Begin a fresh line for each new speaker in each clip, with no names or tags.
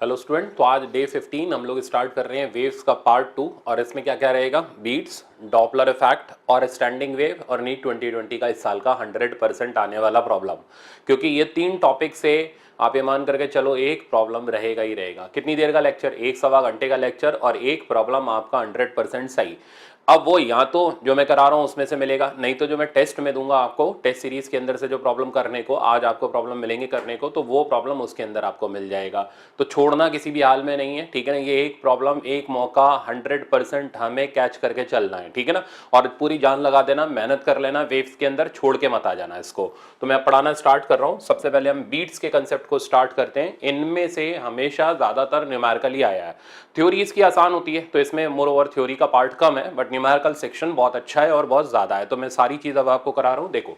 Hello student, तो आज day 15 हम लोग स्टार्ट कर रहे हैं वेव्स का पार्ट 2 और इसमें क्या क्या रहेगा, बीट्स, डॉपलर इफेक्ट और स्टैंडिंग वेव और नीट 2020 का इस साल का 100% आने वाला प्रॉब्लम। क्योंकि ये तीन टॉपिक से आप ये मान करके चलो एक प्रॉब्लम रहेगा ही रहेगा। कितनी देर का लेक्चर? एक सवा घंटे का लेक्चर और एक प्रॉब्लम आपका 100% सही। अब वो या तो जो मैं करा रहा हूँ उसमें से मिलेगा, नहीं तो जो मैं टेस्ट में दूंगा आपको, टेस्ट सीरीज के अंदर से जो प्रॉब्लम करने को आज आपको प्रॉब्लम मिलेंगे करने को, तो वो प्रॉब्लम उसके अंदर आपको मिल जाएगा। तो छोड़ना किसी भी हाल में नहीं है, ठीक है ना। ये एक प्रॉब्लम, एक मौका, 100% हमें कैच करके चलना है, ठीक है ना। और पूरी जान लगा देना, मेहनत कर लेना, वेव्स के अंदर छोड़ के मत आ जाना इसको। तो मैं पढ़ाना स्टार्ट कर रहा हूँ। सबसे पहले हम बीट्स के कंसेप्ट को स्टार्ट करते हैं। इनमें से हमेशा ज्यादातर न्यूमेरिकल ही आया है। थ्योरी इसकी आसान होती है, तो इसमें मोर ओवर थ्योरी का पार्ट कम है, बट न्यूमेरिकल सेक्शन बहुत अच्छा है और बहुत ज्यादा है। तो मैं सारी चीज अब आपको करा रहा हूं। देखो,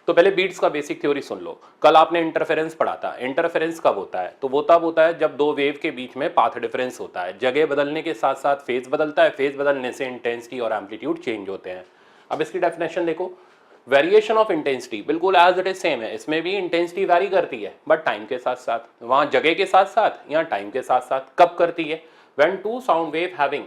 तो पहले बीट्स का बेसिक थ्योरी सुन लो। कल आपने इंटरफेरेंस पढ़ा था। इंटरफेरेंस कब होता है? तो वो तब होता है जब दो वेव के बीच में पाथ डिफरेंस होता है। जगह बदलने के साथ साथ फेज बदलता है, फेज बदलने से इंटेंसिटी और एम्पलीट्यूड चेंज होते हैं। अब इसकी डेफिनेशन देखो, वेरिएशन ऑफ इंटेंसिटी बिल्कुल एज इट इज सेम है। इसमें भी इंटेंसिटी वेरी करती है, बट टाइम के साथ साथ। वहां जगह के साथ साथ, यहाँ टाइम के साथ साथ। कब करती है? When two sound wave having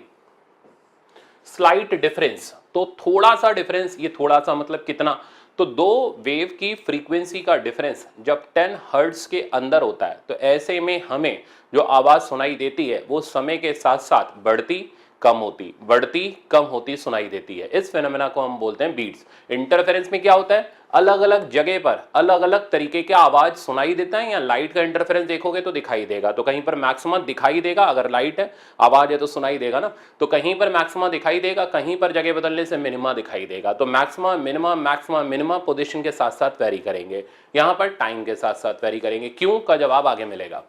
slight difference, तो थोड़ा सा डिफरेंस, ये थोड़ा सा मतलब कितना? तो दो वेव की फ्रीक्वेंसी का डिफरेंस जब 10 हर्ट्ज के अंदर होता है, तो ऐसे में हमें जो आवाज सुनाई देती है वो समय के साथ साथ बढ़ती कम होती, बढ़ती कम होती सुनाई देती है। इस फेनोमेना को हम बोलते हैं बीट्स। इंटरफेरेंस में क्या होता है? अलग अलग जगह पर अलग अलग तरीके के आवाज सुनाई देता है। या लाइट का इंटरफेरेंस देखोगे तो दिखाई देगा, तो कहीं पर मैक्सिमा दिखाई देगा, अगर लाइट है, आवाज है तो सुनाई देगा ना। तो कहीं पर मैक्सिमा दिखाई देगा, कहीं पर जगह बदलने से मिनिमा दिखाई देगा। तो मैक्सिमा मिनिमा पोजीशन के साथ साथ वेरी करेंगे, यहां पर टाइम के साथ साथ वेरी करेंगे। क्यों का जवाब आगे मिलेगा।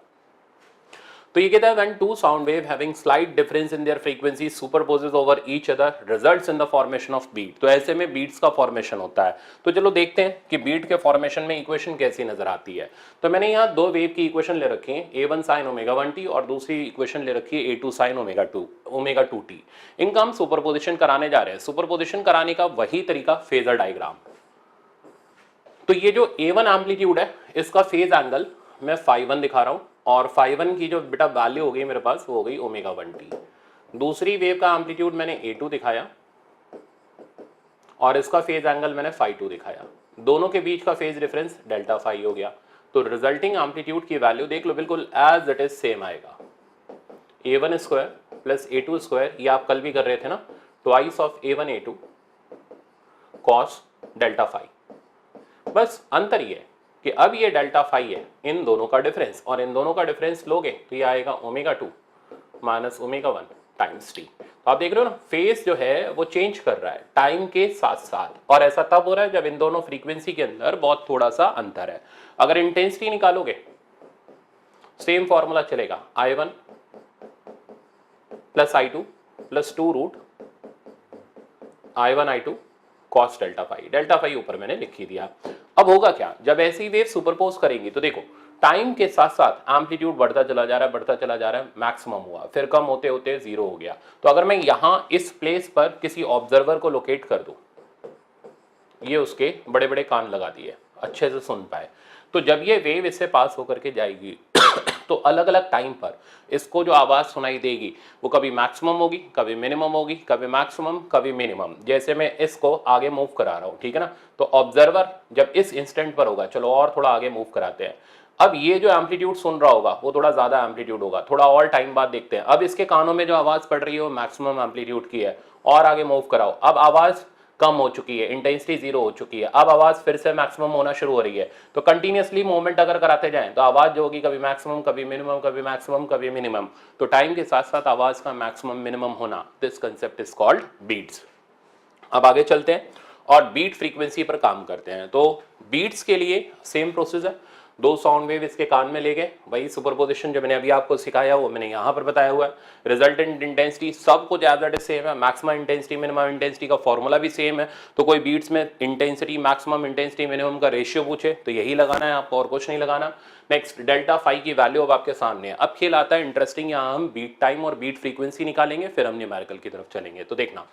तो ये कहता है when two sound wave having slight difference in their frequency superposes over each other results in the formation of beat। तो ऐसे में बीट्स का फॉर्मेशन होता है। तो चलो देखते हैं कि बीट के फॉर्मेशन में इक्वेशन कैसी नजर आती है। तो मैंने यहाँ दो वेव की इक्वेशन ले रखी है, a1 sin ओमेगा 1t और दूसरी इक्वेशन ले रखी है a2 sin ओमेगा 2t। इनका हम सुपरपोजिशन कराने जा रहे हैं। सुपरपोजिशन कराने का वही तरीका, फेजर डायग्राम। तो ये जो a1 एम्पलीट्यूड है, इसका फेज एंगल मैं φ1 दिखा रहा हूं, और φ1 की जो बेटा वैल्यू हो गई मेरे पास, वो हो गई ओमेगा 1t। दूसरी वेव का एम्पलीट्यूड मैंने a2 दिखाया और इसका फेज एंगल मैंने φ2 दिखाया। दोनों के बीच का फेज डिफरेंस डेल्टा फाई हो गया। तो रिजल्टिंग एम्पलीट्यूड की वैल्यू देख लो, बिल्कुल एज इट इज सेम आएगा। a1 square plus a2 square, ये आप कल भी कर रहे थे ना, twice of a1 a2 cos delta phi. बस अंतर ये कि अब ये डेल्टा फाई है इन दोनों का डिफरेंस, और इन दोनों का डिफरेंस लोगे तो ये आएगा omega 2 minus omega 1 times T. तो आप देख रहे हो ना, फेस जो है वो चेंज कर रहा है टाइम के साथ साथ, और ऐसा तब हो रहा है जब इन दोनों फ्रीक्वेंसी के अंदर बहुत थोड़ा सा अंतर है। अगर इंटेंसिटी निकालोगे, सेम फॉर्मूला चलेगा, I1 plus I2 plus 2 root I1 I2 cos delta phi. Delta phi ऊपर मैंने लिख ही दिया। अब होगा क्या, जब ऐसी वेव सुपरपोज करेंगी तो देखो टाइम के साथ साथ एम्पलीट्यूड बढ़ता चला जा रहा है, बढ़ता चला जा रहा है, मैक्सिमम हुआ, फिर कम होते होते जीरो हो गया। तो अगर मैं यहां इस प्लेस पर किसी ऑब्जर्वर को लोकेट कर दूं, ये उसके बड़े बड़े कान लगा दिए, अच्छे से सुन पाए, तो जब ये वेव इससे पास होकर के जाएगी तो अलग अलग टाइम पर इसको जो आवाज सुनाई देगी वो कभी मैक्सिमम होगी, कभी मिनिमम होगी, कभी मैक्सिमम, कभी मिनिमम। जैसे मैं इसको आगे मूव करा रहा हूं, ठीक है ना। तो ऑब्जर्वर जब इस इंस्टेंट पर होगा, चलो और थोड़ा आगे मूव कराते हैं। अब ये जो एम्पलीट्यूड सुन रहा होगा वो थोड़ा ज्यादा एम्पलीट्यूड होगा, थोड़ा और टाइम बाद देखते हैं। अब इसके कानों में जो आवाज पड़ रही है वो मैक्सिमम एम्पलीट्यूड की है, और आगे मूव कराओ, अब आवाज कम हो चुकी है, इंटेंसिटी जीरो हो चुकी है, अब आवाज फिर से मैक्सिमम होना शुरू हो रही है। तो कंटिन्यूअसली मूवमेंट अगर कराते जाएं तो आवाज जो होगी कभी मैक्सिमम, कभी मिनिमम, कभी मैक्सिमम, कभी मिनिमम। तो टाइम के साथ साथ आवाज का मैक्सिमम मिनिमम होना, this concept is called beats. अब आगे चलते हैं और बीट फ्रीक्वेंसी पर काम करते हैं। तो बीट्स के लिए सेम प्रोसेस है, दो साउंड वेव इसके कान में ले गए, वही सुपरपोजिशन जो मैंने अभी आपको सिखाया वो मैंने यहाँ पर बताया हुआ है। रिजल्टेंट इंटेंसिटी सब कुछ एज इट इज सेम है, मैक्सिमम इंटेंसिटी मिनिमम इंटेंसिटी का फॉर्मूला भी सेम है। तो कोई बीट्स में इंटेंसिटी मैक्सिमम इंटेंसिटी मिनिमम का रेशियो पूछे तो यही लगाना है आपको, और कुछ नहीं लगाना। नेक्स्ट, डेल्टा फाई की वैल्यू अब आपके सामने है। अब खेल आता है इंटरेस्टिंग, यहाँ हम बीट टाइम और बीट फ्रीक्वेंसी निकालेंगे, फिर हम न्यूमेरिकल की तरफ चलेंगे। तो देखना,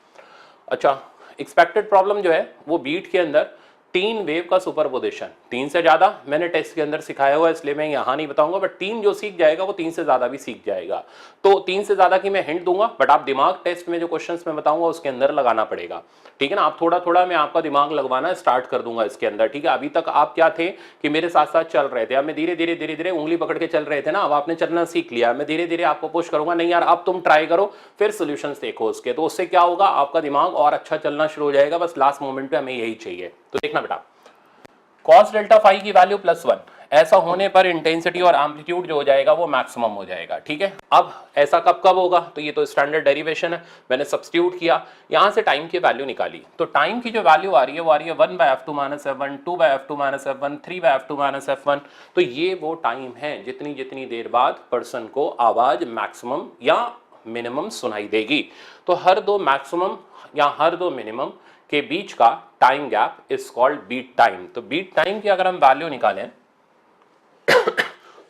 अच्छा, एक्सपेक्टेड प्रॉब्लम जो है वो बीट के अंदर तीन वेव का सुपरपोजिशन, तीन से ज्यादा मैंने टेस्ट के अंदर सिखाया हुआ है इसलिए मैं यहां नहीं बताऊंगा, बट तीन जो सीख जाएगा वो तीन से ज्यादा भी सीख जाएगा। तो तीन से ज्यादा की मैं हिंट दूंगा, बट आप दिमाग टेस्ट में जो क्वेश्चंस मैं बताऊंगा उसके अंदर लगाना पड़ेगा, ठीक है ना। आप थोड़ा थोड़ा मैं आपका दिमाग लगवाना स्टार्ट कर दूंगा इसके अंदर, ठीक है। अभी तक आप क्या थे कि मेरे साथ साथ चल रहे थे, अब मैं धीरे धीरे उंगली पकड़ के चल रहे थे ना, अब आपने चलना सीख लिया, मैं धीरे धीरे आपको पुश करूंगा, नहीं यार अब तुम ट्राई करो, फिर सोल्यूशंस देखो उसके, तो उससे क्या होगा, आपका दिमाग और अच्छा चलना शुरू हो जाएगा। बस लास्ट मोमेंट पे हमें यही चाहिए। तो देखना बेटा, cos डेल्टा फाई की वैल्यू +1, ऐसा होने पर इंटेंसिटी और एम्पलीट्यूड जो हो जाएगा वो मैक्सिमम हो जाएगा, ठीक है। अब ऐसा कब कब होगा, तो ये तो स्टैंडर्ड डेरिवेशन है, मैंने सब्स्टिट्यूट किया, यहां से टाइम की वैल्यू निकाली, तो टाइम की जो वैल्यू आ रही है वो आ रही है 1/f2 - f1, 2/f2 - f1, 3/f2 - f1। तो ये वो टाइम है जितनी जितनी देर बाद पर्सन को आवाज मैक्सिमम या मिनिमम सुनाई देगी। तो हर दो मैक्सिमम या हर दो मिनिमम के बीच का time gap is called beat time. तो बीट टाइम की अगर हम वैल्यू निकालें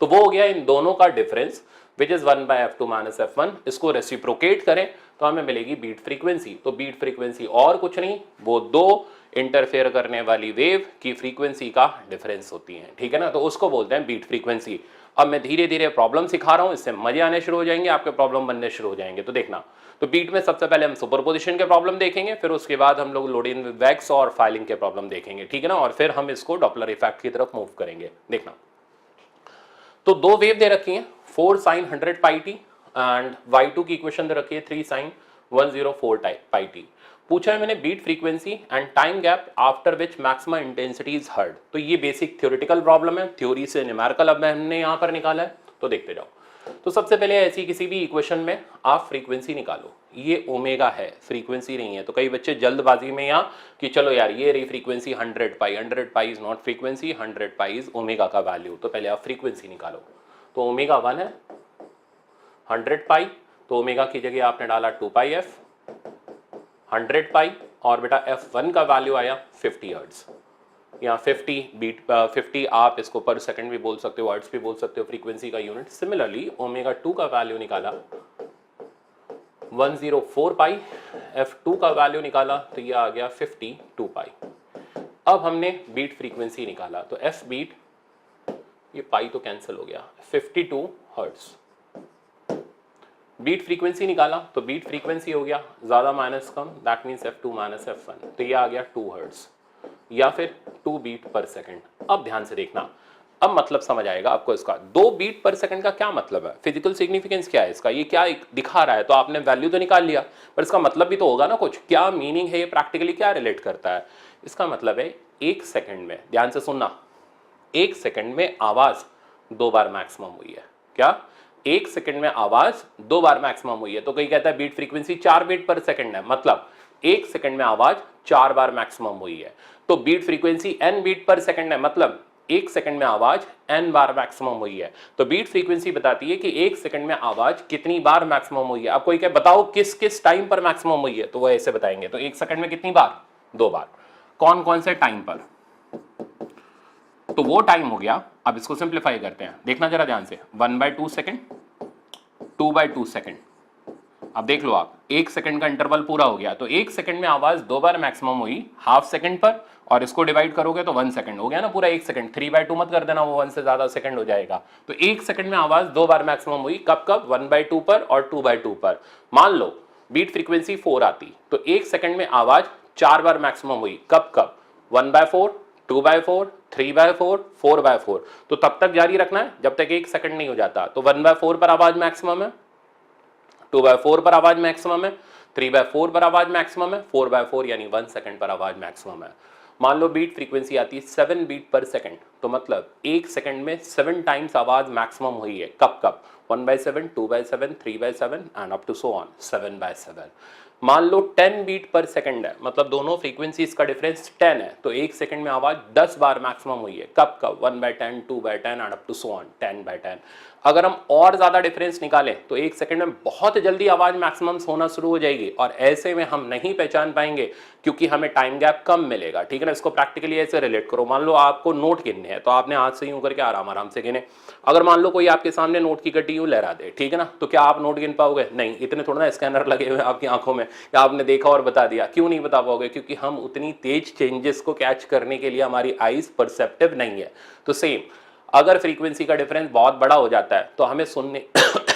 तो वो हो गया इन दोनों का difference, which is 1/f2 - f1। इसको रेसिप्रोकेट करें तो हमें मिलेगी बीट फ्रीक्वेंसी। तो बीट फ्रीक्वेंसी और कुछ नहीं, वो दो इंटरफेयर करने वाली वेव की फ्रीक्वेंसी का डिफरेंस होती है, ठीक है ना। तो उसको बोलते हैं बीट फ्रीक्वेंसी। अब मैं धीरे धीरे प्रॉब्लम सिखा रहा हूं, इससे मजे आने शुरू हो जाएंगे, आपके प्रॉब्लम बनने शुरू हो जाएंगे। तो देखना, तो बीट में सबसे पहले हम सुपरपोजिशन के प्रॉब्लम देखेंगे, फिर उसके बाद हम लोग लोडिंग वैक्स और फाइलिंग के प्रॉब्लम देखेंगे, ठीक है ना, और फिर हम इसको डॉपलर इफेक्ट की तरफ मूव करेंगे। देखना, तो दो वेव दे रखी हैं, 4 sin 100 pi t and y2 की इक्वेशन दे रखी है 3 sin 104 pi t। पूछा है मैंने beat frequency and time gap after which maximum intensity is heard. तो ये बेसिक थ्योरेटिकल प्रॉब्लम है, थ्योरी से न्यूमेरिकल अब हमने यहां पर निकाला है, तो देखते जाओ। तो सबसे पहले ऐसी किसी भी इक्वेशन में आप फ्रीक्वेंसी निकालो, ये ओमेगा है, फ्रीक्वेंसी नहीं है। तो कई बच्चे जल्दबाजी में यहाँ कि चलो यार ये रही frequency 100 pi is not frequency, 100 pi is omega का वैल्यू। तो पहले आप फ्रीक्वेंसी निकालो, तो ओमेगा 1 है, 100 पाई, तो ओमेगा की जगह आपने डाला 2πf, 100 पाई, और बेटा f1 का वैल्यू आया 50 हर्ट्ज। यहाँ 50 बीट 50 आप इसको पर सेकंड भी बोल सकते हो, हर्ट्ज भी बोल सकते हो, फ्रीक्वेंसी का यूनिट। सिमिलरली ओमेगा 2 का वैल्यू निकाला 104 पाई, f2 का वैल्यू निकाला तो ये आ गया 52 पाई। अब हमने बीट फ्रीक्वेंसी निकाला, तो f बीट, ये पाई तो कैंसिल हो गया, 52 हर्ट्ज। बीट फ्रीक्वेंसी निकाला तो बीट फ्रीक्वेंसी हो गया ज्यादा minus come, that means f2 - f1, तो ये आ गया 2 हर्ट्ज या फिर 2 बीट पर सेकंड। अब ध्यान से देखना, अब मतलब समझ आएगा आपको इसका। 2 बीट पर सेकंड का क्या मतलब है, फिजिकल सिग्निफिकेंस क्या है इसका, ये क्या दिखा रहा है। तो आपने वैल्यू तो निकाल लिया, पर इसका मतलब भी तो होगा ना कुछ, क्या मीनिंग है, ये प्रैक्टिकली क्या रिलेट करता है। इसका मतलब है 1 सेकंड में, ध्यान से सुनना, 1 सेकंड में आवाज 2 बार मैक्सिमम हुई है। क्या 1 सेकंड में आवाज 2 बार मैक्सिमम हुई है। तो कोई कहता है beat frequency 4 beat per second है, मतलब 1 सेकंड में आवाज 4 बार मैक्सिमम हुई है। तो beat frequency n beat per second है, मतलब 1 सेकंड में आवाज n बार मैक्सिमम हुई है। तो बीट फ्रीक्वेंसी बताती है कि 1 सेकंड में आवाज कितनी बार मैक्सिमम हुई है। अब कोई कहे बताओ किस किस टाइम पर मैक्सिमम हुई है, तो वो ऐसे बताएंगे। तो 1 सेकंड में कितनी बार, 2 बार। कौन कौन से टाइम पर, तो वो टाइम हो गया। अब इसको सिंप्लीफाई करते हैं, देखना जरा ध्यान से, 1/2 सेकंड, 2/2 सेकंड। अब देख लो आप, 1 सेकंड का इंटरवल पूरा हो गया, तो 1 सेकंड में आवाज 2 बार मैक्सिमम हुई हाफ सेकंड पर, और इसको डिवाइड करोगे तो 1 सेकंड हो गया ना पूरा 1 सेकंड। 3/2 मत कर देना, वो 1 से ज्यादा सेकंड हो जाएगा। तो 1 सेकंड में आवाज 2 बार मैक्सिमम हुई, कब कब, 1/2 पर और 2/2 पर। मान लो बीट फ्रीक्वेंसी 4 आती, तो 1 सेकंड में आवाज 4 बार मैक्सिमम हुई, कब कब, 1/4, 2/4, 3/4, 4/4। तो तब तक जारी रखना है जब तक 1 सेकंड नहीं हो जाता। तो 1/4 पर आवाज मैक्सिमम है, 2/4 पर आवाज मैक्सिमम है, 3/4 पर आवाज मैक्सिमम है, 4/4 यानी 1 सेकंड पर आवाज मैक्सिमम है। मान लो बीट फ्रीक्वेंसी आती है 7 बीट पर सेकंड, तो मतलब 1 सेकंड में 7 टाइम्स आवाज मैक्सिमम हुई है, कब कब, 1/7, 2/7, 3/7 and up to so on 7/7। मान लो 10 बीट पर सेकंड है, मतलब दोनों फ्रीक्वेंसीज का डिफरेंस 10 है, तो 1 सेकंड में आवाज 10 बार मैक्सिमम हुई है, कब कब, 1/10, 2/10 and up to so on 10/10। अगर हम और ज्यादा डिफरेंस निकालें तो 1 सेकंड में बहुत जल्दी आवाज मैक्सिमम होना शुरू हो जाएगी, और ऐसे में हम नहीं पहचान पाएंगे क्योंकि हमें टाइम गैप कम मिलेगा, ठीक है ना। इसको प्रैक्टिकली ऐसे रिलेट करो, मान लो आपको नोट गिनने हैं तो आपने हाथ से यूं करके आराम आराम से गिने। अगर मान लो कोई आपके सामने नोट की गड्डी यूं लहरा दे, ठीक है ना, तो क्या आप नोट गिन पाओगे? नहीं, इतने थोड़ा ना स्कैनर लगे हुए आपकी आंखों में या आपने देखा और बता दिया। क्यों नहीं बता पाओगे? क्योंकि हम उतनी तेज चेंजेस को कैच करने के लिए हमारी आईज परसेप्टिव नहीं है। तो सेम, अगर फ्रीक्वेंसी का डिफरेंस बहुत बड़ा हो जाता है तो हमें सुनने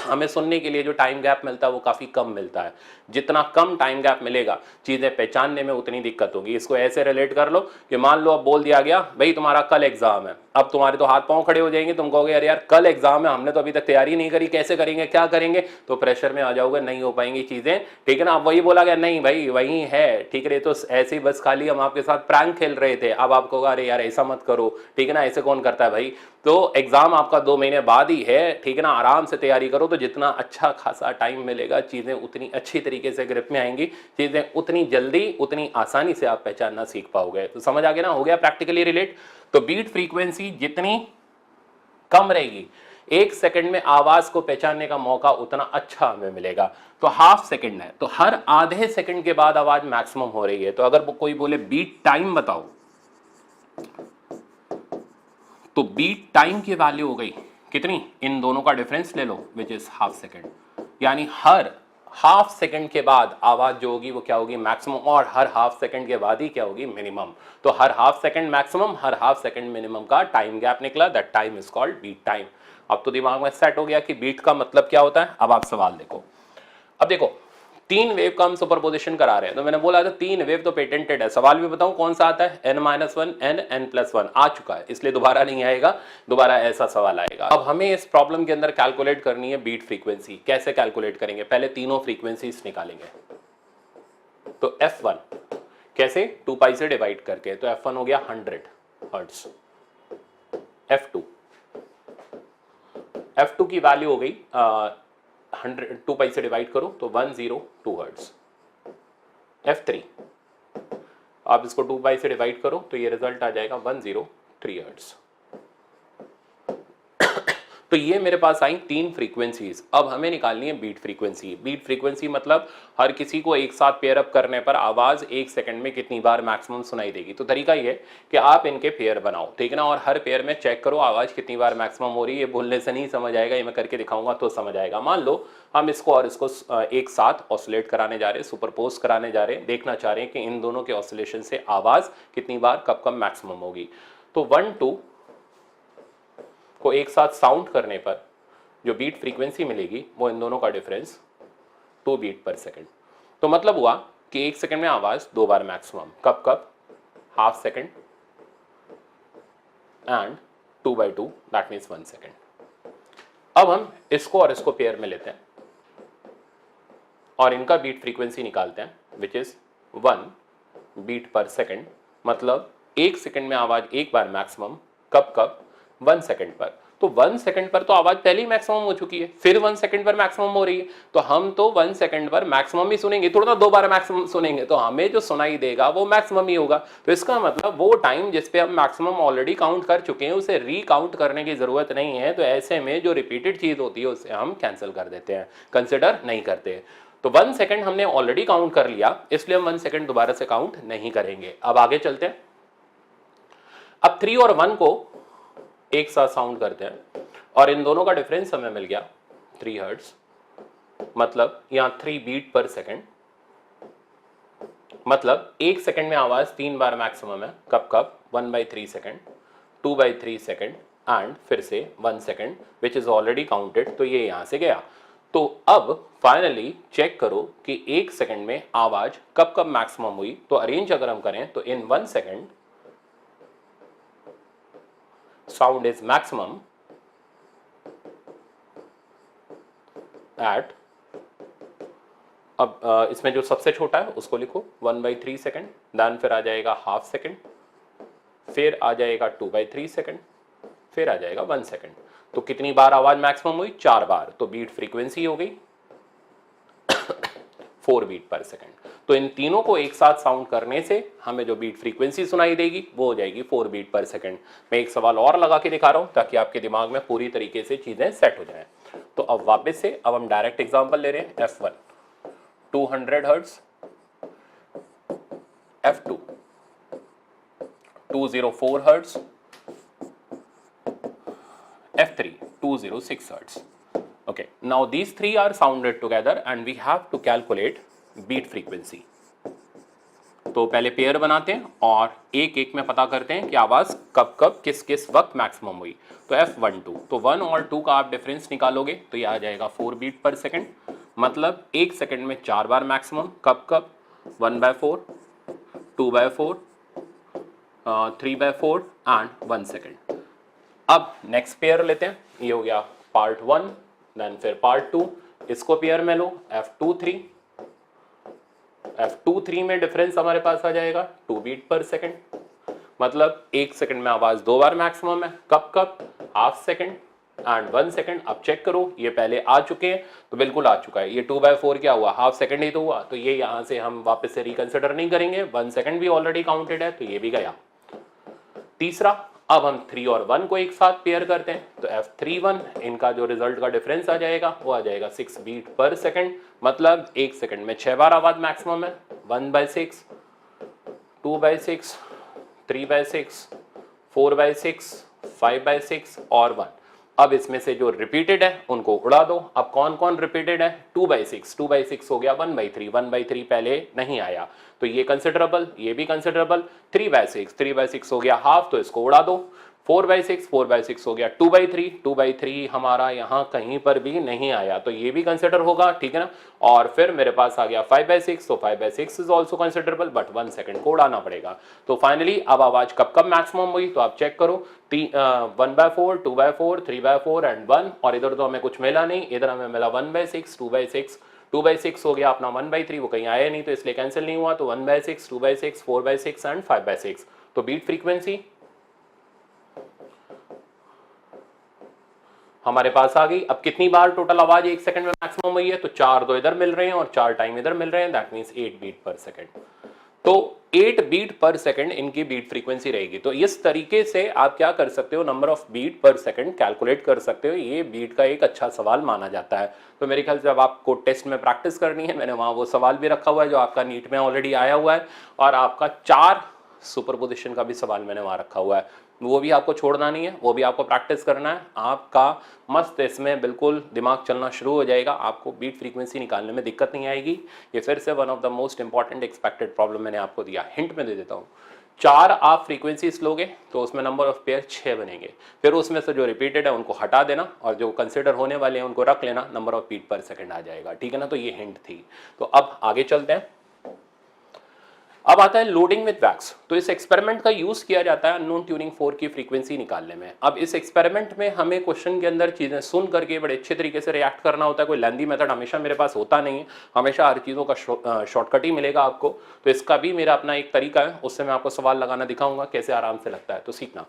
हमें सुनने के लिए जो टाइम गैप मिलता है वो काफ़ी कम मिलता है। जितना कम टाइम गैप मिलेगा चीज़ें पहचानने में उतनी दिक्कत होगी। इसको ऐसे रिलेट कर लो कि मान लो अब बोल दिया गया भाई तुम्हारा कल एग्जाम है, अब तुम्हारे तो हाथ पांव खड़े हो जाएंगे, तुम कहोगे अरे यार कल एग्जाम है, हमने तो अभी तक तैयारी नहीं करी, कैसे करेंगे, क्या करेंगे, तो प्रेशर में आ जाओगे, नहीं हो पाएंगी चीज़ें, ठीक है ना। अब वही बोला गया नहीं भाई वही है, ठीक है, तो ऐसे ही बस खाली हम आपके साथ प्रैंक खेल रहे थे, अब आपको अरे यार ऐसा मत करो, ठीक है ना, ऐसे कौन करता है भाई। तो एग्जाम आपका 2 महीने बाद ही है, ठीक है ना, आराम से तैयारी करो, तो जितना अच्छा खासा टाइम मिलेगा चीजें उतनी अच्छी तरीके से ग्रिप में आएंगी, चीजें उतनी जल्दी उतनी आसानी से आप पहचानना सीख पाओगे। तो समझ आ गया ना, हो गया प्रैक्टिकली रिलेट। तो बीट फ्रीक्वेंसी जितनी कम रहेगी, 1 सेकंड में आवाज को पहचानने का मौका उतना अच्छा हमें मिलेगा। तो हाफ सेकंड है तो हर आधे सेकंड के बाद आवाज मैक्सिमम हो रही है। तो अगर कोई बोले बीट टाइम बताओ, तो बीट टाइम की वैल्यू हो गई कितनी, इन दोनों का डिफरेंस ले लो विच इज हाफ सेकंड, यानी हर हाफ सेकंड के बाद आवाज जो होगी वो क्या होगी, मैक्सिमम, और हर हाफ सेकंड के बाद ही क्या होगी, मिनिमम। तो हर हाफ सेकंड मैक्सिमम, हर हाफ सेकंड मिनिमम का टाइम गैप निकला, that time is called beat time. अब तो दिमाग में सेट हो गया कि बीट का मतलब क्या होता है। अब आप सवाल देखो, अब देखो 3 वेव का हम सुपरपोजिशन करा रहे हैं, तो मैंने बोला था 3 वेव तो पेटेंटेड है। सवाल भी बताऊं कौन सा आता है, n-1 n+1 आ चुका है, इसलिए दोबारा नहीं आएगा, दोबारा ऐसा सवाल आएगा। अब हमें इस प्रॉब्लम के अंदर कैलकुलेट करनी है बीट फ्रीक्वेंसी। कैसे कैलकुलेट करेंगे, पहले तीनों फ्रीक्वेंसीज निकालेंगे। तो f1 कैसे, 2 पाई से डिवाइड करके, तो f1 हो गया 100 हर्ट्ज, f2 की वैल्यू हो गई 2 पाई से डिवाइड करो तो 102 हर्ट्ज, f3 आप इसको 2 पाई से डिवाइड करो तो ये रिजल्ट आ जाएगा 103 हर्ट्ज। तो ये मेरे पास आई 3 फ्रीक्वेंसीज। अब हमें निकालनी है बीट फ्रीक्वेंसी। बीट फ्रीक्वेंसी मतलब हर किसी को एक साथ पेयर अप करने पर आवाज 1 सेकंड में कितनी बार मैक्सिमम सुनाई देगी। तो तरीका ये कि आप इनके पेयर बनाओ, ठीक है ना, और हर पेयर में चेक करो आवाज कितनी बार मैक्सिमम हो रही है। ये बोलने से नहीं समझ आएगा, ये मैं करके दिखाऊंगा तो समझ आएगा। मान लो हम इसको और इसको एक साथ ऑसिलेट कराने जा रहे हैं, सुपरपोज कराने जा रहे हैं, देखना चाह रहे हैं कि इन दोनों के ऑसिलेशन से आवाज कितनी बार कब कब मैक्सिमम होगी। तो 1-2 को एक साथ साउंड करने पर जो बीट फ्रीक्वेंसी मिलेगी वो इन दोनों का डिफरेंस 2 बीट पर सेकंड। तो मतलब हुआ कि 1 सेकंड में आवाज 2 बार मैक्सिमम, कब कब, half second and 2/2 that means 1 second. अब हम इसको और इसको पेयर में लेते हैं और इनका बीट फ्रीक्वेंसी निकालते हैं which is 1 beat per second. मतलब 1 सेकंड में आवाज 1 बार मैक्सिमम, कब कब, 1 सेकंड पर। तो 1 सेकंड पर तो आवाज पहले ही मैक्सिमम हो चुकी है, फिर 1 सेकंड पर मैक्सिमम हो रही है, तो हम तो 1 सेकंड पर मैक्सिमम ही सुनेंगे, थोड़ा ना 2 बार मैक्सिमम सुनेंगे, तो हमें जो सुनाई देगा वो मैक्सिमम ही होगा। तो इसका मतलब वो टाइम जिस पे हम मैक्सिमम ऑलरेडी काउंट कर चुके हैं उसे रीकाउंट करने की जरूरत नहीं है। तो ऐसे में जो रिपीटेड चीज होती है उसे हम कैंसिल कर देते हैं, कंसिडर नहीं करते। तो 1 सेकंड हमने ऑलरेडी काउंट कर लिया, इसलिए हम 1 सेकंड दोबारा से काउंट नहीं करेंगे। अब आगे चलते हैं। अब 3 और 1 को एक साथ साउंड करते हैं और इन दोनों का डिफरेंस हमें मिल गया 3 हर्ट्ज। मतलब यहां 3 बीट पर सेकंड, मतलब 1 सेकंड में आवाज 3 बार मैक्सिमम है, कब कब, 1/3 सेकंड, 2/3 सेकंड एंड फिर से 1 second which is already counted. तो ये यहां से गया। तो अब फाइनली चेक करो कि 1 सेकंड में आवाज कब कब मैक्सिमम हुई। तो अरेंज अगर हम करें तो इन 1 second sound is maximum at, अब इसमें जो सबसे छोटा है उसको लिखो 1/3 सेकंड, देन फिर आ जाएगा हाफ सेकंड, फिर आ जाएगा 2/3 सेकंड, फिर आ जाएगा 1 सेकंड। तो कितनी बार आवाज मैक्सिमम हुई, 4 बार। तो बीट फ्रीक्वेंसी हो गई 4 बीट पर सेकंड। तो इन तीनों को एक साथ साउंड करने से हमें जो बीट फ्रीक्वेंसी सुनाई देगी वो हो जाएगी 4 बीट पर सेकंड। मैं एक सवाल और लगा के दिखा रहा हूं ताकि आपके दिमाग में पूरी तरीके से चीजें सेट हो जाएं। तो अब वापस से अब हम डायरेक्ट एग्जांपल ले रहे हैं। F1 200 hertz, F2 204 hertz, F3 206 hertz. Okay, now these three are sounded together and we have to calculate beat frequency. तो पहले पेयर बनाते हैं और एक एक में पता करते हैं कि आवाज कब कब किस किस वक्त मैक्सिमम हुई। तो F12 तो 1 और 2 का आप डिफरेंस निकालोगे तो ये आ जाएगा 4 बीट पर सेकंड, मतलब एक सेकंड में 4 बार मैक्सिमम। कब कब? 1/4, 2/4, 3/4 एंड 1 सेकंड। अब नेक्स्ट पेयर लेते हैं, ये हो गया पार्ट 1, देन फिर पार्ट 2, इसको पेयर में लो F23, F23 में डिफरेंस हमारे पास आ जाएगा 2 बीट पर सेकंड, मतलब एक सेकंड में आवाज 2 बार मैक्सिमम है। कब कब? Half second and 1 second. अब चेक करो, ये पहले आ चुके हैं तो बिल्कुल आ चुका है। ये 2/4 क्या हुआ? हाफ सेकंड ही तो हुआ, तो ये यहां से हम वापस से रिकंसिडर नहीं करेंगे। 1 सेकंड भी ऑलरेडी काउंटेड है तो ये भी गया। तीसरा, अब हम 3 और 1 को एक साथ पेयर करते हैं तो F31 इनका जो रिजल्ट का डिफरेंस आ जाएगा वो आ जाएगा 6 बीट पर सेकंड, मतलब एक सेकंड में 6 बार आवाज मैक्सिमम है। 1/6, 2/6, 3/6, 4/6, 5/6 और 1। अब इसमें से जो रिपीटेड है उनको उड़ा दो। अब कौन कौन रिपीटेड है? 2/6, 2/6 हो गया 1/3, 1/3 पहले नहीं आया तो ये कंसिडरेबल, ये भी कंसिडरेबल। 3/6, 3/6 हो गया हाफ तो इसको उड़ा दो। 4/6, 4/6 हो गया 2/3, 2/3 हमारा यहाँ कहीं पर भी नहीं आया तो ये भी कंसिडर होगा, ठीक है ना। और फिर मेरे पास आ गया 5/6, तो 5/6 is also considerable but 1 second को उड़ाना पड़ेगा। तो फाइनली अब आवाज कब कब मैक्सिमम हुई तो आप चेक करो, 1/4, 2/4, 3/4 एंड 1। और इधर तो हमें कुछ मिला नहीं, इधर हमें मिला 1/6, 2/6, 2/6 हो गया अपना 1/3, वो कहीं आया नहीं तो इसलिए कैंसिल नहीं हुआ। तो 1/6, 2/6, 4/6 एंड 5/6। तो बीट फ्रीक्वेंसी हमारे पास आ गई। अब कितनी बार टोटल आवाज एक सेकंड में मैक्सिमम हुई है तो 4 दो इधर मिल रहे हैं और 4 टाइम इधर मिल रहे हैं, that means 8 beat per second. तो 8 बीट पर सेकंड इनकी बीट फ्रीक्वेंसी रहेगी। तो इस तरीके से आप क्या कर सकते हो, number off beat per second calculate कर सकते हो। ये बीट का एक अच्छा सवाल माना जाता है। तो मेरे ख्याल से जब आपको टेस्ट में प्रैक्टिस करनी है, मैंने वहां वो सवाल भी रखा हुआ है जो आपका नीट में ऑलरेडी आया हुआ है, और आपका 4 सुपरपोजिशन का भी सवाल मैंने वहां रखा हुआ है, वो भी आपको छोड़ना नहीं है, वो भी आपको प्रैक्टिस करना है। आपका मस्त इसमें बिल्कुल दिमाग चलना शुरू हो जाएगा, आपको बीट फ्रीक्वेंसी निकालने में दिक्कत नहीं आएगी। ये फिर से one of the most important expected problem मैंने आपको दिया, हिंट में दे देता हूँ। 4 आप फ्रीक्वेंसीज लोगे तो उसमें नंबर ऑफ पेयर 6 बनेंगे, फिर उसमें से जो रिपीटेड है उनको हटा देना और जो कंसिडर होने वाले हैं उनको रख लेना, number off beat per second आ जाएगा, ठीक है ना। तो ये हिंट थी। तो अब आगे चलते हैं। अब आता है लोडिंग विद वैक्स। तो इस एक्सपेरिमेंट का यूज किया जाता है अननोन ट्यूनिंग फोर्क की फ्रीक्वेंसी निकालने में। अब इस एक्सपेरिमेंट में हमें क्वेश्चन के अंदर चीजें सुन करके बड़े अच्छे तरीके से रिएक्ट करना होता है। कोई लेंदी मेथड हमेशा मेरे पास होता नहीं है, हमेशा हर चीजों का शॉर्टकट ही मिलेगा आपको। तो इसका भी मेरा अपना एक तरीका है, उससे मैं आपको सवाल लगाना दिखाऊंगा कैसे आराम से लगता है, तो सीखना।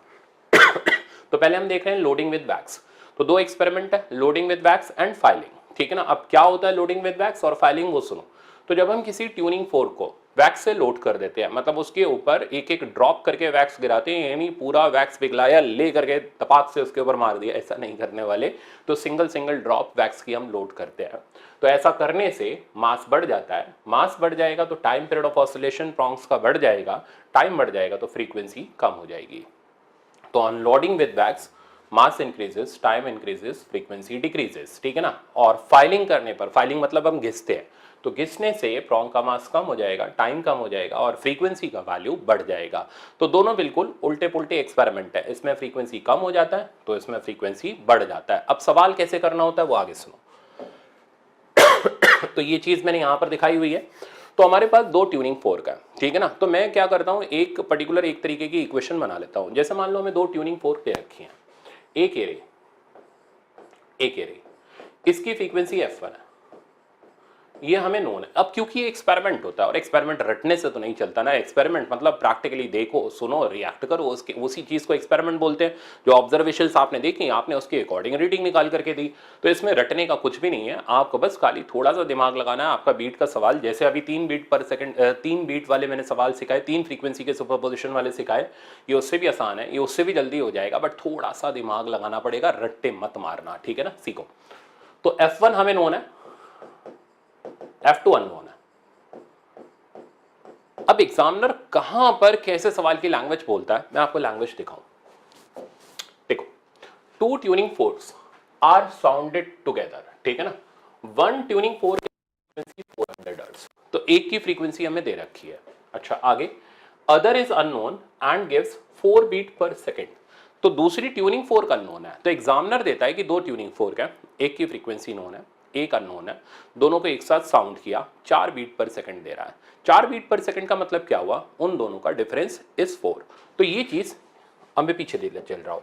तो पहले हम देख रहे हैं लोडिंग विद वैक्स। तो 2 एक्सपेरिमेंट है, loading with wax and filing, ठीक है ना। अब क्या होता है लोडिंग विद वैक्स और फाइलिंग, वो सुनो। तो जब हम किसी ट्यूनिंग फोर्क को वैक्स से लोड कर देते हैं, मतलब उसके ऊपर एक एक ड्रॉप करके वैक्स गिराते हैं, यानी पूरा वैक्स पिघलाया ले करके तपाक से उसके ऊपर मार दिया, ऐसा नहीं करने वाले। तो सिंगल सिंगल ड्रॉप वैक्स की हम लोड करते हैं। तो ऐसा करने से मास बढ़ जाता है, मास बढ़ जाएगा तो टाइम पीरियड ऑफ ऑसिलेशन प्रोंक्स का बढ़ जाएगा, टाइम बढ़ जाएगा तो फ्रीक्वेंसी कम हो जाएगी। तो unloading with wax mass increases, time increases, frequency decreases, ठीक है ना। और फाइलिंग करने पर, फाइलिंग मतलब हम घिसते हैं, तो घिसने से प्रोंक का मास कम हो जाएगा, टाइम कम हो जाएगा और फ्रीक्वेंसी का वैल्यू बढ़ जाएगा। तो दोनों बिल्कुल उल्टे पुल्टे एक्सपेरिमेंट है, इसमें फ्रीक्वेंसी कम हो जाता है तो इसमें फ्रीक्वेंसी बढ़ जाता है। अब सवाल कैसे करना होता है वो आगे सुनो। तो ये चीज मैंने यहां पर दिखाई हुई है। तो हमारे पास 2 ट्यूनिंग फोर्क है, ठीक है ना। तो मैं क्या करता हूं, एक पर्टिकुलर एक तरीके की इक्वेशन बना लेता हूं। जैसे मान लो हमें 2 ट्यूनिंग फोर्क दे रखी है, एक एरे, एक एरे, इसकी फ्रीक्वेंसी F1 है, ये हमें नोन है। अब क्योंकि ये एक्सपेरिमेंट होता है और एक्सपेरिमेंट रटने से तो नहीं चलता ना, एक्सपेरिमेंट मतलब प्रैक्टिकली देखो, सुनो, रिएक्ट करो, उसके उसी चीज को एक्सपेरिमेंट बोलते हैं। जो ऑब्जर्वेशंस आपने देखी, आपने उसके अकॉर्डिंग रीडिंग निकाल करके दी। तो इसमें रटने का कुछ भी नहीं है, आपको बस खाली थोड़ा सा दिमाग लगाना है। आपका बीट का सवाल, जैसे अभी 3 बीट पर सेकंड, 3 बीट वाले मैंने सवाल सिखाए, 3 फ्रीक्वेंसी के सुपरपोजिशन वाले सिखाए, ये उससे भी आसान है, ये उससे भी जल्दी हो जाएगा, बट थोड़ा सा दिमाग लगाना पड़ेगा, रट्टे मत मारना, ठीक है ना। सीखो। तो F1 हमें नोन है, F2 अननोन है, अब एग्जामिनर कहां पर कैसे सवाल की लैंग्वेज बोलता है, मैं आपको लैंग्वेज दिखाऊं। देखो, two tuning forks are sounded together, ठीक है ना। One tuning fork frequency 400 hertz, तो एक की फ्रीक्वेंसी हमें दे रखी है। अच्छा आगे, other is unknown and gives 4 beat per second, तो दूसरी ट्यूनिंग फोर्क अननोन है। तो एग्जामिनर देता है कि दो ट्यूनिंग फोर्क है, एक की फ्रीक्वेंसी नोन है, एक अननोन है, दोनों को एक साथ साउंड किया, 4 बीट पर सेकंड दे रहा है। 4 बीट पर सेकंड का मतलब क्या हुआ, उन दोनों का डिफरेंस इज 4। तो ये चीज अब मैं पीछे चल रहा हूं।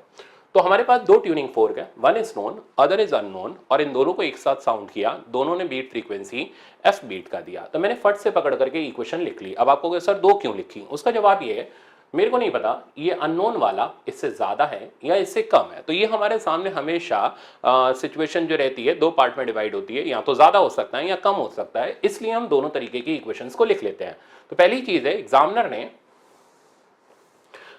तो हमारे पास दो ट्यूनिंग फोर्क है, one is known other is unknown, और इन दोनों को एक साथ साउंड किया, दोनों ने बीट फ्रीक्वेंसी एफ बीट का दिया। तो मैंने फट से पकड़ करके इक्वेशन लिख ली। अब आपको सर दो क्यों लिखी, उसका जवाब ये है, मेरे को नहीं पता ये अननोन वाला इससे ज्यादा है या इससे कम है। तो ये हमारे सामने हमेशा सिचुएशन जो रहती है दो पार्ट में डिवाइड होती है, या तो ज्यादा हो सकता है या कम हो सकता है, इसलिए हम दोनों तरीके की इक्वेशंस को लिख लेते हैं। तो पहली चीज है, एग्जामिनर ने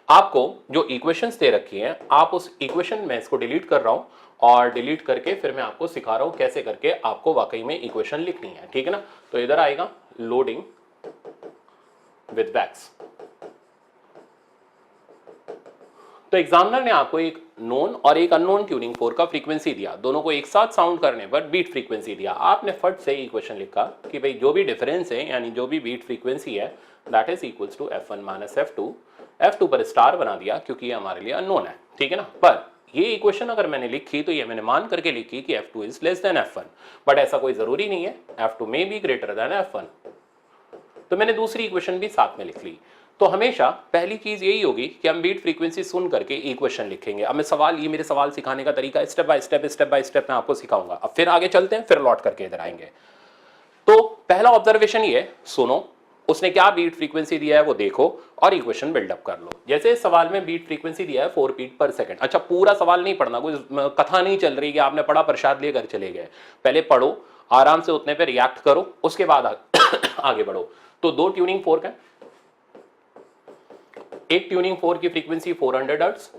आपको जो इक्वेशंस दे रखी हैं, आप उस इक्वेशन में इसको डिलीट कर रहा हूं, और डिलीट करके फिर मैं आपको सिखा रहा हूं कैसे करके आपको वाकई में इक्वेशन लिखनी है, ठीक है ना। तो इधर आएगा लोडिंग विद वैक्स। तो एग्जामिनर ने आपको एक नोन और एक अननोन ट्यूनिंग फोर्क का फ्रीक्वेंसी दिया, दोनों को एक साथ साउंड करने पर बीट फ्रीक्वेंसी दिया। आपने फट से इक्वेशन लिखा कि भाई जो भी डिफरेंस है यानी जो भी बीट फ्रीक्वेंसी है that is equals to f1 minus f2, f2 पर स्टार बना दिया क्योंकि ये हमारे लिए अननोन है, ठीक है ना। पर ये इक्वेशन अगर मैंने लिखी तो ये मैंने मान करके लिखी कि f2 is less than f1, but ऐसा कोई जरूरी नहीं है, f2 में बी ग्रेटर देन f1। तो मैंने दूसरी इक्वेशन भी साथ में लिख ली। तो हमेशा पहली चीज यही होगी कि हम बीट फ्रीक्वेंसी सुन करके इक्वेशन लिखेंगे। अब मैं सवाल, ये मेरे सवाल सिखाने का तरीका स्टेप बाय स्टेप मैं आपको सिखाऊंगा। अब फिर आगे चलते हैं, फिर लौट करके इधर आएंगे। तो पहला ऑब्जर्वेशन ये, सुनो, उसने क्या बीट फ्रीक्वेंसी दिया है वो देखो और इक्वेशन बिल्डअप कर लो। जैसे इस सवाल में बीट फ्रीक्वेंसी दिया है 4 बीट पर सेकंड। अच्छा, पूरा सवाल नहीं पढ़ना, कोई कथा नहीं चल रही कि आपने पढ़ा प्रसाद लिए घर चले गए। पहले पढ़ो, आराम से उतने पे रिएक्ट करो, उसके बाद आगे बढ़ो। तो दो ट्यूनिंग फोर्क है, एक ट्यूनिंग फोर्क की फ्रीक्वेंसी 400 हर्ट्ज।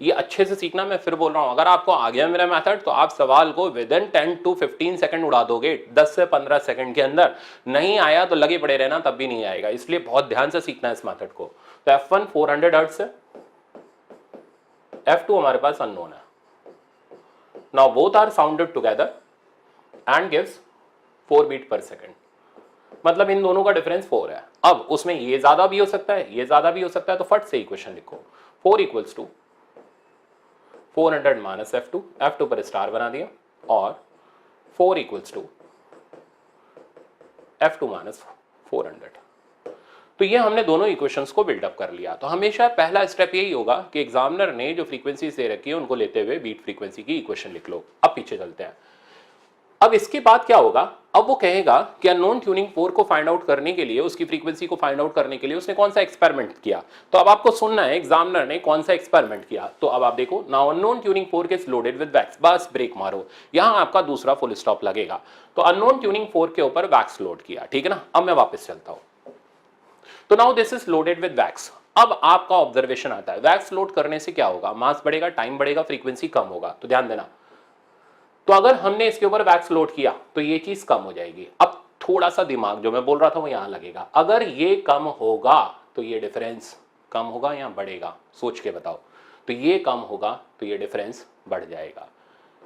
ये अच्छे से सीखना, मैं फिर बोल रहा हूं, अगर आपको आ गया मेरा मेथड तो आप सवाल को विद इन 10 to 15 सेकंड उड़ा दोगे, 10 से 15 सेकंड के अंदर। नहीं आया तो लगे पड़े रहना, तब भी नहीं आएगा, इसलिए बहुत ध्यान से सीखना है इस मेथड को। तो f1 400 हर्ट्ज है, f2 हमारे पास अननोन है। Now both are sounded together and gives 4 beat per second, मतलब इन दोनों का डिफरेंस 4 है। अब उसमें ये ज्यादा भी हो सकता है, ये ज्यादा भी हो सकता है, तो फट से इक्वेशन लिखो, 4 equals to 400 minus f2, f2 पर स्टार बना दिया, और 4 इक्वल्स टू f2 माइनस 400। तो ये हमने दोनों इक्वेशंस को बिल्डअप कर लिया। तो हमेशा पहला स्टेप यही होगा कि एग्जामिनर ने जो फ्रीक्वेंसी दे रखी है उनको लेते हुए बीट फ्रीक्वेंसी की इक्वेशन लिख लो। अब पीछे चलते हैं। अब इसके बाद क्या होगा, अब वो कहेगा कि अननोन ट्यूनिंग फोर्क को फाइंड आउट करने के लिए, उसकी फ्रीक्वेंसी को फाइंड आउट करने के लिए उसने कौन सा एक्सपेरिमेंट किया। तो अब आपको सुनना है एग्जामिनर ने कौन सा एक्सपेरिमेंट किया। तो अब आप देखो, now unknown tuning fork is loaded with wax, बस ब्रेक मारो, यहां आपका दूसरा फुल स्टॉप लगेगा। तो अननोन ट्यूनिंग फोर्क के ऊपर वैक्स लोड किया, ठीक है ना। अब मैं वापस चलता हूं। तो now this is loaded with wax. अब आपका ऑब्जर्वेशन आता है, वैक्स लोड करने से क्या होगा, मास बढ़ेगा, टाइम बढ़ेगा, फ्रीक्वेंसी कम होगा। तो ध्यान देना, तो अगर हमने इसके ऊपर वैक्स लोड किया तो ये चीज कम हो जाएगी। अब थोड़ा सा दिमाग जो मैं बोल रहा था वो यहां लगेगा, अगर ये कम होगा तो ये डिफरेंस कम होगा या बढ़ेगा, सोच के बताओ। तो ये कम होगा तो ये डिफरेंस बढ़ जाएगा,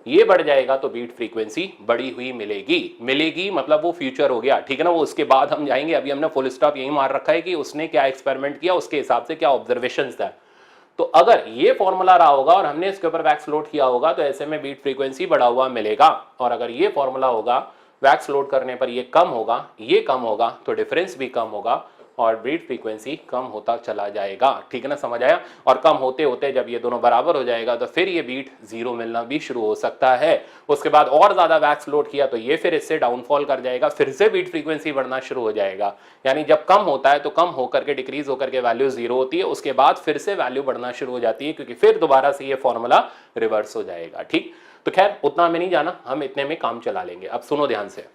ये बढ़ जाएगा तो बीट फ्रीक्वेंसी बढ़ी हुई मिलेगी, मतलब वो फ्यूचर हो गया, ठीक है ना। वो उसके बाद हम जाएंगे, अभी हमने फुल स्टॉप यही मार रखा है कि उसने क्या एक्सपेरिमेंट किया, उसके हिसाब से क्या ऑब्जर्वेशंस था। तो अगर ये फॉर्मूला रहा होगा और हमने इसके ऊपर वैक्स लोड किया होगा तो ऐसे में बीट फ्रीक्वेंसी बढ़ा हुआ मिलेगा, और अगर ये फॉर्मूला होगा वैक्स लोड करने पर ये कम होगा, ये कम होगा, तो डिफरेंस भी कम होगा और बीट फ्रीक्वेंसी कम होता चला जाएगा, ठीक है ना, समझ आया। और कम होते होते जब ये दोनों बराबर हो जाएगा तो फिर ये बीट जीरो मिलना भी शुरू हो सकता है। उसके बाद और ज्यादा वैक्स लोड किया तो ये फिर इससे डाउनफॉल कर जाएगा, फिर से बीट फ्रीक्वेंसी बढ़ना शुरू हो जाएगा। यानी जब कम होता है तो कम होकर के डिक्रीज होकर के वैल्यू जीरो होती है, उसके बाद फिर से वैल्यू बढ़ना शुरू हो जाती है, क्योंकि फिर दोबारा से ये फॉर्मूला रिवर्स हो जाएगा, ठीक। तो खैर उतना हमें नहीं जाना, हम इतने में काम चला लेंगे। अब सुनो ध्यान से,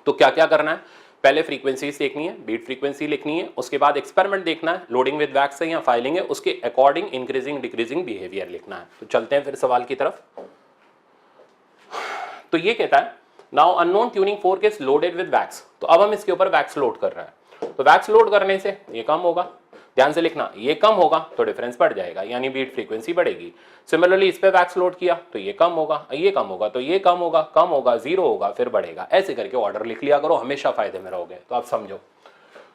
तो क्या क्या करना है, पहले फ्रीक्वेंसीज देखनी है, बीट फ्रीक्वेंसी लिखनी है, उसके बाद एक्सपेरिमेंट देखना है, लोडिंग विद वैक्स है या फाइलिंग है, उसके अकॉर्डिंग इंक्रीजिंग डिक्रीजिंग बिहेवियर लिखना है। तो चलते हैं फिर सवाल की तरफ। तो ये कहता है now unknown tuning fork is loaded with wax, तो अब हम इसके ऊपर वैक्स लोड कर रहे हैं। तो वैक्स लोड करने से ये कम होगा, ध्यान से लिखना, ये कम होगा तो डिफरेंस बढ़ जाएगा, यानी बीट फ्रीक्वेंसी बढ़ेगी। सिमिलरली इस पे वैक्स लोड किया तो ये कम होगा, ये कम होगा तो ये कम होगा, कम होगा, जीरो होगा, फिर बढ़ेगा। ऐसे करके ऑर्डर लिख लिया करो, हमेशा फायदे में रहोगे। तो आप समझो।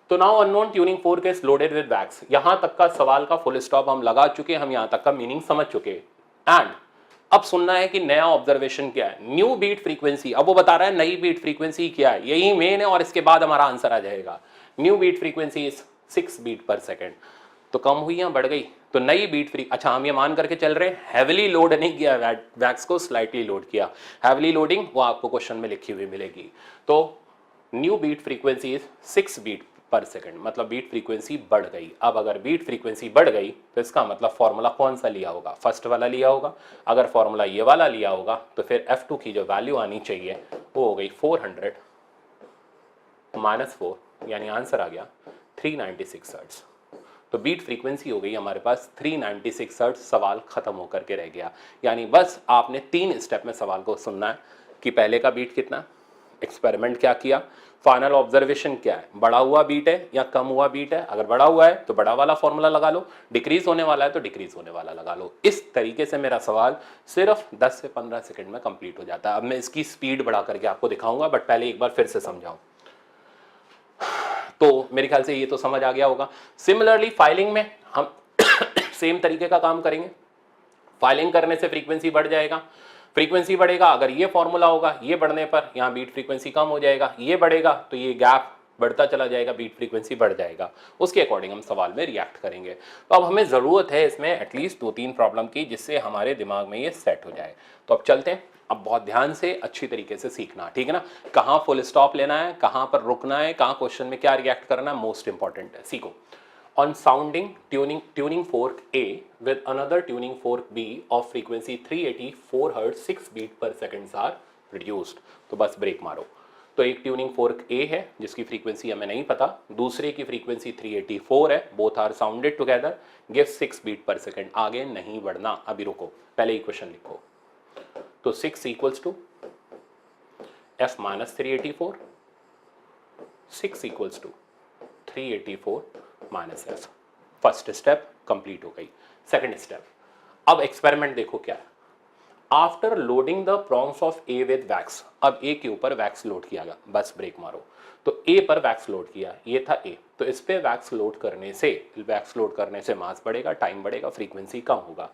तो now unknown tuning fork is loaded with wax. यहां तक का सवाल का फुल स्टॉप हम लगा चुके, हम यहां तक का मीनिंग समझ चुके। एंड अब सुनना है कि नया ऑब्जर्वेशन क्या है, न्यू बीट फ्रीक्वेंसी। अब वो बता रहा है नई बीट फ्रीक्वेंसी क्या है, यही मेन है और इसके बाद हमारा आंसर आ जाएगा। New beat frequency is 6 beat per second. तो कम हुई या बढ़ गई? तो नई बीट फ्री, अच्छा हम ये मान करके चल रहे हैं हैवीली लोड नहीं किया वैक्स को, स्लाइटली लोड किया। हैवीली लोडिंग वो आपको क्वेश्चन में लिखी हुई मिलेगी। तो new beat frequency is 6 beat per second, मतलब बीट फ्रीक्वेंसी बढ़ गई। अब अगर बीट फ्रीक्वेंसी बढ़ गई तो इसका मतलब फॉर्मूला कौन सा लिया होगा? फर्स्ट वाला लिया होगा। अगर फॉर्मूला ये वाला लिया होगा तो फिर F2 की जो वैल्यू आनी चाहिए वो हो गई 400 -4, यानी आंसर आ गया 396 हर्ट्ज। तो बीट फ्रीक्वेंसी हो गई हमारे पास 396 हर्ट्ज। सवाल खत्म होकर के रह गया। यानी बस आपने 3 स्टेप में सवाल को सुनना है कि पहले का बीट कितना, एक्सपेरिमेंट क्या किया, फाइनल ऑब्जर्वेशन क्या है, बढ़ा हुआ बीट है या कम हुआ बीट है। अगर बढ़ा हुआ है तो बड़ा वाला फॉर्मूला लगा लो, डिक्रीज होने वाला है तो डिक्रीज होने वाला लगा लो। इस तरीके से मेरा सवाल सिर्फ 10 से 15 सेकंड में कंप्लीट हो जाता है। अब मैं इसकी स्पीड बढ़ा करके आपको दिखाऊंगा, बट पहले एक बार फिर से समझाऊं। तो मेरे ख्याल से ये तो समझ आ गया होगा। सिमिलरली फाइलिंग में हम सेम तरीके का काम करेंगे। फाइलिंग करने से फ्रीक्वेंसी बढ़ जाएगा, फ्रीक्वेंसी बढ़ेगा अगर ये फॉर्मूला होगा, ये बढ़ने पर यहाँ बीट फ्रीक्वेंसी कम हो जाएगा, ये बढ़ेगा तो ये गैप बढ़ता चला जाएगा, बीट फ्रीक्वेंसी बढ़ जाएगा। उसके अकॉर्डिंग हम सवाल में रिएक्ट करेंगे। तो अब हमें ज़रूरत है इसमें एटलीस्ट 2-3 प्रॉब्लम की, जिससे हमारे दिमाग में ये सेट हो जाए। तो अब चलते हैं। अब बहुत ध्यान से अच्छी तरीके से सीखना, ठीक है ना, कहाँ फुल स्टॉप लेना है, कहाँ पर रुकना है, कहाँ क्वेश्चन में क्या रिएक्ट करना है, मोस्ट इंपॉर्टेंट है, सीखो। On sounding tuning fork A with another tuning fork B of frequency 384 Hz 6 beat per seconds are produced। तो बस ब्रेक मारो। तो एक ट्यूनिंग फोर्क A है जिसकी फ्रीक्वेंसी हमें नहीं पता, दूसरे की फ्रीक्वेंसी 384 है, both are sounded together, give 6 beat per second. आगे नहीं बढ़ना, अभी रुको, पहले इक्वेशन लिखो। तो 6 equals to F minus 384, 6 equals to 384 minus F. First step complete हो गई। सेकंड स्टेप, अब एक्सपेरिमेंट देखो क्या है। After loading the prongs of A with wax, अब ए के ऊपर वैक्स लोड किया गया, बस ब्रेक मारो। तो ए पर वैक्स लोड किया, ये था ए, तो इस पे वैक्स लोड करने से मास बढ़ेगा, टाइम बढ़ेगा, फ्रीक्वेंसी कम होगा,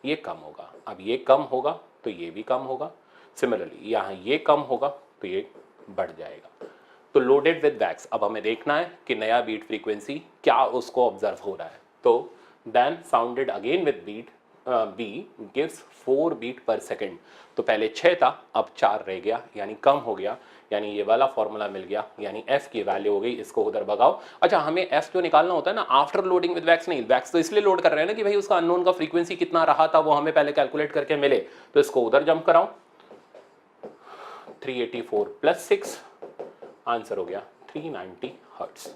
ये कम होगा। अब ये कम होगा तो ये भी कम होगा। सिमिलरली यहाँ ये कम होगा तो ये बढ़ जाएगा। तो लोडेड विद वैक्स, अब हमें देखना है कि नया बीट फ्रीक्वेंसी क्या उसको ऑब्जर्व हो रहा है। तो then sounded again with beat B gives 4 beat per second. तो पहले 6 था, अब 4 रह गया, यानी कम हो गया, यानी ये वाला फॉर्मूला मिल गया, यानी एफ की वैल्यू हो गई, इसको उधर भगाओ। अच्छा हमें एफ जो निकालना होता है ना आफ्टर लोडिंग विद वैक्स, नहीं वैक्स तो इसलिए लोड कर रहे हैं ना कि भाई उसका अननोन का फ्रीक्वेंसी कितना रहा था वो हमें पहले कैलकुलेट करके मिले, तो इसको उधर जंप कराओ। 384 प्लस 6, आंसर हो गया 390 हर्ट्ज।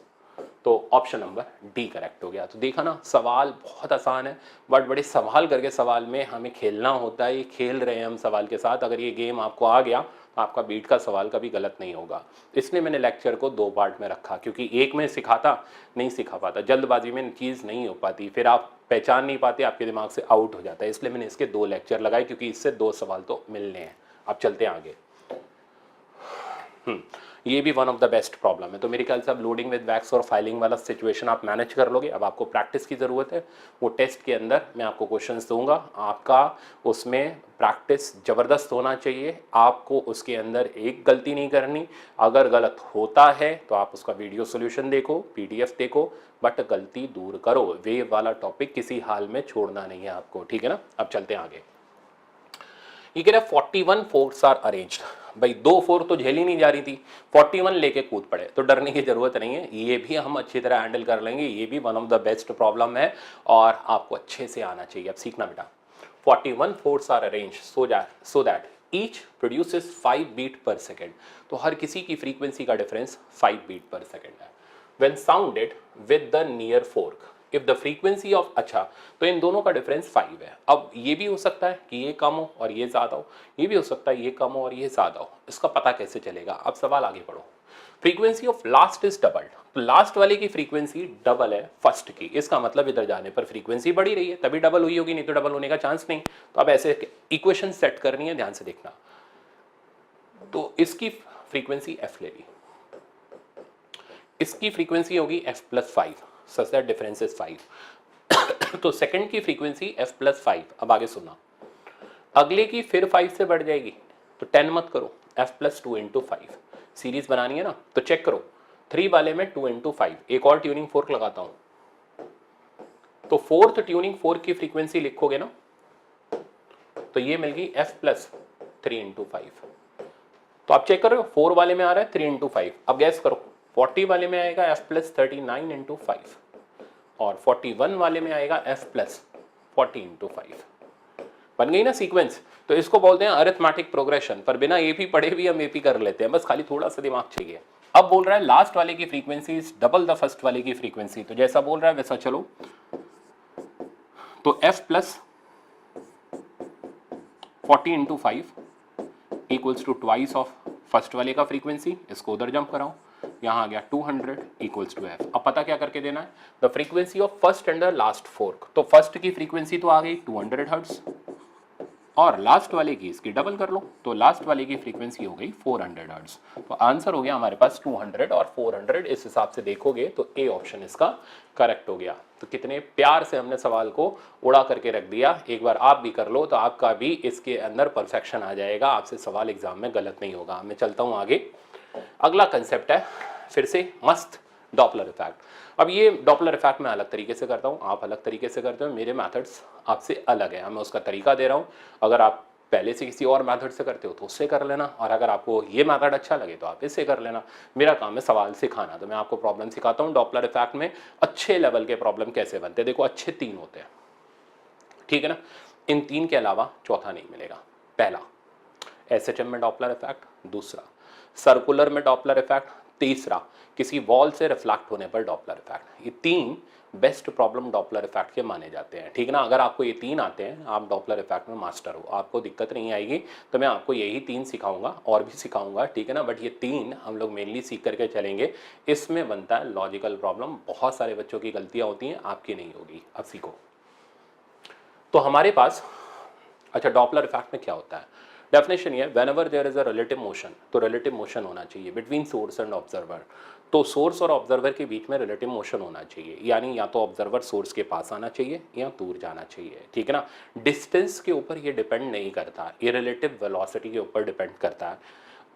तो ऑप्शन नंबर डी करेक्ट हो गया। तो देखा ना, सवाल बहुत आसान है, बट बड़े सवाल करके सवाल में हमें खेलना होता है। ये खेल रहे हैं हम सवाल के साथ। अगर ये गेम आपको आ गया तो आपका बीट का सवाल कभी गलत नहीं होगा। इसलिए मैंने लेक्चर को 2 पार्ट में रखा, क्योंकि एक में सिखाता नहीं सिखा पाता, जल्दबाजी में चीज़ नहीं हो पाती, फिर आप पहचान नहीं पाते, आपके दिमाग से आउट हो जाता है। इसलिए मैंने इसके 2 लेक्चर लगाए, क्योंकि इससे 2 सवाल तो मिलने हैं। अब चलते हैं आगे। ये भी one of the best problem है। तो मेरे ख्याल से अब लोडिंग विद वैक्स और फाइलिंग वाला सिचुएशन आप मैनेज कर लोगे। अब आपको प्रैक्टिस की ज़रूरत है। वो टेस्ट के अंदर मैं आपको क्वेश्चंस दूंगा, आपका उसमें प्रैक्टिस ज़बरदस्त होना चाहिए। आपको उसके अंदर एक गलती नहीं करनी। अगर गलत होता है तो आप उसका वीडियो सोल्यूशन देखो, PDF देखो, बट गलती दूर करो। वेव वाला टॉपिक किसी हाल में छोड़ना नहीं है आपको, ठीक है ना। अब चलते हैं आगे। ये कह रहा है 41 फोर्क्स आर अरेंज्ड। भाई 2 फोर्क तो झेली नहीं जा रही थी, 41 लेके कूद पड़े, तो डरने की जरूरत नहीं है। ये भी हम अच्छी तरह हैंडल कर लेंगे। ये भी one of the best problem है और आपको अच्छे से आना चाहिए। अब सीखना बेटा। 41 forks are arranged so that each produces 5 beat per second. तो हर किसी की फ्रीक्वेंसी का डिफरेंस 5 बीट पर सेकेंड है। When sounded with the near fork if the frequency of, अच्छा तो इन दोनों का डिफरेंस 5 है। अब ये भी हो सकता है कि ये कम हो और ये ज़्यादा हो, ये भी हो सकता है ये कम हो और ये ज़्यादा हो। इसका पता कैसे चलेगा? अब सवाल आगे पढ़ो। Frequency of last is doubled, तो लास्ट वाले की फ्रीक्वेंसी डबल है फर्स्ट की, इसका मतलब इधर जाने पर फ्रीक्वेंसी बढ़ी रही है, तभी डबल हुई होगी, नहीं तो डबल होने का चांस नहीं। तो अब ऐसे इक्वेशन सेट करनी है, ध्यान से देखना। तो इसकी फ्रीक्वेंसी एफ ले ली, इसकी फ्रीक्वेंसी होगी F plus 5, such that difference is 5। तो सेकंड की फ्रीक्वेंसी एफ प्लस 5। अब आगे सुनना, अगले की फिर 5 से बढ़ जाएगी, तो 10 मत करो, एफ प्लस 2 इंटू 5 सीरीज बनानी है ना, तो चेक करो 3 वाले में 2 इंटू 5, एक और ट्यूनिंग फोर्क लगाता हूं, तो फोर्थ ट्यूनिंग फोर्क की फ्रीक्वेंसी लिखोगे ना, तो ये मिल गई एफ प्लस 3 इंटू 5। तो आप चेक करो 4 वाले में आ रहा है 3 इंटू 5, अब गैस करो 40 वाले में आएगा एफ प्लस 39 इंटू 5, और 41 वाले में आएगा एफ प्लस 40 इंटू 5। बन गई ना सीक्वेंस। तो इसको बोलते हैं अरिथमेटिक प्रोग्रेशन, पर बिना एपी पढ़े भी हम एपी कर लेते हैं, बस खाली थोड़ा सा दिमाग चाहिए। अब बोल रहा है लास्ट वाले की frequency is double the first वाले की फ्रीक्वेंसी, तो जैसा बोल रहा है वैसा चलो। तो F plus 40 into 5 equals to twice of first वाले का फ्रीक्वेंसी, इसको उधर जंप कराओ, यहाँ आ गया 200 इक्वल्स टू एफ। अब पता क्या करके देना है, the frequency of first and the last fork, तो फर्स्ट की फ्रीक्वेंसी तो आ गई 200 हर्ट्ज, और लास्ट वाले की इसकी डबल कर लो, तो लास्ट वाले की फ्रीक्वेंसी हो गई 400 हर्ट्ज। तो आंसर हो गया हमारे पास 200 और 400, इस हिसाब से देखोगे तो ए ऑप्शन इसका करेक्ट हो गया। तो कितने प्यार से हमने सवाल को उड़ा करके रख दिया, एक बार आप भी कर लो तो आपका भी इसके अंदर परफेक्शन आ जाएगा, आपसे सवाल एग्जाम में गलत नहीं होगा। मैं चलता हूँ आगे, अगला कंसेप्ट है फिर से मस्त डॉपलर इफेक्ट। अब ये डॉपलर इफेक्ट मैं अलग तरीके से करता हूँ, आप अलग तरीके से करते हो, मेरे मेथड्स आपसे अलग है, मैं उसका तरीका दे रहा हूँ। अगर आप पहले से किसी और मेथड से करते हो तो उससे कर लेना, और अगर आपको ये मेथड अच्छा लगे तो आप इससे कर लेना। मेरा काम है सवाल सिखाना, तो मैं आपको प्रॉब्लम सिखाता हूँ। डॉपलर इफेक्ट में अच्छे लेवल के प्रॉब्लम कैसे बनते हैं, देखो अच्छे 3 होते हैं, ठीक है ना। इन 3 के अलावा चौथा नहीं मिलेगा। पहला एसएचएम में डॉपलर इफेक्ट, दूसरा सर्कुलर में डॉपलर इफेक्ट, तीसरा किसी वॉल से रिफ्लेक्ट होने पर डॉपलर इफेक्ट। ये 3 बेस्ट प्रॉब्लम डॉपलर इफेक्ट के माने जाते हैं, ठीक ना। अगर आपको ये 3 आते हैं, आप डॉपलर इफेक्ट में मास्टर हो, आपको दिक्कत नहीं आएगी। तो मैं आपको यही 3 सिखाऊंगा, और भी सिखाऊंगा, ठीक है ना, बट ये 3 हम लोग मेनली सीख करके चलेंगे। इसमें बनता है लॉजिकल प्रॉब्लम, बहुत सारे बच्चों की गलतियां होती हैं, आपकी नहीं होगी, अब सीखो। तो हमारे पास अच्छा डॉपलर इफेक्ट में क्या होता है, डेफिनेशन ये है, whenever there is a relative motion, तो रिलेटिव मोशन होना चाहिए बिटवीन सोर्स एंड ऑब्जर्वर। तो सोर्स और ऑब्जर्वर के बीच में रिलेटिव मोशन होना चाहिए, यानी या तो ऑब्जर्वर सोर्स के पास आना चाहिए या दूर जाना चाहिए, ठीक है ना। डिस्टेंस के ऊपर ये डिपेंड नहीं करता, ये रिलेटिव वेलोसिटी के ऊपर डिपेंड करता है।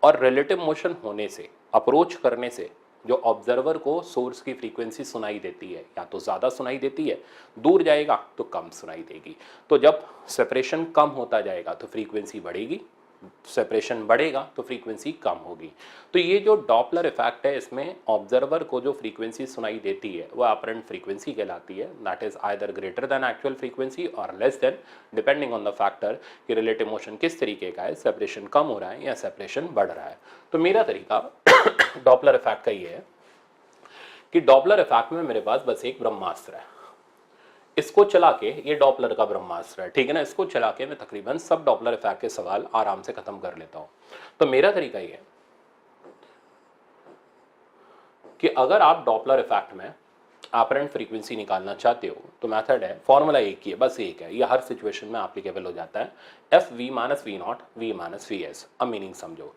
और रिलेटिव मोशन होने से, अप्रोच करने से जो ऑब्जर्वर को सोर्स की फ्रीक्वेंसी सुनाई देती है, या तो ज़्यादा सुनाई देती है, दूर जाएगा तो कम सुनाई देगी। तो जब सेपरेशन कम होता जाएगा तो फ्रीक्वेंसी बढ़ेगी, सेपरेशन बढ़ेगा तो फ्रीक्वेंसी कम होगी। तो ये जो डॉपलर इफेक्ट है, इसमें ऑब्जर्वर को जो फ्रीक्वेंसी सुनाई देती है वो अपरेंट फ्रीक्वेंसी कहलाती है, that is either greater than actual frequency और less than, depending on the factor कि रिलेटिव मोशन किस तरीके का है, सेपरेशन कम हो रहा है या सेपरेशन बढ़ रहा है। तो मेरा तरीका डॉपलर इफेक्ट का ये है कि डॉपलर इफेक्ट में मेरे पास बस एक ब्रह्मास्त्र है, इसको चला के, ये डॉपलर का ब्रह्मास्त्र है, ठीक है ना, इसको चला के मैं तकरीबन सब डॉपलर इफेक्ट के सवाल आराम से खत्म कर लेता हूं। तो मेरा तरीका ये है कि अगर आप डॉपलर इफेक्ट में अपरेंट फ्रीक्वेंसी निकालना चाहते हो तो मेथड है, फॉर्मूला एक ही है, बस एक है, ये हर सिचुएशन में एप्लीकेबल हो जाता है, F we minus we not V minus V S. अब मीनिंग समझो,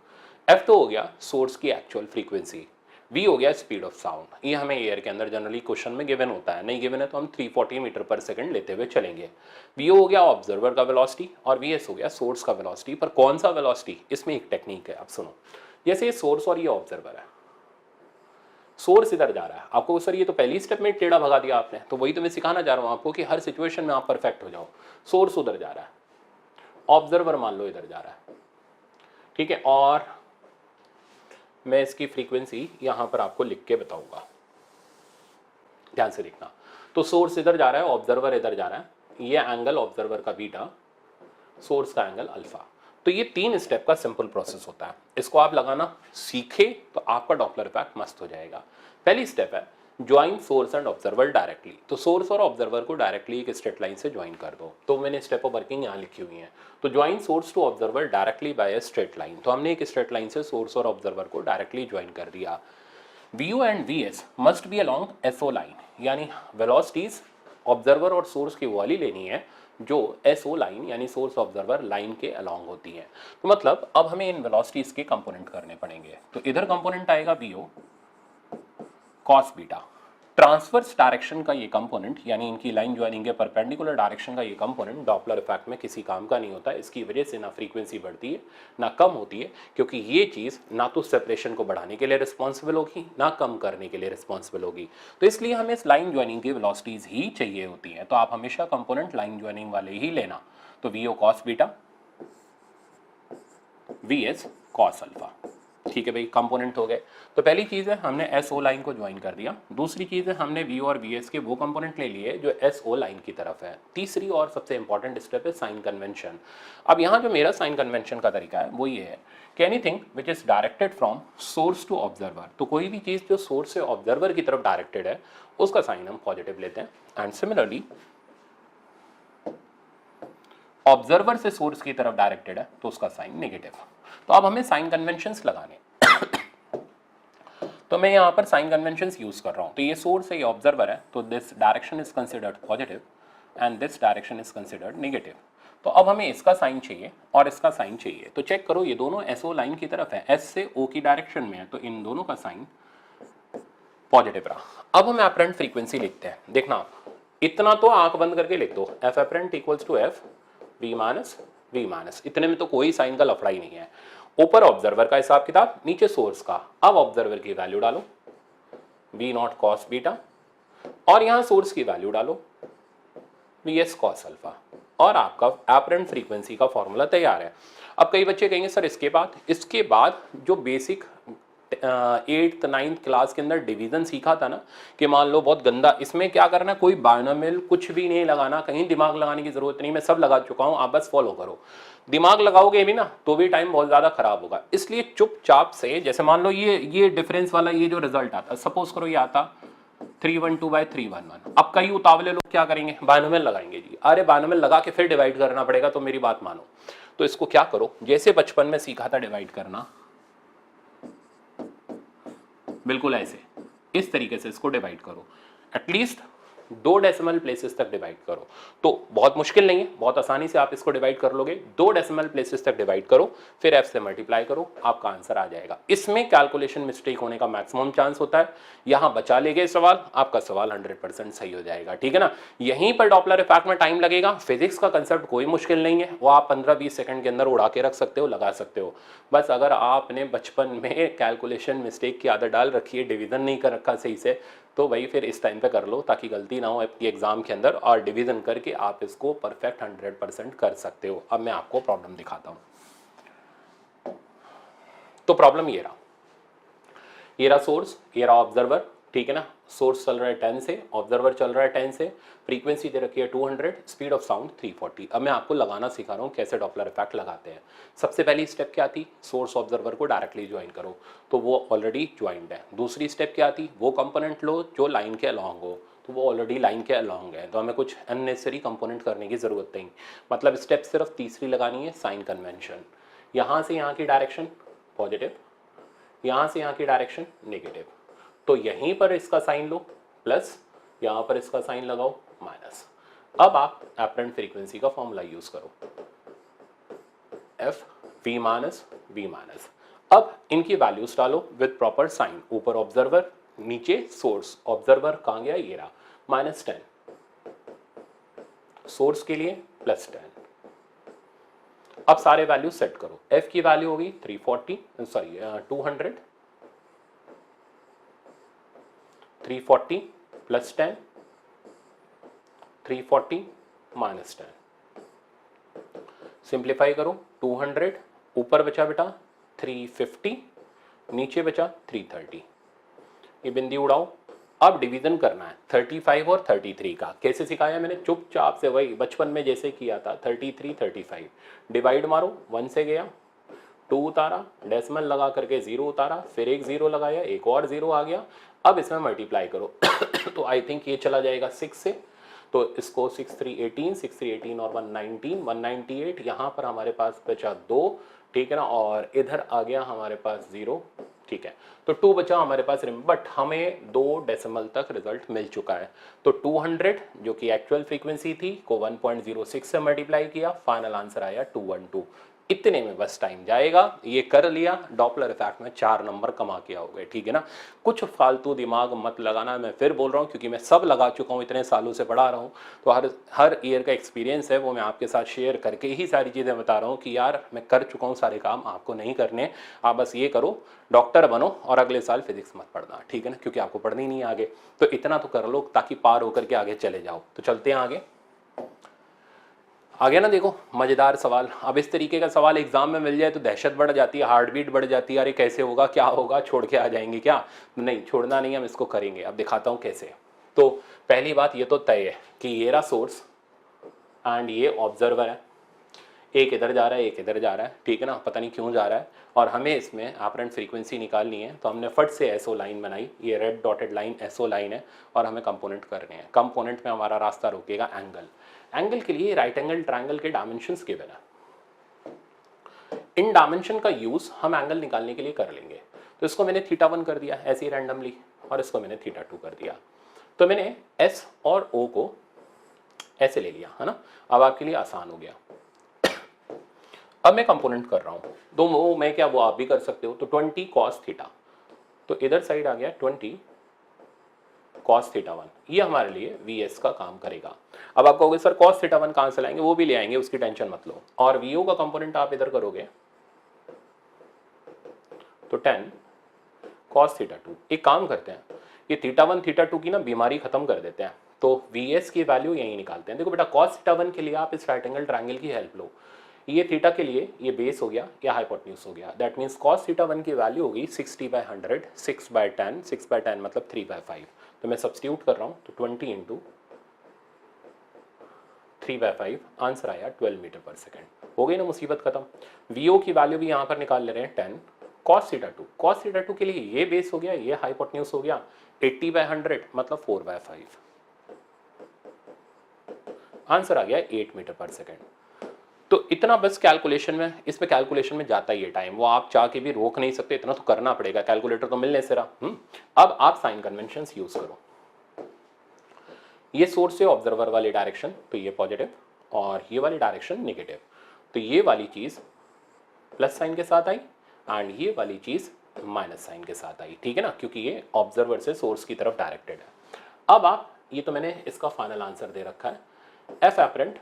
एफ तो हो गया सोर्स की एक्चुअल फ्रीक्वेंसी, वी हो गया स्पीड ऑफ साउंड, ये हमें एयर के अंदर जनरली क्वेश्चन में गिवन होता है, नहीं गिवन है तो हम 340 मीटर पर सेकंड लेते हुए चलेंगे। वी हो गया ऑब्जर्वर का वेलोसिटी, और वी एस हो गया सोर्स का वेलोसिटी। पर कौन सा वेलोसिटी, इसमें एक टेक्निक है, अब सुनो। जैसे ये सोर्स और ये ऑब्जर्वर है, सोर्स इधर जा रहा है, आपको सर ये तो पहली स्टेप में टेढ़ा भगा दिया आपने, तो वही तो मैं सिखाना चाह रहा हूँ आपको कि हर सिचुएशन में आप परफेक्ट हो जाओ। सोर्स उधर जा रहा है, ऑब्जर्वर मान लो इधर जा रहा है, ठीक है, और मैं इसकी फ्रीक्वेंसी यहां पर आपको लिख के बताऊंगा, ध्यान से देखना। तो सोर्स इधर जा रहा है, ऑब्जर्वर इधर जा रहा है, ये एंगल ऑब्जर्वर का बीटा, सोर्स का एंगल अल्फा। तो ये 3 स्टेप का सिंपल प्रोसेस होता है, इसको आप लगाना सीखे तो आपका डॉपलर इफेक्ट मस्त हो जाएगा। पहली स्टेप है, join source and observer directly. तो सोर्स और ऑब्जर्वर को डायरेक्टली एक स्ट्रेट लाइन से ज्वाइन कर दो। तो मैंने स्टेप ऑफ वर्किंग यहाँ लिखी हुई है। तो join source to observer directly by a straight line. तो हमने एक स्ट्रेट लाइन से सोर्स और ऑब्जर्वर को डायरेक्टली ज्वाइन कर दिया। VO and VS must be along SO line, यानी वेलोसिटीज ऑब्जर्वर और सोर्स की वाली लेनी है जो SO लाइन यानी सोर्स ऑब्जर्वर लाइन के अलोंग होती है। तो मतलब अब हमें इन वेलोसिटीज के कंपोनेंट करने पड़ेंगे। तो इधर कंपोनेंट आएगा VO cos beta, transverse direction का ये कंपोनेंट यानी इनकी लाइन ज्वाइनिंग के परपेंडिकुलर डायरेक्शन का ये कंपोनेंट डॉपलर इफेक्ट में किसी काम का नहीं होता। इसकी वजह से ना फ्रीक्वेंसी बढ़ती है ना कम होती है, क्योंकि ये चीज़ ना तो सेपरेशन को बढ़ाने के लिए रिस्पॉन्सिबल होगी ना कम करने के लिए रिस्पॉन्सिबल होगी। तो इसलिए हमें इस लाइन ज्वाइनिंग की वेलोसिटीज ही चाहिए होती है। तो आप हमेशा कंपोनेंट लाइन ज्वाइनिंग वाले ही लेना। तो VO cos beta, VS cos alpha. ठीक है भाई, कंपोनेंट हो गए। तो पहली चीज़ है हमने SO लाइन को ज्वाइन कर दिया। दूसरी चीज़ है हमने VO और VS के वो कंपोनेंट ले लिए जो SO लाइन की तरफ है। तीसरी और सबसे इंपॉर्टेंट स्टेप है साइन कन्वेंशन। अब यहाँ जो मेरा साइन कन्वेंशन का तरीका है वो ये है कि anything which is directed from source to observer, तो कोई भी चीज़ जो सोर्स से ऑब्जर्वर की तरफ डायरेक्टेड है उसका साइन हम पॉजिटिव लेते हैं। एंड सिमिलरली ऑब्जर्वर से सोर्स की तरफ डायरेक्टेड है तो उसका साइन नेगेटिव। तो अब हमें साइन कन्वेंशंस लगाने तो मैं यहाँ पर साइन कन्वेंशंस यूज कर रहा हूँ। तो ये सोर्स है, ये ऑब्जर्वर है, तो this direction is considered positive and this direction is considered negative. तो अब हमें इसका साइन चाहिए और इसका साइन चाहिए। तो चेक करो ये दोनों SO लाइन की तरफ है, S से O की डायरेक्शन में है, तो इन दोनों का साइन पॉजिटिव रहा। अब हम एपरेंट फ्रीक्वेंसी लिखते हैं। देखना आप इतना तो आंख बंद करके लिख दो, F apparent equals to F V minus V minus. इतने में तो कोई साइन का लफड़ा ही नहीं है। ऊपर ऑब्जर्वर का हिसाब किताब, नीचे सोर्स का। अब ऑब्जर्वर की वैल्यू डालो V नॉट कॉस बीटा और यहां सोर्स की वैल्यू डालो VS कॉस अल्फा और आपका एपरेंट फ्रीक्वेंसी का फॉर्मूला तैयार है। अब कई बच्चे कहेंगे सर इसके बाद जो बेसिक 8th 9th क्लास के अंदर डिवीजन सीखा था ना कि मान लो बहुत गंदा, इसमें क्या करना, कोई बायनोमियल कुछ भी नहीं लगाना, कहीं दिमाग लगाने की जरूरत नहीं, मैं सब लगा चुका हूं, आप बस फॉलो करो। दिमाग लगाओगे भी ना तो भी टाइम बहुत ज्यादा खराब होगा। इसलिए चुपचाप से, जैसे मान लो ये डिफरेंस वाला ये जो रिजल्ट आता, सपोज करो ये आता 312/311। अब कई उतावले लोग क्या करेंगे, बायनोमियल लगाएंगे जी। अरे बायनोमियल लगा के फिर डिवाइड करना पड़ेगा, तो मेरी बात मानो। तो इसको क्या करो, जैसे बचपन में सीखा था डिवाइड करना, बिल्कुल ऐसे इस तरीके से इसको डिवाइड करो। एटलीस्ट 2 डेसिमल प्लेसेस तक डिवाइड करो। तो बहुत मुश्किल नहीं है, बहुत आसानी से आप इसको डिवाइड कर लोगे। 2 डेसिमल प्लेसेस तक डिवाइड करो, फिर F से मल्टीप्लाई करो, आपका आंसर आ जाएगा। इसमें कैलकुलेशन मिस्टेक होने का मैक्सिमम चांस होता है। यहां बचा ले गए सवाल, आपका सवाल 100% सही हो जाएगा। ठीक है ना, यहीं पर डॉपलर इफेक्ट में टाइम लगेगा। फिजिक्स का कंसेप्ट कोई मुश्किल नहीं है, वो आप 15-20 सेकंड के अंदर उड़ा के रख सकते हो, लगा सकते हो। बस अगर आपने बचपन में कैलकुलेशन मिस्टेक की आदत डाल रखी है, डिवीजन नहीं कर रखा सही से, तो वही फिर इस टाइम पे कर लो ताकि गलती ना हो आपकी एग्जाम के अंदर, और डिवीजन करके आप इसको परफेक्ट 100% कर सकते हो। अब मैं आपको प्रॉब्लम दिखाता हूं। तो प्रॉब्लम ये रहा सोर्स, ये रहा ऑब्जर्वर। ठीक है ना, सोर्स चल रहा है 10 से, ऑब्जर्वर चल रहा है 10 से, फ्रीक्वेंसी दे रखी है 200, स्पीड ऑफ साउंड 340। अब मैं आपको लगाना सिखा रहा हूँ कैसे डॉपलर इफेक्ट लगाते हैं। सबसे पहली स्टेप क्या थी, सोर्स ऑब्जर्वर को डायरेक्टली ज्वाइन करो, तो वो ऑलरेडी ज्वाइंड है। दूसरी स्टेप क्या थी, वो कंपोनेंट लो जो लाइन के अलॉन्ग हो, तो वो ऑलरेडी लाइन के अलॉन्ग है, तो हमें कुछ अननेसेसरी कंपोनेंट करने की जरूरत नहीं। मतलब स्टेप सिर्फ तीसरी लगानी है, साइन कन्वेंशन। यहाँ से यहाँ की डायरेक्शन पॉजिटिव, यहाँ से यहाँ की डायरेक्शन नेगेटिव, तो यहीं पर इसका साइन लो प्लस, यहाँ पर इसका साइन लगाओ माइनस। अब आप एपरेंट फ्रीक्वेंसी का फॉर्मूला यूज करो, F V minus V minus. अब इनकी वैल्यूज डालो विद प्रॉपर साइन, ऊपर ऑब्जर्वर नीचे सोर्स। ऑब्जर्वर कहाँ गया, ये रहा, -10, सोर्स के लिए +10। अब सारे वैल्यू सेट करो। F की वैल्यू होगी 240 340 +10, 340 -10। सिंप्लीफाई करो, 200 ऊपर बचा बेटा 350, नीचे बचा 330। ये बिंदी उड़ाओ। अब डिवीजन करना है 35 और 33 का। कैसे सिखाया मैंने, चुपचाप से वही बचपन में जैसे किया था, 33 35 डिवाइड मारो, 1 से गया 2 उतारा, डेसिमल लगा करके 0 उतारा, फिर एक 0 लगाया, एक और 0 आ गया। अब इसमें मल्टीप्लाई करो तो आई थिंक ये चला जाएगा 6 से, तो इसको 6 3 18, 6 3 18 और 119 198, यहाँ पर हमारे पास बचा 2, ठीक है ना, और इधर आ गया हमारे पास 0, ठीक है। तो 2 बचा हमारे पास, बट हमें 2 डेसिमल तक रिजल्ट मिल चुका है। तो 200 जो कि एक्चुअल फ्रीक्वेंसी थी को 1.06 से मल्टीप्लाई किया, फाइनल आंसर आया 212। इतने में बस टाइम जाएगा, ये कर लिया, डॉपलर इफेक्ट में 4 नंबर कमा के आओगे, ठीक है ना। कुछ फालतू दिमाग मत लगाना, मैं फिर बोल रहा हूँ क्योंकि मैं सब लगा चुका हूँ, इतने सालों से पढ़ा रहा हूँ, तो हर ईयर का एक्सपीरियंस है वो मैं आपके साथ शेयर करके ही सारी चीज़ें बता रहा हूँ कि यार मैं कर चुका हूँ सारे काम, आपको नहीं करने, आप बस ये करो डॉक्टर बनो और अगले साल फिजिक्स मत पढ़ना, ठीक है ना, क्योंकि आपको पढ़नी नहीं है आगे। तो इतना तो कर लो ताकि पार होकर के आगे चले जाओ। तो चलते हैं आगे, आ गया ना। देखो मजेदार सवाल, अब इस तरीके का सवाल एग्जाम में मिल जाए तो दहशत बढ़ जाती है, हार्ट बीट बढ़ जाती है, अरे कैसे होगा, क्या होगा, छोड़ के आ जाएंगे क्या? नहीं, छोड़ना नहीं, हम इसको करेंगे। अब दिखाता हूं कैसे। तो पहली बात ये तो तय है कि ये रहा सोर्स एंड ये ऑब्जर्वर है, एक इधर जा रहा है एक इधर जा रहा है, ठीक है ना, पता नहीं क्यों जा रहा है, और हमें इसमें एपरेंट फ्रीक्वेंसी निकालनी है। तो हमने फट से एसओ लाइन बनाई, ये red dotted line SO line है, और हमें कंपोनेंट करने हैं। कंपोनेंट में हमारा रास्ता रोकेगा एंगल। एंगल के लिए राइट एंगल ट्रायंगल के डायमेंशंस गिवन है, इन डायमेंशन का यूज हम एंगल निकालने के लिए कर लेंगे। तो इसको मैंने θ1 कर दिया ऐसे ही रैंडमली, और इसको मैंने θ2 कर दिया। तो मैंने एस और ओ को ऐसे ले लिया, है ना, अब आपके लिए आसान हो गया। अब मैं कंपोनेंट कर रहा हूं, तो वो मैं क्या, वो आप भी कर सकते हो। तो 20 cos थीटा, तो इधर साइड आ गया 20 cos θ1, ये हमारे लिए VS का काम करेगा। अब आप कहोगे सर cos θ1 कहां से लाएंगे, वो भी ले आएंगे, उसकी टेंशन मत लो। और VO का कंपोनेंट आप इधर करोगे तो 10 cos θ2। एक काम करते हैं, ये θ1 θ2 की ना बीमारी खत्म कर देते हैं, तो VS की वैल्यू यही निकालते हैं। देखो बेटा, cos θ1 के लिए आप इस राइट एंगल ट्रायंगल की हेल्प लो। ये थीटा के लिए ये बेस हो गया, या हाइपोटेन्यूज हो गया। दैट मीन्स cos θ1 की वैल्यू होगी 60/100, 6/10, 6/10 मतलब 3/5। तो मैं सब्स्टिट्यूट कर रहा हूँ, तो 20 इंटू 3/5, आंसर आया 12 मीटर पर सेकेंड। हो गई ना मुसीबत खत्म। VO की वैल्यू भी यहाँ पर निकाल ले रहे हैं 10 cos θ2। cos θ2 के लिए ये बेस हो गया, ये हाइपोटेन्यूज हो गया, 80/100 मतलब 4/5, आंसर आ गया 8 मीटर पर सेकेंड। तो इतना बस कैलकुलेशन में, इसमें कैलकुलेशन में जाता ही है टाइम, वो आप चाह के भी रोक नहीं सकते, इतना तो करना पड़ेगा, कैलकुलेटर तो मिलने से रहा। अब आप साइन कन्वेंशंस यूज करो। ये सोर्स से ऑब्जर्वर वाली डायरेक्शन, तो ये पॉजिटिव, और ये वाली डायरेक्शन नेगेटिव, तो ये वाली चीज प्लस साइन के साथ आई एंड ये वाली चीज माइनस साइन के साथ आई, ठीक है ना, क्योंकि ये ऑब्जर्वर से सोर्स की तरफ डायरेक्टेड है। अब आप, ये तो मैंने इसका फाइनल आंसर दे रखा है, एफ एपरेंट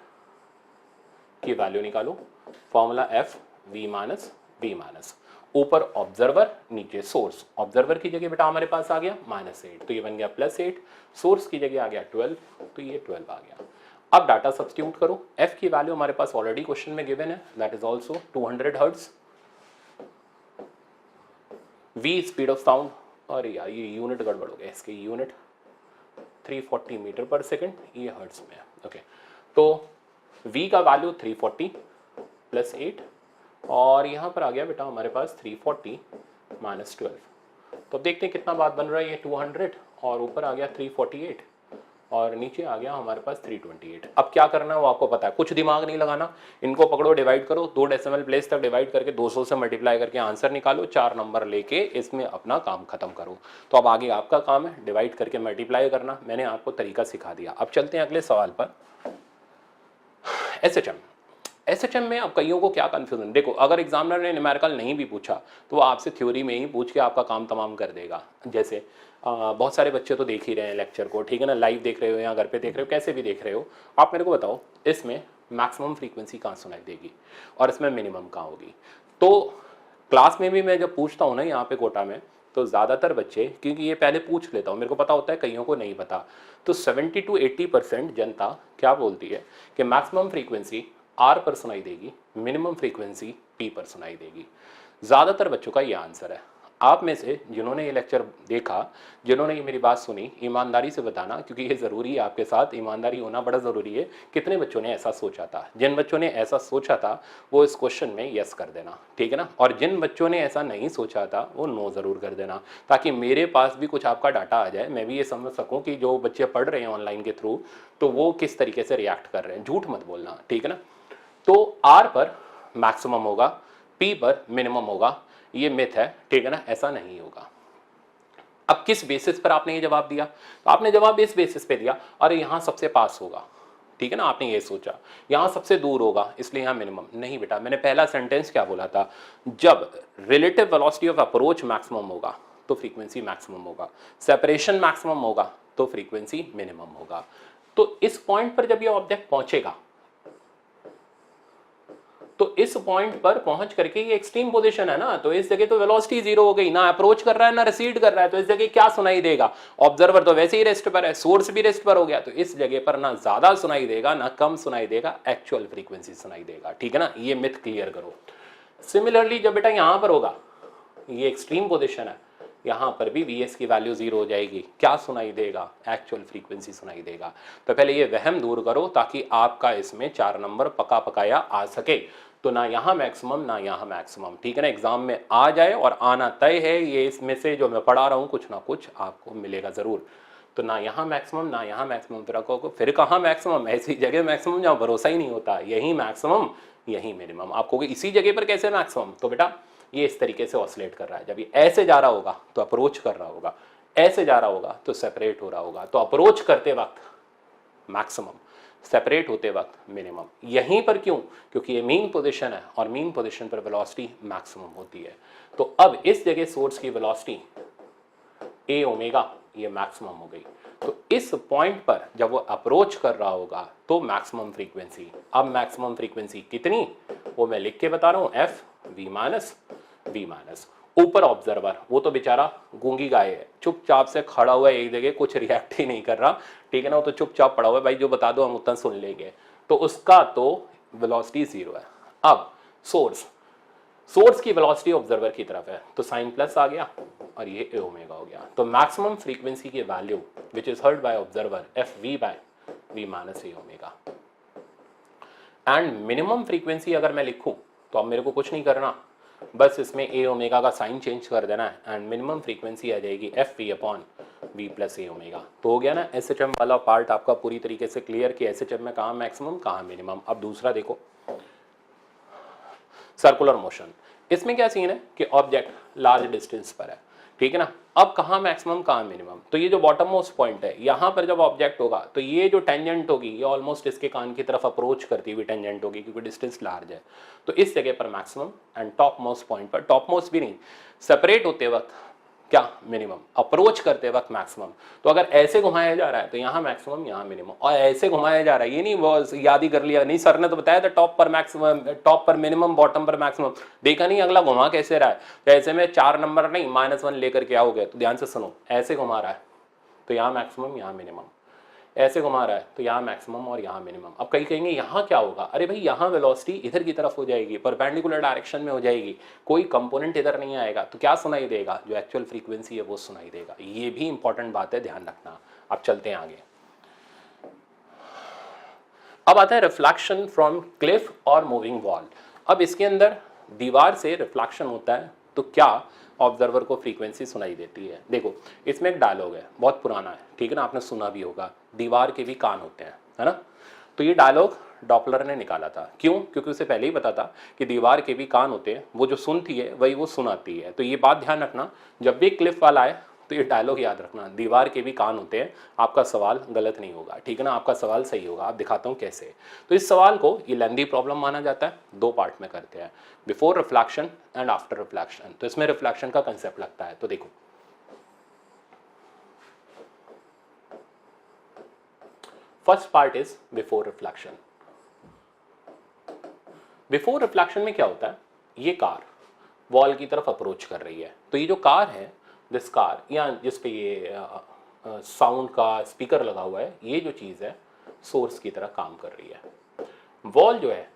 की वैल्यू निकालो, formula F we minus V minus, ऊपर ऑब्जर्वर नीचे सोर्स। ऑब्जर्वर की जगह बेटा हमारे पास आ गया -8, तो ये बन गया +8, सोर्स की जगह आ गया 12, तो ये 12 आ गया। अब डाटा सब्स्टिट्यूट करो, एफ की वैल्यू हमारे पास ऑलरेडी क्वेश्चन में गिवन है, that is also 200 hertz. V speed of sound, और यार ये यूनिट गड़बड़ हो गया, इसके यूनिट 340 मीटर पर सेकेंड, ये हर्ट्ज में है, ओके। तो V का वैल्यू 340 + 8, और यहाँ पर आ गया बेटा हमारे पास 340 - 12। तो अब देखते हैं कितना बात बन रहा है, ये 200 और ऊपर आ गया 348 और नीचे आ गया हमारे पास 328। अब क्या करना है वो आपको पता है, कुछ दिमाग नहीं लगाना, इनको पकड़ो, डिवाइड करो, 2 डेसिमल प्लेस तक डिवाइड करके 200 से मल्टीप्लाई करके आंसर निकालो, 4 नंबर लेके इसमें अपना काम खत्म करो। तो अब आगे आपका काम है डिवाइड करके मल्टीप्लाई करना, मैंने आपको तरीका सिखा दिया। अब चलते हैं अगले सवाल पर। एसएचएम में अब कईयों को क्या कंफ्यूजन, देखो अगर एग्जामिनर ने न्यूमेरिकल नहीं भी पूछा तो वो आपसे थ्योरी में ही पूछ के आपका काम तमाम कर देगा। जैसे बहुत सारे बच्चे तो देख ही रहे हैं लेक्चर को, ठीक है ना, लाइव देख रहे हो या घर पे देख रहे हो, कैसे भी देख रहे हो, आप मेरे को बताओ इसमें मैक्सिमम फ्रीक्वेंसी कहाँ सुनाई देगी और इसमें मिनिमम कहाँ होगी। तो क्लास में भी मैं जब पूछता हूँ ना यहाँ पे कोटा में, तो ज़्यादातर बच्चे, क्योंकि ये पहले पूछ लेता हूँ, मेरे को पता होता है कईयों को नहीं पता, तो 70 to 80% जनता क्या बोलती है कि मैक्सिमम फ्रीक्वेंसी R पर सुनाई देगी, मिनिमम फ्रीक्वेंसी P पर सुनाई देगी। ज़्यादातर बच्चों का ये आंसर है। आप में से जिन्होंने ये लेक्चर देखा, जिन्होंने ये मेरी बात सुनी, ईमानदारी से बताना, क्योंकि ये ज़रूरी है, आपके साथ ईमानदारी होना बड़ा ज़रूरी है। कितने बच्चों ने ऐसा सोचा था? जिन बच्चों ने ऐसा सोचा था वो इस क्वेश्चन में यस कर देना, ठीक है ना। और जिन बच्चों ने ऐसा नहीं सोचा था वो नो ज़रूर कर देना, ताकि मेरे पास भी कुछ आपका डाटा आ जाए, मैं भी ये समझ सकूँ कि जो बच्चे पढ़ रहे हैं ऑनलाइन के थ्रू तो वो किस तरीके से रिएक्ट कर रहे हैं। झूठ मत बोलना, ठीक है ना। तो आर पर मैक्सिमम होगा, पी पर मिनिमम होगा, ये मिथ है, ठीक है ना, ऐसा नहीं होगा। अब किस बेसिस पर आपने ये जवाब दिया? तो आपने जवाब इस बेसिस पे दिया, अरे यहां सबसे पास होगा, ठीक है ना, आपने ये सोचा यहां सबसे दूर होगा इसलिए यहां मिनिमम। नहीं बेटा, मैंने पहला सेंटेंस क्या बोला था? जब relative velocity of approach maximum होगा तो फ्रीक्वेंसी मैक्सिमम होगा, सेपरेशन मैक्सिमम होगा तो फ्रीक्वेंसी मिनिमम होगा। तो इस पॉइंट पर जब ये ऑब्जेक्ट पहुंचेगा तो इस पॉइंट पर पहुंच करके ये एक्सट्रीम पोजीशन है ना, तो इस जगह तो वेलोसिटी जीरो हो गई, ना अप्रोच कर रहा है ना रिसीड कर रहा है, तो इस जगह क्या सुनाई देगा? ऑब्जर्वर तो वैसे ही रेस्ट पर है, सोर्स भी रेस्ट पर हो गया, तो इस जगह पर ना ज्यादा सुनाई देगा ना कम सुनाई देगा, एक्चुअल फ्रीक्वेंसी सुनाई देगा, ठीक है ना। ये मिथ क्लियर करो। सिमिलरली जब बेटा यहां पर होगा, ये एक्सट्रीम पोजीशन है, यहां पर भी Vs की वैल्यू जीरो हो जाएगी, क्या सुनाई देगा? एक्चुअल फ्रीक्वेंसी सुनाई देगा। तो पहले ये वहम दूर करो ताकि आपका इसमें 4 नंबर पका पकाया आ सके। तो ना यहाँ मैक्सिमम ना यहाँ मैक्सिमम, ठीक है ना, एग्जाम में आ जाए और आना तय है, ये इसमें से जो मैं पढ़ा रहा हूँ कुछ ना कुछ आपको मिलेगा जरूर। तो ना यहाँ मैक्सिमम ना यहाँ मैक्सिमम, फिर कहाँ मैक्सिमम? ऐसी जगह मैक्सिमम जहाँ भरोसा ही नहीं होता, यही मैक्सिमम यही मिनिमम। आपको इसी जगह पर कैसे मैक्सिमम? तो बेटा ये इस तरीके से ऑसिलेट कर रहा है, जब ये ऐसे जा रहा होगा तो अप्रोच कर रहा होगा, ऐसे जा रहा होगा तो सेपरेट हो रहा होगा, तो अप्रोच करते वक्त मैक्सिमम, सेपरेट होते वक्त मिनिमम। यहीं पर क्यों? क्योंकि ये मीन पोजीशन है और मीन पोजीशन पर वेलोसिटी मैक्सिमम होती है। तो अब इस जगह सोर्स की वेलोसिटी ए ओमेगा ये मैक्सिमम हो गई, तो इस पॉइंट पर जब वो अप्रोच कर रहा होगा तो मैक्सिमम फ्रीक्वेंसी। अब मैक्सिमम फ्रीक्वेंसी कितनी वो मैं लिख के बता रहा हूं, एफ वी माइनस। ऊपर ऑब्जर्वर वो तो बेचारा गूंगी गाय है, चुपचाप से खड़ा हुआ है एक जगह, कुछ रिएक्ट ही नहीं कर रहा, ठीक है ना, वो तो चुपचाप पड़ा हुआ है, भाई जो बता दो हम उतना सुन लेंगे। तो उसका तो वेलोसिटी जीरो है। अब सोर्स की वेलोसिटी ऑब्जर्वर की तरफ है, तो साइन प्लस आ गया और ये ए ओमेगा हो गया। तो मैक्सिमम फ्रीक्वेंसी की value which is heard by observer F V by V minus A omega. And minimum frequency अगर मैं लिखूं तो अब मेरे को कुछ नहीं करना, बस इसमें ए ओमेगा का साइन चेंज कर देना है एंड मिनिमम फ्रीक्वेंसी आ जाएगी F we upon V plus A omega. तो हो गया ना एसएचएम वाला पार्ट आपका पूरी तरीके से क्लियर कि एसएचएम में कहाँ मैक्सिमम कहाँ मिनिमम। अब दूसरा देखो, सर्कुलर मोशन। इसमें क्या सीन है कि ऑब्जेक्ट लार्ज डिस्टेंस पर है, ठीक है ना। अब कहाँ मैक्सिमम कहाँ मिनिमम? तो ये जो बॉटम मोस्ट पॉइंट है यहाँ पर जब ऑब्जेक्ट होगा तो ये जो टेंजेंट होगी ये ऑलमोस्ट इसके कान की तरफ अप्रोच करती हुई टेंजेंट होगी क्योंकि डिस्टेंस लार्ज है। तो इस जगह पर maximum and top most point पर, टॉप मोस्ट भी नहीं, सेपरेट होते वक्त क्या मिनिमम, अप्रोच करते वक्त मैक्सिमम। तो अगर ऐसे घुमाया जा रहा है तो यहाँ मैक्सिमम यहाँ मिनिमम, और ऐसे घुमाया जा रहा है, ये नहीं वो याद ही कर लिया, नहीं सर ने तो बताया था टॉप पर मैक्सिमम, टॉप पर मिनिमम, बॉटम पर मैक्सिमम, देखा नहीं अगला घुमा कैसे रहा है। तो ऐसे में 4 नंबर नहीं -1 लेकर के आओगे, तो ध्यान से सुनो, ऐसे घुमा रहा है तो यहाँ मैक्सिमम यहाँ मिनिमम, ऐसे घुमा रहा है तो यहाँ मैक्सिमम और यहाँ मिनिमम। अब कहीं कहेंगे यहाँ क्या होगा? अरे भाई यहाँ वेलोसिटी इधर की तरफ हो जाएगी, परपेंडिकुलर डायरेक्शन में हो जाएगी, कोई कंपोनेंट इधर नहीं आएगा, तो क्या सुनाई देगा? जो एक्चुअल फ्रीक्वेंसी है वो सुनाई देगा। ये भी इंपॉर्टेंट बात है, ध्यान रखना। अब चलते हैं आगे। अब आता है रिफ्लेक्शन फ्रॉम क्लिफ और मूविंग वॉल। अब इसके अंदर दीवार से रिफ्लेक्शन होता है तो क्या ऑब्जर्वर को फ्रीक्वेंसी सुनाई देती है? देखो इसमें एक डायलॉग है, बहुत पुराना है, ठीक है ना, आपने सुना भी होगा, दीवार के भी कान होते हैं, है ना। तो ये डायलॉग डॉपलर ने निकाला था, क्यों? क्योंकि उसे पहले ही पता था कि दीवार के भी कान होते हैं, वो जो सुनती है वही वो सुनाती है। तो ये बात ध्यान रखना, जब भी क्लिफ वाला आए तो ये डायलॉग याद रखना, दीवार के भी कान होते हैं। आपका सवाल गलत नहीं होगा, ठीक है ना, आपका सवाल सही होगा। आप दिखाता हूँ कैसे। तो इस सवाल को ये लेंदी प्रॉब्लम माना जाता है, 2 पार्ट में करते हैं, before reflection and after reflection. तो इसमें रिफ्लेक्शन का कंसेप्ट लगता है। तो देखो first part is before reflection. Before reflection में क्या होता है, ये कार वॉल की तरफ अप्रोच कर रही है, तो ये जो कार है, दिस कार, या जिस पे ये साउंड का स्पीकर लगा हुआ है, ये जो चीज़ है सोर्स की तरह काम कर रही है। वॉल जो है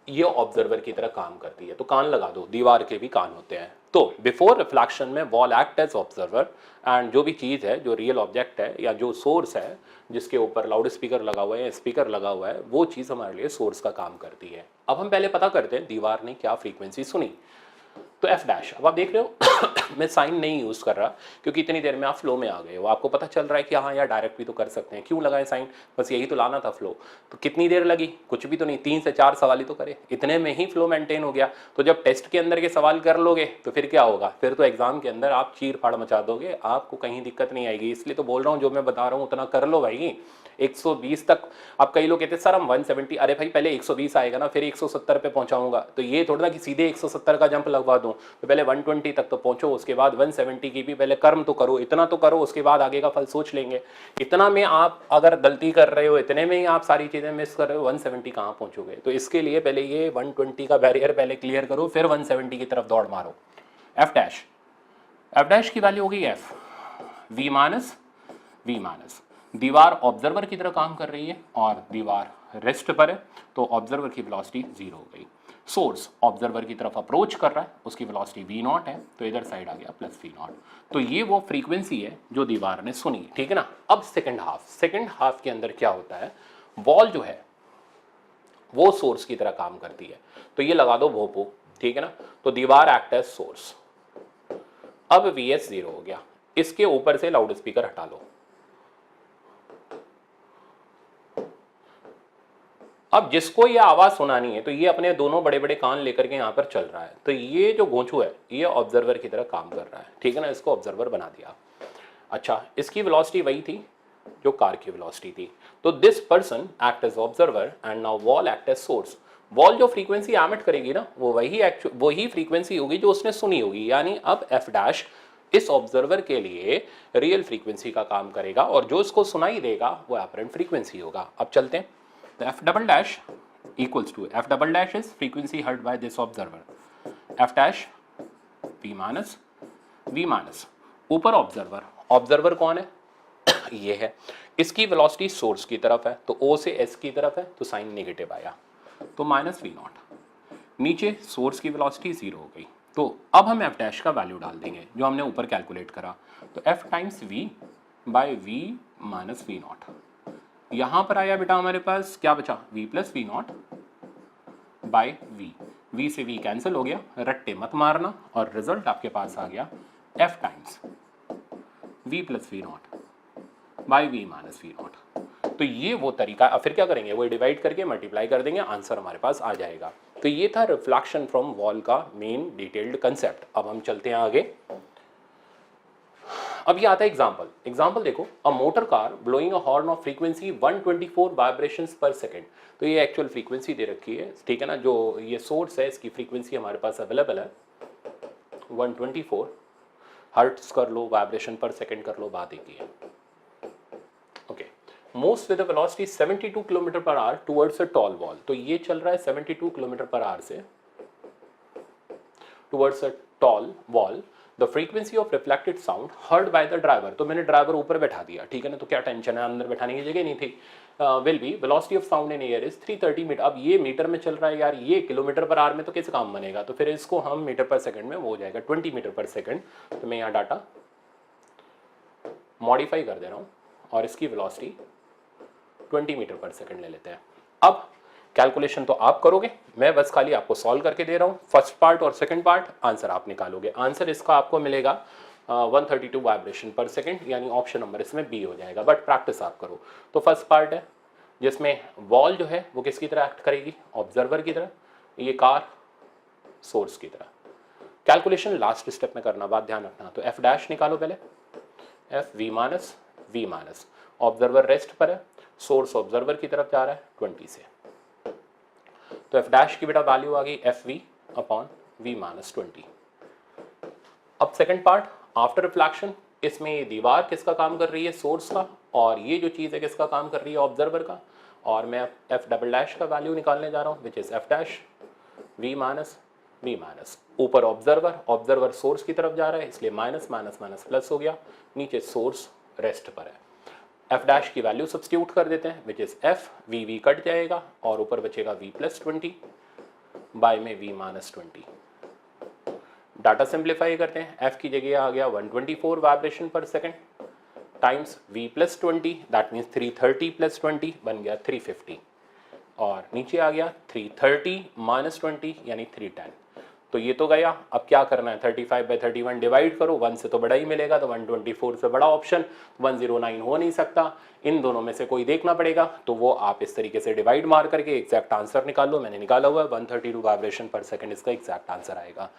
ये ऑब्जर्वर की तरह काम करती है। तो कान लगा दो, दीवार के भी कान होते हैं। तो बिफोर रिफ्लेक्शन में wall act as observer and जो भी चीज़ है, जो रियल ऑब्जेक्ट है या जो सोर्स है जिसके ऊपर लाउड स्पीकर लगा हुआ है या स्पीकर लगा हुआ है, वो चीज़ हमारे लिए सोर्स का काम करती है। अब हम पहले पता करते हैं दीवार ने क्या फ्रीक्वेंसी सुनी। तो एफ डैश, अब आप देख रहे हो मैं साइन नहीं यूज़ कर रहा क्योंकि इतनी देर में आप फ्लो में आ गए हो, आपको पता चल रहा है कि हाँ यार डायरेक्ट भी तो कर सकते हैं, क्यों लगाए साइन, बस यही तो लाना था फ्लो। तो कितनी देर लगी, कुछ भी तो नहीं, 3 से 4 सवाल ही तो करे, इतने में ही फ्लो मेंटेन हो गया। तो जब टेस्ट के अंदर के सवाल कर लोगे तो फिर क्या होगा, फिर तो एग्जाम के अंदर आप चीर फाड़ मचा दोगे, आपको कहीं दिक्कत नहीं आएगी। इसलिए तो बोल रहा हूँ जो मैं बता रहा हूँ उतना कर लो भाई। 120 तक, अब कई लोग कहते हैं सर हम 170, अरे भाई पहले 120 आएगा ना, फिर 170 पे पहुंचाऊंगा। तो ये थोड़ा ना कि सीधे 170 का जंप लगवा दूं, तो पहले 120 तक तो पहुंचो, उसके बाद 170 की भी पहले कर्म तो करो, इतना तो करो, उसके बाद आगे का फल सोच लेंगे। इतना में आप अगर गलती कर रहे हो, इतने में ही आप सारी चीजें मिस कर रहे हो, 170 कहाँ पहुंचोगे। तो इसके लिए पहले ये 120 का बैरियर पहले क्लियर करो, फिर 170 की तरफ दौड़ मारो। एफ डैश, एफ डैश की वैल्यू होगी F we minus V minus. दीवार ऑब्जर्वर की तरह काम कर रही है और दीवार रेस्ट पर है, तो ऑब्जर्वर की वेलोसिटी 0 हो गई। सोर्स ऑब्जर्वर की तरफ अप्रोच कर रहा है, उसकी वेलोसिटी v नॉट है, तो इधर साइड आ गया प्लस v नॉट। तो ये वो फ्रीक्वेंसी है जो दीवार ने सुनी, ठीक है ना। अब सेकंड हाफ के अंदर क्या होता है, वॉल जो है वो सोर्स की तरह काम करती है। तो ये लगा दो भोपो, ठीक है ना। तो दीवार एक्ट एज सोर्स। अब vs 0 हो गया, इसके ऊपर से लाउड स्पीकर हटा लो। अब जिसको ये आवाज सुनानी है, तो ये अपने दोनों बड़े बड़े कान लेकर के यहाँ पर चल रहा है। तो ये जो गोंचू है ये ऑब्जर्वर की तरह काम कर रहा है, ठीक है ना। इसको ऑब्जर्वर बना दिया। अच्छा, इसकी वेलोसिटी वही थी जो कार की वेलोसिटी थी। तो this person act as observer and now wall act as source. Wall जो फ्रीक्वेंसी एमिट करेगी ना, वो वही फ्रीक्वेंसी होगी जो उसने सुनी होगी। यानी अब एफ डैश इस ऑब्जर्वर के लिए रियल फ्रीक्वेंसी का काम करेगा और जो इसको सुनाई देगा वो एपरेंट फ्रीक्वेंसी होगा। अब चलते हैं। The f double dash equals to f double dash is frequency heard by this observer. F dash v minus ऊपर ऑब्जर्वर कौन है ये है, इसकी वेलोसिटी सोर्स की तरफ है, तो O से S की तरफ है, तो साइन नेगेटिव आया, तो माइनस v नॉट। नीचे सोर्स की वेलोसिटी 0 हो गई। तो अब हम f डैश का वैल्यू डाल देंगे जो हमने ऊपर कैलकुलेट करा। तो f times v by v minus v not. यहां पर आया बेटा हमारे पास क्या बचा, v plus we not by V. v से v कैंसिल हो गया, रट्टे मत मारना, और रिजल्ट आपके पास आ गया f times v plus we not by v minus we naught. तो ये वो तरीका। अब फिर क्या करेंगे, वो डिवाइड करके मल्टीप्लाई कर देंगे, आंसर हमारे पास आ जाएगा। तो ये था रिफ्लेक्शन फ्रॉम वॉल का मेन डिटेल्ड कंसेप्ट। अब हम चलते हैं आगे। अब ये आता है एग्जाम्पल देखो, a motor car blowing a horn of frequency 124 vibrations पर सेकंड। तो ये एक्चुअल फ्रीक्वेंसी दे रखी है, ठीक है ना। जो ये सोर्स है इसकी फ्रीक्वेंसी हमारे पास अवेलेबल है 124 हर्ट्ज कर लो, वाइब्रेशन पर सेकंड कर लो, बात एक ही है। Okay, most with velocity 72 kilometre per hour towards a tall wall. तो ये चल रहा है 72 किलोमीटर पर आवर से towards a tall wall. The frequency of reflected sound heard by the driver. तो मैंने ड्राइवर ऊपर बैठा दिया, ठीक है ना, तो क्या टेंशन है, अंदर बैठाने की जगह नहीं थी। Will be velocity of sound in air is 330 metre. अब ये मीटर में चल रहा है यार, ये किलोमीटर पर आवर में तो कैसे काम बनेगा। तो फिर इसको हम मीटर पर सेकंड में, वो हो जाएगा 20 मीटर पर सेकंड। तो मैं यहाँ डाटा मॉडिफाई कर दे रहा हूँ और इसकी वेलोसिटी 20 मीटर पर सेकंड ले लेते हैं। अब कैलकुलेशन तो आप करोगे, मैं बस खाली आपको सॉल्व करके दे रहा हूँ। फर्स्ट पार्ट और सेकंड पार्ट आंसर आप निकालोगे। आंसर इसका आपको मिलेगा 132 वाइब्रेशन पर सेकंड, यानी ऑप्शन नंबर इसमें बी हो जाएगा। बट प्रैक्टिस आप करो। तो फर्स्ट पार्ट है जिसमें वॉल जो है वो किसकी तरह एक्ट करेगी, ऑब्जर्वर की तरह, ये कार सोर्स की तरह। कैलकुलेशन लास्ट स्टेप में करना, बात ध्यान रखना। तो एफ डैश निकालो पहले, f we minus, observer rest पर है, सोर्स ऑब्जर्वर की तरफ जा रहा है 20 से। तो एफ डैश की बेटा वैल्यू आ गई f we upon v minus 20। अब सेकंड पार्ट आफ्टर रिफ्लेक्शन, इसमें ये दीवार किसका काम कर रही है, सोर्स का, और ये जो चीज़ है किसका काम कर रही है, ऑब्जर्वर का। और मैं एफ डबल डैश का वैल्यू निकालने जा रहा हूँ, which is f dash v minus. ऊपर ऑब्जर्वर सोर्स की तरफ जा रहा है, इसलिए माइनस माइनस माइनस प्लस हो गया। नीचे सोर्स रेस्ट पर है। एफ डैश की वैल्यू सब्स्टिट्यूट कर देते हैं, which is f v cut जाएगा और ऊपर बचेगा v प्लस 20। बाय में v माइनस 20। डाटा सिंप्लीफाई करते हैं, f की जगह आ गया 124 वाइब्रेशन पर second times v plus 20, that means 330 plus 20 बन गया 350, और नीचे आ गया 330 माइनस 20 यानी 310। तो ये तो गया। अब क्या करना है, 35/31 डिवाइड करो, 1 से तो बड़ा ही मिलेगा, तो 124 से बड़ा ऑप्शन 109 हो नहीं सकता, इन दोनों में से कोई देखना पड़ेगा। तो वो आप इस तरीके से डिवाइड मार करके एग्जैक्ट आंसर निकाल लो, मैंने निकाला हुआ है 132 वाइब्रेशन पर सेकंड इसका एग्जैक्ट आंसर आएगा।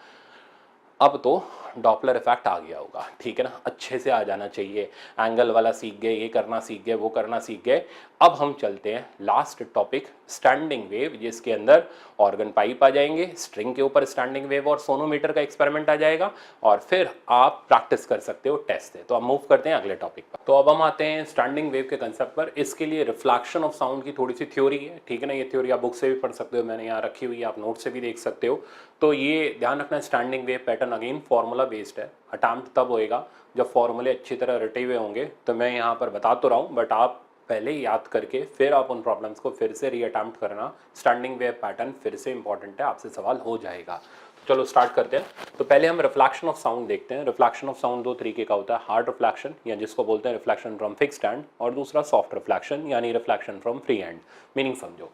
अब तो डॉपलर इफेक्ट आ गया होगा, ठीक है ना, अच्छे से आ जाना चाहिए, एंगल वाला सीख गए, ये करना सीख गए, वो करना सीख गए। अब हम चलते हैं लास्ट टॉपिक, स्टैंडिंग वेव, जिसके अंदर ऑर्गन पाइप आ जाएंगे, स्ट्रिंग के ऊपर स्टैंडिंग वेव और सोनोमीटर का एक्सपेरिमेंट आ जाएगा, और फिर आप प्रैक्टिस कर सकते हो टेस्ट से। तो अब मूव करते हैं अगले टॉपिक पर। तो अब हम आते हैं स्टैंडिंग वेव के कंसेप्ट पर। इसके लिए रिफ्लेक्शन ऑफ साउंड की थोड़ी सी थ्योरी है, ठीक है ना, ये थ्योरी आप बुक से भी पढ़ सकते हो, मैंने यहाँ रखी हुई है, आप नोट से भी देख सकते हो। तो ये ध्यान रखना, standing wave pattern again formula based है, अटैम्प्ट तब होएगा जब फॉर्मूले अच्छी तरह रटे हुए होंगे। तो मैं यहाँ पर बता तो रहा हूँ, बट आप पहले याद करके फिर आप उन प्रॉब्लम्स को फिर से रीअटैम्प्ट करना। स्टैंडिंग वेव पैटर्न फिर से इंपॉर्टेंट है, आपसे सवाल हो जाएगा। चलो स्टार्ट करते हैं। तो पहले हम रिफ्लेक्शन ऑफ साउंड देखते हैं। रिफ्लेक्शन ऑफ साउंड दो तरीके का होता है, हार्ड रिफ्लेक्शन या जिसको बोलते हैं रिफ्लेक्शन फ्रॉम फिक्स्ड हैंड, और दूसरा सॉफ्ट रिफ्लेक्शन यानी reflection from free hand. Meaning समझो,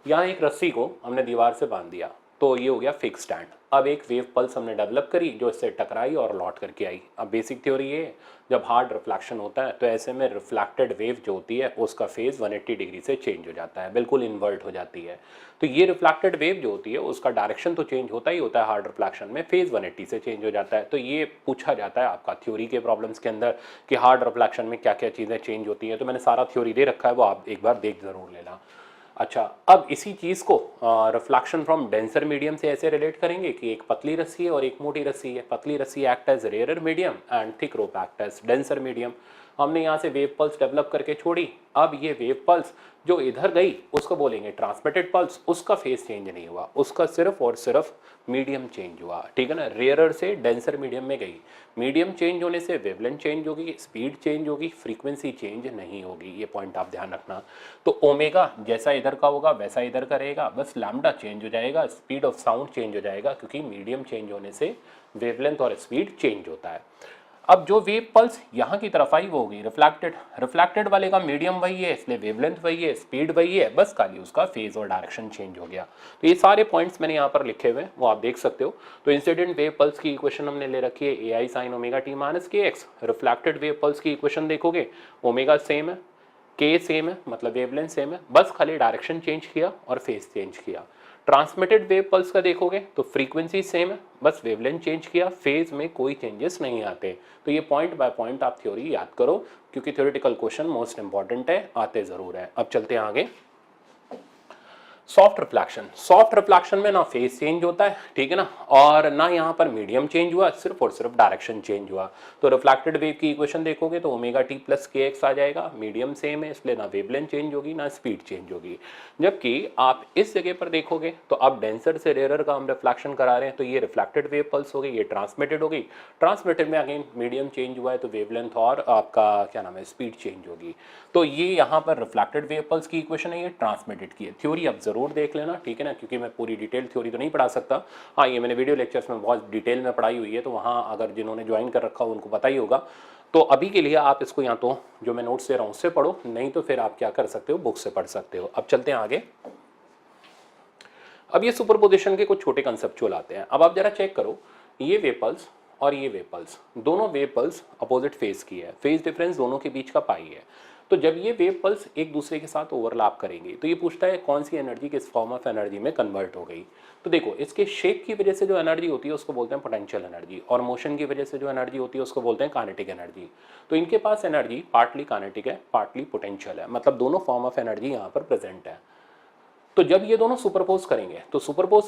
यहाँ एक रस्सी को हमने दीवार से बांध दिया, तो ये हो गया फिक्स्ड हैंड। अब एक वेव पल्स हमने डेवलप करी जो इससे टकराई और लौट करके आई। अब बेसिक थ्योरी ये है, जब हार्ड रिफ्लेक्शन होता है तो ऐसे में रिफ्लेक्टेड वेव जो होती है उसका फेज 180 डिग्री से चेंज हो जाता है, बिल्कुल इन्वर्ट हो जाती है। तो ये रिफ्लेक्टेड वेव जो होती है उसका डायरेक्शन तो चेंज होता ही होता है, हार्ड रिफ्लेक्शन में फेज 180 से चेंज हो जाता है। तो ये पूछा जाता है आपका थ्योरी के प्रॉब्लम्स के अंदर कि हार्ड रिफ्लेक्शन में क्या क्या चीज़ें चेंज होती हैं। तो मैंने सारा थ्योरी दे रखा है, वो आप एक बार देख जरूर लेना। अच्छा, अब इसी चीज़ को रिफ्लेक्शन फ्रॉम डेंसर मीडियम से ऐसे रिलेट करेंगे कि एक पतली रस्सी है और एक मोटी रस्सी है। पतली रस्सी act as rare medium and thick rope act as denser medium. हमने यहाँ से वेव पल्स डेवलप करके छोड़ी, अब ये वेव पल्स जो इधर गई उसको बोलेंगे ट्रांसमिटेड पल्स, उसका फेस चेंज नहीं हुआ, उसका सिर्फ और सिर्फ मीडियम चेंज हुआ, ठीक है ना, रेयरर से डेंसर मीडियम में गई। मीडियम चेंज होने से वेवलेंथ चेंज होगी, स्पीड चेंज होगी, फ्रीक्वेंसी चेंज नहीं होगी, ये पॉइंट आप ध्यान रखना। तो ओमेगा जैसा इधर का होगा वैसा इधर का रहेगा, बस लैम्डा चेंज हो जाएगा, स्पीड ऑफ साउंड चेंज हो जाएगा, क्योंकि मीडियम चेंज होने से वेवलेंथ और स्पीड चेंज होता है। अब जो वेव पल्स यहाँ की तरफ आई वो होगी रिफ्लेक्टेड, रिफ्लेक्टेड वाले का मीडियम वही है, इसलिए वेवलेंथ वही है, स्पीड वही है, बस खाली उसका फेज और डायरेक्शन चेंज हो गया। तो ये सारे पॉइंट्स मैंने यहाँ पर लिखे हुए हैं, वो आप देख सकते हो। तो इंसिडेंट वेव पल्स की इक्वेशन हमने ले रखी है AI sin omega t minus kx। Reflected wave pulse की इक्वेशन देखोगे, ओमेगा सेम है, k सेम है, मतलब वेवलेंथ सेम है, बस खाली डायरेक्शन चेंज किया और फेज चेंज किया। ट्रांसमिटेड वेव पल्स का देखोगे तो फ्रीक्वेंसी सेम है, बस वेवलेंथ चेंज किया, फेज में कोई चेंजेस नहीं आते। तो ये पॉइंट बाय पॉइंट आप थ्योरी याद करो, क्योंकि थ्योरेटिकल क्वेश्चन मोस्ट इंपॉर्टेंट है, आते जरूर है। अब चलते हैं आगे। सॉफ्ट रिफ्लेक्शन, सॉफ्ट रिफ्लेक्शन में ना फेज चेंज होता है, ठीक है ना, और ना यहाँ पर मीडियम चेंज हुआ, सिर्फ और सिर्फ डायरेक्शन चेंज हुआ। तो रिफ्लेक्टेड वेव की इक्वेशन देखोगे तो ओमेगा टी प्लस के एक्स आ जाएगा, मीडियम सेम है, इसलिए ना वेवलेंथ चेंज होगी ना स्पीड चेंज होगी। जबकि आप इस जगह पर देखोगे तो अब डेंसर से रेयरर का हम रिफ्लेक्शन करा रहे हैं, तो ये रिफ्लेक्टेड वेव पल्स हो गई, ये ट्रांसमिटेड हो गई। ट्रांसमिटेड में अगेन मीडियम चेंज हुआ है, तो वेवलेंथ और आपका क्या नाम है स्पीड चेंज होगी। तो ये यहाँ पर रिफ्लेक्टेड वेव पल्स की इक्वेशन है, ये ट्रांसमिटेड की है। थ्योरी अब जरूर देख लेना, ठीक है ना, क्योंकि मैं पूरी डिटेल थ्योरी तो नहीं पढ़ा सकता। हाँ, ये मैंने वीडियो लेक्चर्स में बहुत डिटेल में पढ़ाई हुई है, तो वहाँ अगर जिन्होंने ज्वाइन कर रखा हो उनको पता ही होगा। तो अभी के लिए आप इसको या तो जो मैं नोट्स दे रहा हूँ उससे पढ़ो, नहीं तो फिर आप क्या कर सकते हो, बुक से पढ़ सकते हो। अब चलते हैं आगे। अब ये सुपरपोजिशन के कुछ छोटे कंसेप्चुअल आते हैं। अब आप जरा चेक करो, ये वेव पल्स और ये वेव पल्स, दोनों वेव पल्स अपोजिट फेज की है, फेज डिफरेंस दोनों के बीच का पाई है। तो जब ये वेव पल्स एक दूसरे के साथ ओवरलैप करेंगी तो ये पूछता है कौन सी एनर्जी किस फॉर्म ऑफ एनर्जी में कन्वर्ट हो गई। तो देखो, इसके शेप की वजह से जो एनर्जी होती है उसको बोलते हैं पोटेंशियल एनर्जी, और मोशन की वजह से जो एनर्जी होती है उसको बोलते हैं काइनेटिक एनर्जी। तो इनके पास एनर्जी पार्टली काइनेटिक है, पार्टली पोटेंशियल है, मतलब दोनों फॉर्म ऑफ एनर्जी यहाँ पर प्रेजेंट है। तो जब ये दोनों सुपरपोज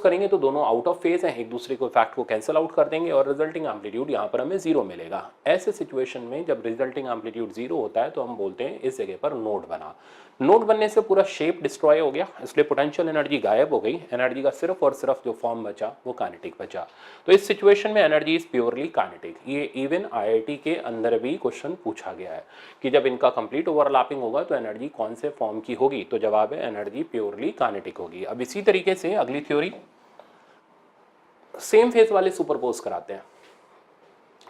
करेंगे तो दोनों आउट ऑफ फेज हैं, एक दूसरे को फैक्ट को कैंसिल आउट कर देंगे और रिजल्टिंग एम्पलीट्यूड यहाँ पर हमें जीरो मिलेगा। ऐसे सिचुएशन में जब रिजल्टिंग एम्पलीट्यूड जीरो होता है तो हम बोलते हैं इस जगह पर नोड बना। नोड बनने से पूरा शेप डिस्ट्रॉय हो गया, इसलिए पोटेंशियल एनर्जी गायब हो गई, एनर्जी का सिर्फ और सिर्फ जो फॉर्म बचा वो काइनेटिक बचा। तो इस सिचुएशन में एनर्जी इज प्योरली काइनेटिक। ये इवन IIT के अंदर भी क्वेश्चन पूछा गया है कि जब इनका कंप्लीट ओवरलैपिंग होगा तो एनर्जी कौन से फॉर्म की होगी, तो जवाब है एनर्जी प्योरली काइनेटिक होगी। अब इसी तरीके से अगली थ्योरी, सेम फेज वाले सुपरपोज कराते हैं,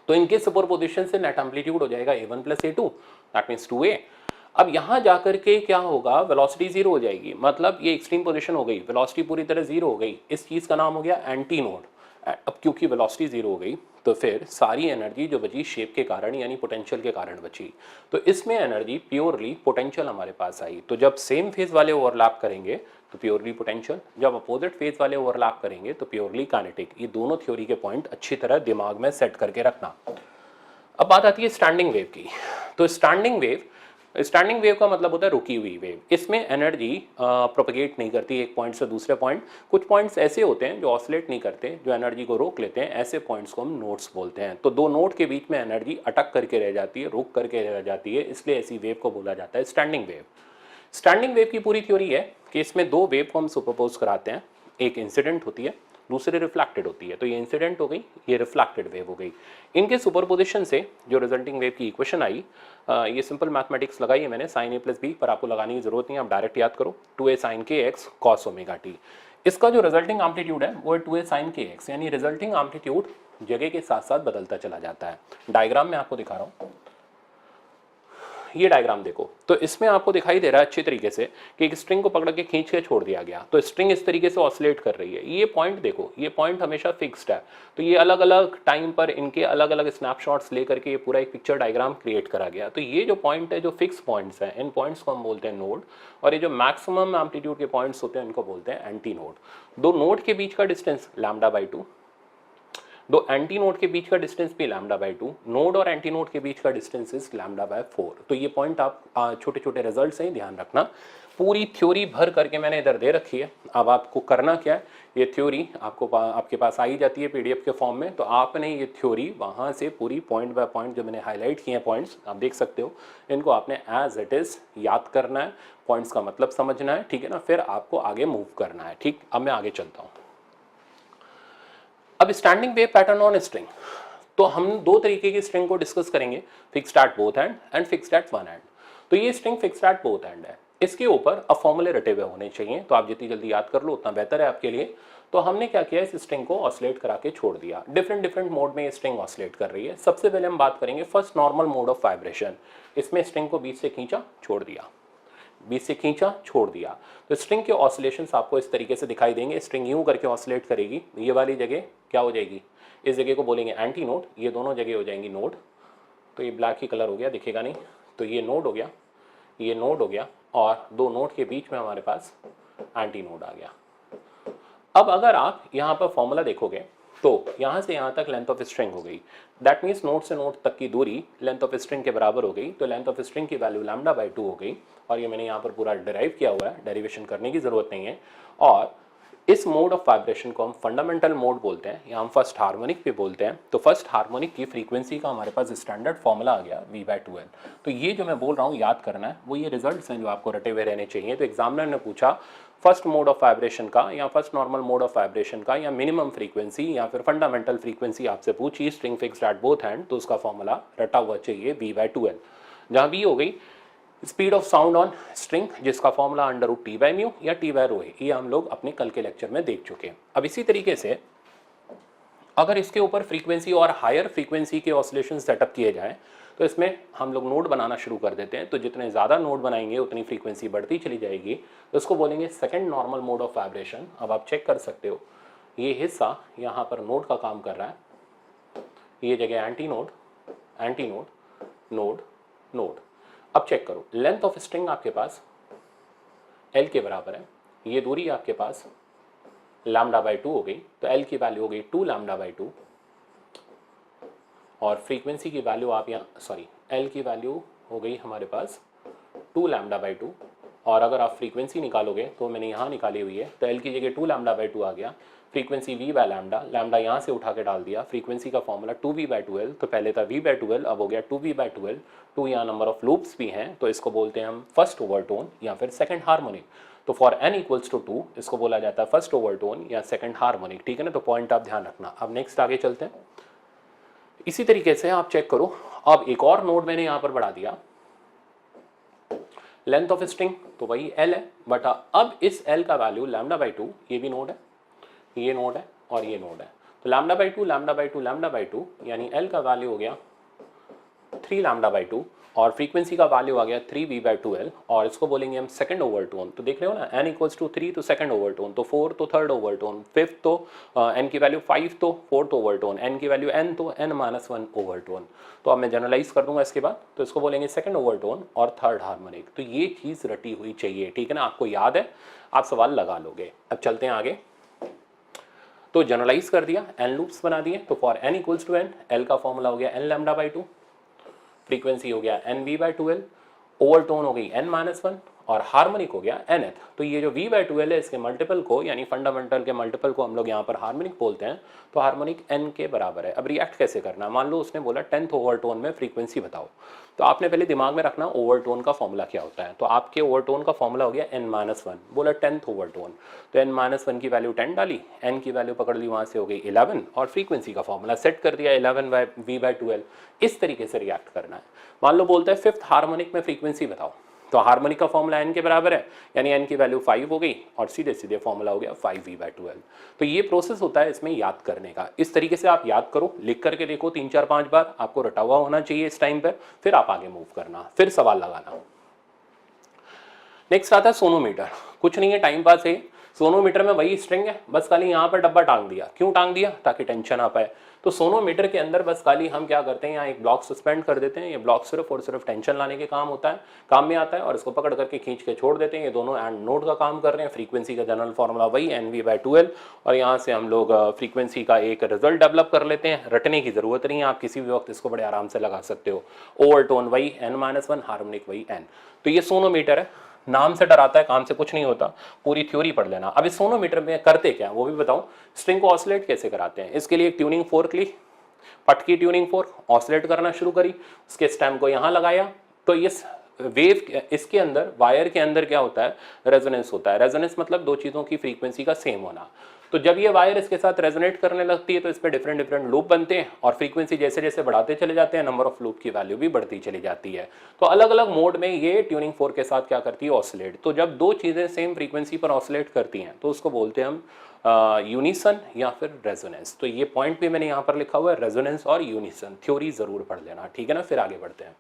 तो इनके सुपरपोजिशन से नेट एम्पलीट्यूड हो जाएगा a1 plus a2, that means 2a। अब यहाँ जाकर के क्या होगा, वेलोसिटी जीरो हो जाएगी, मतलब ये एक्सट्रीम पोजीशन हो गई, वेलोसिटी पूरी तरह जीरो हो गई, इस चीज़ का नाम हो गया एंटी नोड। अब क्योंकि वेलोसिटी जीरो हो गई तो फिर सारी एनर्जी जो बची शेप के कारण यानी पोटेंशियल के कारण बची, तो इसमें एनर्जी प्योरली पोटेंशियल हमारे पास आई। तो जब सेम फेज वाले ओवरलैप करेंगे तो प्योरली पोटेंशियल, जब अपोजिट फेज वाले ओवरलैप करेंगे तो प्योरली काइनेटिक। ये दोनों थ्योरी के पॉइंट अच्छी तरह दिमाग में सेट करके रखना। अब बात आती है स्टैंडिंग वेव की। तो स्टैंडिंग वेव का मतलब होता है रुकी हुई वेव। इसमें एनर्जी प्रोपगेट नहीं करती एक पॉइंट से दूसरे पॉइंट। कुछ पॉइंट्स ऐसे होते हैं जो ऑसिलेट नहीं करते, जो एनर्जी को रोक लेते हैं, ऐसे पॉइंट्स को हम नोड्स बोलते हैं। तो दो नोड के बीच में एनर्जी अटक करके रह जाती है, रुक करके रह जाती है, इसलिए ऐसी वेव को बोला जाता है स्टैंडिंग वेव। स्टैंडिंग वेव की पूरी थ्योरी है कि इसमें दो वेव को हम सुपरपोज कराते हैं, एक इंसिडेंट होती है, दूसरी रिफ्लेक्टेड होती है। तो ये इंसिडेंट हो गई, ये रिफ्लेक्टेड वेव हो गई। इनके सुपरपोजिशन से जो रिजल्टिंग वेव की इक्वेशन आई, ये सिंपल मैथमेटिक्स लगाई है मैंने, साइन ए प्लस बी, पर आपको लगाने की जरूरत नहीं, आप डायरेक्ट याद करो, 2a साइन के एक्स कॉस ओमेगा टी। इसका जो रिजल्टिंग एम्पलीट्यूड है वो है 2a साइन के एक्स, यानी रिजल्टिंग एम्पलीट्यूड जगह के साथ साथ बदलता चला जाता है। डायग्राम में आपको दिखा रहा हूँ, ये डायग्राम देखो, तो इसमें आपको दिखाई दे रहा है अच्छे तरीके से कि एक स्ट्रिंग को पकड़ के खींच के छोड़ दिया गया, तो स्ट्रिंग इस तरीके से ऑसिलेट कर रही है। ये पॉइंट देखो, ये पॉइंट हमेशा फिक्स्ड है, तो ये अलग अलग टाइम पर इनके अलग अलग स्नैपशॉट्स लेकर के ये पूरा एक पिक्चर डायग्राम क्रिएट करा गया। तो ये जो पॉइंट है, जो फिक्स पॉइंट्स हैं, इन पॉइंट्स को हम बोलते हैं नोड, और ये जो मैक्सिमम एम्पलीट्यूड के पॉइंट्स होते हैं इनको बोलते हैं एंटी नोड। दो नोड के बीच का डिस्टेंस λ/2, दो एंटी नोड के बीच का डिस्टेंस भी λ/2, नोड और एंटी नोड के बीच का डिस्टेंस इज λ/4। तो ये पॉइंट आप छोटे छोटे रिजल्ट से ही ध्यान रखना। पूरी थ्योरी भर करके मैंने इधर दे रखी है। अब आपको करना क्या है, ये थ्योरी आपके पास आई जाती है पीडीएफ के फॉर्म में, तो आपने ये थ्योरी वहाँ से पूरी पॉइंट बाय पॉइंट जो मैंने हाईलाइट किए हैं पॉइंट्स, आप देख सकते हो, इनको आपने एज इट इज़ याद करना है, पॉइंट्स का मतलब समझना है, ठीक है ना, फिर आपको आगे मूव करना है। ठीक, अब मैं आगे चलता हूँ। अब standing wave pattern on string, तो हम दो तरीके की स्ट्रिंग को डिस्कस करेंगे, fixed at both and and fixed at one and. तो ये string fixed at both and है, इसके ऊपर अब फॉर्मूले रटे हुए होने चाहिए, तो आप जितनी जल्दी याद कर लो उतना बेहतर है आपके लिए। तो हमने क्या किया, इस स्ट्रिंग को ऑसिलेट करा के छोड़ दिया। डिफरेंट मोड में ये स्ट्रिंग ऑसिलेट कर रही है। सबसे पहले हम बात करेंगे first normal mode of vibration. इसमें स्ट्रिंग को बीच से खींचा, छोड़ दिया, बीच से खींचा, छोड़ दिया। तो स्ट्रिंग के ऑसिलेशंस आपको इस तरीके से दिखाई देंगे। स्ट्रिंग यूं करके ऑसिलेट करेगी, ये वाली जगह क्या हो जाएगी, इस जगह को बोलेंगे एंटी नोड, ये दोनों जगह हो जाएंगी नोड। तो ये ब्लैक ही कलर हो गया, दिखेगा नहीं, तो ये नोड हो गया, ये नोड हो गया, और दो नोड के बीच में हमारे पास एंटी नोड आ गया। अब अगर आप यहाँ पर फॉर्मूला देखोगे तो यहाँ से यहाँ तक लेंथ ऑफ स्ट्रिंग हो गई, दैट मीन्स नोड से नोड तक की दूरी लेंथ ऑफ स्ट्रिंग के बराबर हो गई। तो लेंथ ऑफ स्ट्रिंग की वैल्यू λ/2 हो गई, और ये मैंने यहाँ पर पूरा डिराइव किया हुआ है, डेरिवेशन करने की जरूरत नहीं है। और इस मोड ऑफ वाइब्रेशन को हम फंडामेंटल मोड बोलते हैं, या हम फर्स्ट हार्मोनिक भी बोलते हैं। तो फर्स्ट हार्मोनिक की फ्रीक्वेंसी का हमारे पास स्टैंडर्ड फॉर्मूला आ गया v/2l। तो ये जो मैं बोल रहा हूँ याद करना है, वो ये रिजल्ट्स हैं जो आपको रटे हुए रहने चाहिए। तो एग्जामिनर ने पूछा फर्स्ट मोड ऑफ वाइब्रेशन का, या first normal mode of vibration का, या मिनिमम फ्रीक्वेंसी, या फिर फंडामेंटल फ्रीक्वेंसी आपसे पूछी, string fixed at both hand, तो उसका फॉर्मूला रटा हुआ चाहिए v/2l, जहाँ v हो गई speed of sound on string, जिसका फॉर्मूला √T/μ या T/ρ है। ये हम लोग अपने कल के लेक्चर में देख चुके हैं। अब इसी तरीके से अगर इसके ऊपर फ्रीक्वेंसी और हायर फ्रीक्वेंसी के ऑसिलेशन सेटअप किए जाएं, तो इसमें हम लोग नोड बनाना शुरू कर देते हैं। तो जितने ज़्यादा नोड बनाएंगे उतनी फ्रीक्वेंसी बढ़ती चली जाएगी, तो इसको बोलेंगे second normal mode of vibration. अब आप चेक कर सकते हो, ये हिस्सा यहाँ पर नोड का काम कर रहा है, ये जगह anti node, anti node, node, node. अब चेक करो, लेंथ ऑफ स्ट्रिंग आपके पास L के बराबर है, ये दूरी आपके पास λ/2 हो गई, तो L की वैल्यू हो गई 2 λ/2, और फ्रीक्वेंसी की वैल्यू आप यहाँ L की वैल्यू हो गई हमारे पास 2 λ/2, और अगर आप फ्रीक्वेंसी निकालोगे तो मैंने यहाँ निकाली हुई है, तो L की जगह 2 λ/2 आ गया, फ्रीक्वेंसी v/λ, लैम्डा यहाँ से उठा के डाल दिया, फ्रीक्वेंसी का फॉर्मूला 2v/2l, तो पहले था v/2l, अब हो गया 2v/2l। 2 यहाँ नंबर ऑफ लूप्स भी हैं, तो इसको बोलते हैं हम फर्स्ट ओवरटोन या फिर सेकंड हार्मोनिक। तो फॉर n इक्वल्स टू 2 इसको बोला जाता है फर्स्ट ओवरटोन या सेकंड हार्मोनिक, ठीक है ना। तो पॉइंट आप ध्यान रखना। अब नेक्स्ट आगे चलते हैं। इसी तरीके से आप चेक करो, अब एक और नोड मैंने यहाँ पर बढ़ा दिया, लेंथ ऑफ स्ट्रिंग तो वही L है, बट अब इस L का वैल्यू λ/2, ये भी नोड है, ये नोड है और ये नोड है, तो lambda by to lambda by to lambda by to, यानी एल का वैल्यू हो गया 3 लैम्डा बाई टू और फ्रीक्वेंसी का वैल्यू आ गया 3v/2l और इसको बोलेंगे हम सेकंड ओवरटोन। तो देख रहे हो ना, n इक्वल्स टू 3 तो सेकंड ओवरटोन, तो 4 तो थर्ड ओवरटोन, फिफ्थ तो n की वैल्यू 5 तो फोर्थ ओवरटोन, n की वैल्यू n तो n-1 ओवरटोन। तो अब मैं जनरलाइज कर दूंगा इसके बाद, तो इसको बोलेंगे सेकंड ओवरटोन और थर्ड हार्मोनिक। तो ये चीज़ रटी हुई चाहिए, ठीक है ना, आपको याद है, आप सवाल लगा लोगे। अब चलते हैं आगे। तो जनरलाइज कर दिया, n लूप्स बना दिए, तो for n equals to n, l का फॉर्मूला हो गया n lambda by two, frequency हो गया nv/2l, ओवरटोन हो गई n-1 और हार्मोनिक हो गया nth। तो ये जो v/2l है इसके मल्टीपल को, यानी फंडामेंटल के मल्टीपल को हम लोग यहाँ पर हार्मोनिक बोलते हैं, तो हार्मोनिक n के बराबर है। अब रिएक्ट कैसे करना है, मान लो उसने बोला 10th ओवरटोन में फ्रीक्वेंसी बताओ, तो आपने पहले दिमाग में रखना ओवरटोन का फॉर्मूला क्या होता है। तो आपके ओवरटोन का फॉर्मूला हो गया n-1, बोला 10th ओवरटोन, तो n-1 की वैल्यू 10 डाली, n की वैल्यू पकड़ ली, वहाँ से हो गई 11 और फ्रीक्वेंसी का फॉर्मूला सेट कर दिया 11v/2l। इस तरीके से रिएक्ट करना है। मान लो बोलता है फिफ्थ हार्मोनिक में फ्रीक्वेंसी बताओ, तो हार्मोनिक का फॉर्मूला n के बराबर है, यानी n की वैल्यू 5 हो गई और सीधे सीधे फॉर्मूला हो गया 5v/2l। तो ये प्रोसेस होता है इसमें याद करने का। इस तरीके से आप याद करो, लिख करके देखो 3-4-5 बार, आपको रटा हुआ होना चाहिए इस टाइम पर, फिर आप आगे मूव करना, फिर सवाल लगाना। नेक्स्ट आता है सोनोमीटर। कुछ नहीं है, टाइम पास है। सोनोमीटर में वही स्ट्रिंग है, बस खाली यहाँ पर डब्बा टांग दिया। क्यों टांग दिया? ताकि टेंशन आ पाए। तो सोनोमीटर के अंदर बस खाली हम क्या करते हैं, यहाँ एक ब्लॉक सस्पेंड कर देते हैं। ये ब्लॉक सिर्फ और सिर्फ टेंशन लाने के काम में आता है और इसको पकड़ करके खींच के छोड़ देते हैं। ये दोनों एंड नोड का काम कर रहे हैं। फ्रीक्वेंसी का जनरल फॉर्मूला वही nv/2l और यहाँ से हम लोग फ्रीक्वेंसी का एक रिजल्ट डेवलप कर लेते हैं। रटने की जरूरत नहीं है, आप किसी भी वक्त इसको बड़े आराम से लगा सकते हो। ओवरटोन वही n-1, हार्मोनिक वही n। तो ये सोनोमीटर है, नाम से डराता है, काम से कुछ नहीं होता। पूरी थ्योरी पढ़ लेना। अब इस सोनोमीटर में करते क्या वो भी बताऊं। स्ट्रिंग को ऑसिलेट कैसे कराते हैं, इसके लिए एक ट्यूनिंग फोर्क ली, पटकी ट्यूनिंग फोर्क, ऑसिलेट करना शुरू करी, उसके स्टेम को यहाँ लगाया। तो इस वेव, इसके अंदर वायर के अंदर क्या होता है, रेजोनेंस होता है। रेजोनेंस मतलब दो चीज़ों की फ्रीक्वेंसी का सेम होना। तो जब ये वायर इसके साथ रेजोनेट करने लगती है तो इस पर डिफरेंट डिफरेंट लूप बनते हैं और फ्रीक्वेंसी जैसे जैसे बढ़ाते चले जाते हैं, नंबर ऑफ लूप की वैल्यू भी बढ़ती चली जाती है। तो अलग अलग मोड में ये ट्यूनिंग फोर्क के साथ क्या करती है, ऑसिलेट। तो जब दो चीज़ें सेम फ्रीक्वेंसी पर ऑसिलेट करती हैं तो उसको बोलते हैं हम यूनिसन या फिर रेजोनेंस। तो ये पॉइंट भी मैंने यहाँ पर लिखा हुआ है, रेजोनेंस और यूनिसन। थ्योरी जरूर पढ़ लेना, ठीक है ना। फिर आगे बढ़ते हैं।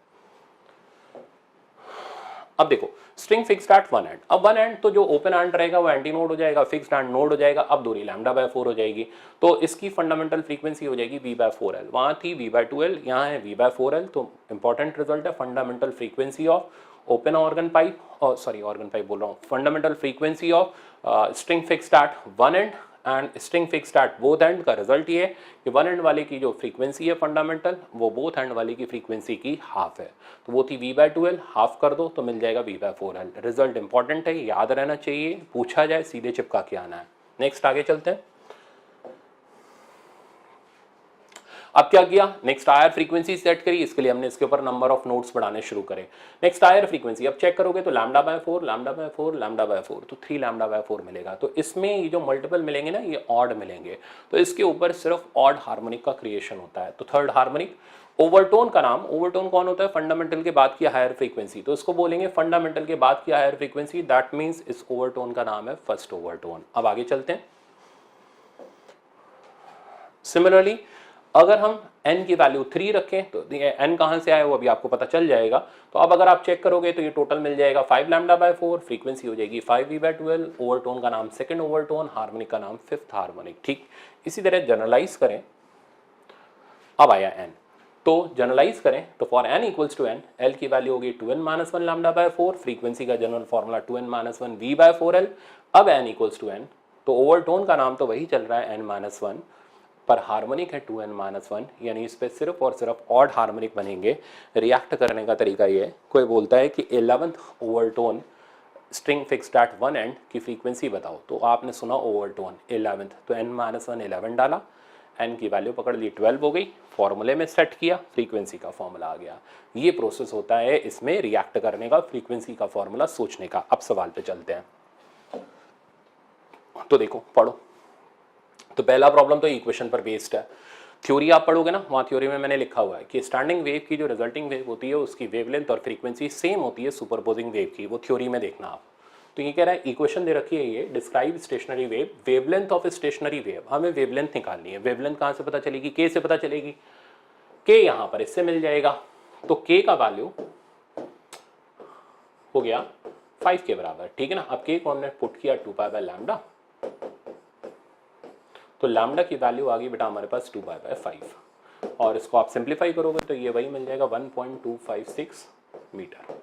अब देखो, string fixed eight one and. अब वन एंड तो जो ओपन एंड रहेगा वो एंटी नोड हो जाएगा, फिक्स्ड एंड नोड हो जाएगा। अब दूरी λ/4 हो जाएगी, तो इसकी फंडामेंटल फ्रीक्वेंसी हो जाएगी v/4l। वहाँ थी v/2l, यहाँ है v/4l। तो इंपॉर्टेंट रिजल्ट है, fundamental frequency of open organ pipe, और सॉरी ऑर्गन पाइप बोल रहा हूँ, fundamental frequency of string fixed eight one and and string fixed at both and. का रिजल्ट ये है कि वन एंड वाले की जो फ्रीक्वेंसी है फंडामेंटल, वो बोथ एंड वाले की फ्रीक्वेंसी की हाफ है। तो वो थी v/2l, हाफ कर दो तो मिल जाएगा v/4l। रिजल्ट इंपॉर्टेंट है, याद रहना चाहिए, पूछा जाए सीधे चिपका के आना है। नेक्स्ट आगे चलते हैं। अब क्या किया, नेक्स्ट हायर फ्रीक्वेंसी सेट करी। इसके लिए हमने इसके ऊपर नंबर ऑफ नोड्स बढ़ाने शुरू करे। नेक्स्ट हायर फ्रीक्वेंसी अब चेक करोगे तो λ/4 λ/4 λ/4, तो 3 λ/4 मिलेगा। तो इसमें ये जो मल्टीपल मिलेंगे ना, ये ऑड मिलेंगे। तो इसके ऊपर सिर्फ ऑड हार्मोनिक का क्रिएशन होता है। तो थर्ड हार्मोनिक। ओवरटोन का नाम, ओवरटोन कौन होता है, फंडामेंटल के बाद की हायर फ्रीक्वेंसी। तो इसको बोलेंगे फंडामेंटल के बाद की हायर फ्रीक्वेंसी, दैट मीन्स इस ओवरटोन का नाम है फर्स्ट ओवरटोन। अब आगे चलते हैं। सिमिलरली अगर हम n की वैल्यू 3 रखें तो n कहाँ से आया वो अभी आपको पता चल जाएगा। तो अब अगर आप चेक करोगे तो ये टोटल मिल जाएगा 5 λ/4, फ्रीक्वेंसी हो जाएगी 5v/12, ओवरटोन का नाम सेकंड ओवरटोन, हार्मोनिक का नाम फिफ्थ हार्मोनिक। ठीक, इसी तरह जनरलाइज करें। अब आया n, तो जनरलाइज करें तो for n equals to n, l की वैल्यू होगी 2n-1 λ/4, फ्रीक्वेंसी का जनरल फॉर्मूला 2n-1 v/4l। अब n इक्वल्स टू n, तो ओवरटोन का नाम तो वही चल रहा है n-1, पर हार्मोनिक है 2n-1, यानी इस पे सिर्फ और सिर्फ ऑड हार्मोनिक बनेंगे। रिएक्ट करने का तरीका ये, कोई बोलता है कि 11th overtone string fixed eight one and की फ्रीक्वेंसी बताओ, तो आपने सुना ओवरटोन 11th, तो n-1 11 डाला, n की वैल्यू पकड़ ली 12 हो गई, फॉर्मूले में सेट किया, फ्रीक्वेंसी का फॉर्मूला आ गया। ये प्रोसेस होता है इसमें रिएक्ट करने का, फ्रीक्वेंसी का फॉर्मूला सोचने का। अब सवाल पे चलते हैं। तो देखो पढ़ो। तो पहला प्रॉब्लम तो इक्वेशन पर बेस्ड है। थ्योरी आप पढ़ोगे ना, वहाँ थ्योरी में मैंने लिखा हुआ है कि स्टैंडिंग वेव की जो रिजल्टिंग वेव होती है उसकी वेवलेंथ और फ्रीक्वेंसी सेम होती है सुपरपोजिंग वेव की। वो थ्योरी में देखना आप, तो ये कह रहा है इक्वेशन दे रखी है ये, describe stationary wave, wavelength of stationary wave, हमें वेवलेंथ निकालनी है। वेवलेंथ कहाँ से पता चलेगी? के से पता चलेगी। के यहाँ पर इससे मिल जाएगा, तो के का वैल्यू हो गया 5 के बराबर, ठीक है ना। अब के को हमने पुट किया 2 पाई बाय लैम्डा, तो लैम्डा की वैल्यू आ गई बेटा हमारे पास 2 पाई बाय 5, और इसको आप सिंप्लीफाई करोगे तो ये वही मिल जाएगा 1.256 मीटर।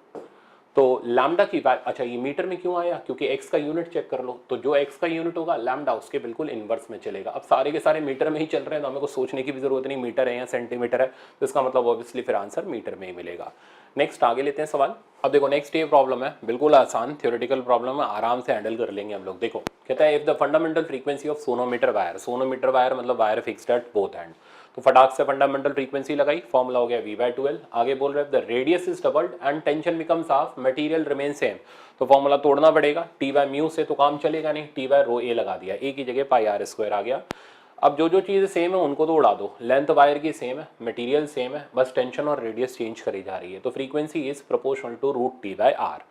तो लैम्डा की वैल्यू, अच्छा ये मीटर में क्यों आया? क्योंकि एक्स का यूनिट चेक कर लो, तो जो एक्स का यूनिट होगा लैम्डा उसके बिल्कुल इनवर्स में चलेगा। अब सारे के सारे मीटर में ही चल रहे हैं तो हमें को सोचने की भी जरूरत नहीं मीटर है या सेंटीमीटर है, तो इसका मतलब ऑब्वियसली फिर आंसर मीटर में ही मिलेगा। नेक्स्ट आगे लेते हैं सवाल। अब देखो नेक्स्ट ये प्रॉब्लम है, बिल्कुल आसान थ्योरेटिकल प्रॉब्लम है, आराम से हैंडल कर लेंगे हम लोग। देखो कहता है if the fundamental frequency of sonometer wire, sonometer wire मतलब wire fixed at both end, तो फटाक से फंडामेंटल फ्रीक्वेंसी लगाई, फॉर्मूला हो गया V/2L। आगे बोल रहे हैं the radius is doubled and tension becomes half, material remain same, तो फॉर्मूला तोड़ना पड़ेगा, T/μ से तो काम चलेगा नहीं, T/ρA लगा दिया, A की जगह πr² आ गया। अब जो जो चीज़ें सेम है उनको तो उड़ा दो, लेंथ वायर की सेम है, मटेरियल सेम है, बस टेंशन और रेडियस चेंज करी जा रही है, तो frequency is proportional to √T/r।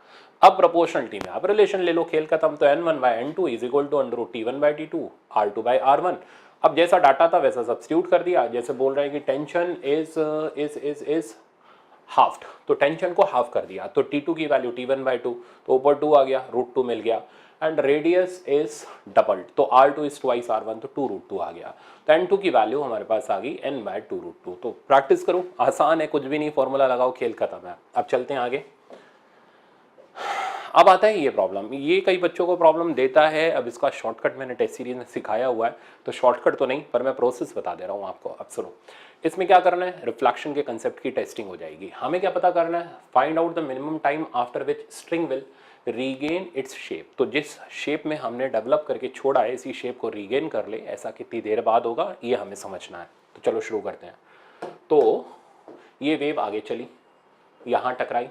अब प्रोपोर्शनलिटी में आप रिलेशन ले लो, खेल खत्म, तो n1/n2 is equal to √T1/T2 r2/r1। अब जैसा डाटा था वैसा सब्स्टिट्यूट कर दिया, जैसे बोल रहे हैं कि टेंशन इज हाफ्ड, तो टेंशन को हाफ कर दिया, तो T2 की वैल्यू T1/2, तो ऊपर 2 आ गया, √2 मिल गया, एंड रेडियस इज डबल्ड, तो R2 इज ट्वाइस R1, तो 2√2 आ गया, तो N2 की वैल्यू हमारे पास आ गई n/2√2। तो प्रैक्टिस करो, आसान है, कुछ भी नहीं, फॉर्मूला लगाओ, खेल खत्म है। अब चलते हैं आगे। अब आता है ये प्रॉब्लम, ये कई बच्चों को प्रॉब्लम देता है। अब इसका शॉर्टकट मैंने टेस्ट सीरीज में सिखाया हुआ है, तो शॉर्टकट तो नहीं पर मैं प्रोसेस बता दे रहा हूँ आपको। अब सुनो, इसमें क्या करना है, रिफ्लेक्शन के कंसेप्ट की टेस्टिंग हो जाएगी। हमें क्या पता करना है, find out the minimum time after which string will regain its shape, तो जिस शेप में हमने डेवलप करके छोड़ा है इसी शेप को रीगेन कर ले, ऐसा कितनी देर बाद होगा ये हमें समझना है। तो चलो शुरू करते हैं। तो ये वेव आगे चली, यहाँ टकराई,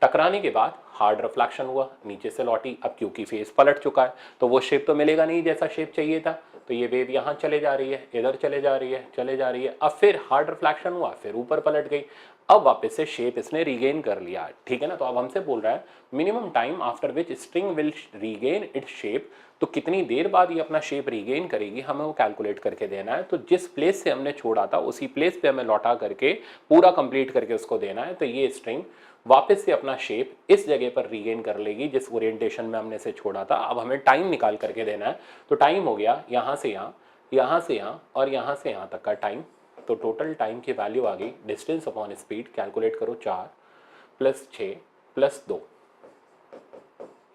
टकराने के बाद हार्ड रिफ्लेक्शन हुआ, नीचे से लौटी। अब क्योंकि फेस पलट चुका है तो वो शेप तो मिलेगा नहीं जैसा शेप चाहिए था, तो ये वेव यहाँ चले जा रही है, इधर चले जा रही है, चले जा रही है। अब फिर हार्ड रिफ्लेक्शन हुआ, फिर ऊपर पलट गई, अब वापस से शेप इसने रीगेन कर लिया, ठीक है ना। तो अब हमसे बोल रहा है minimum time after which string will regain its shape, तो कितनी देर बाद ये अपना शेप रीगेन करेगी हमें वो कैलकुलेट करके देना है। तो जिस प्लेस से हमने छोड़ा था उसी प्लेस पे हमें लौटा करके पूरा कंप्लीट करके उसको देना है। तो ये स्ट्रिंग वापस से अपना शेप इस जगह पर रीगेन कर लेगी जिस ओरिएंटेशन में हमने इसे छोड़ा था। अब हमें टाइम निकाल करके देना है, तो टाइम हो गया यहाँ से यहाँ, यहाँ से यहाँ और यहाँ से यहाँ तक का टाइम। तो टोटल टाइम की वैल्यू आ गई डिस्टेंस अपॉन स्पीड, कैलकुलेट करो, 4 + 6 + 2,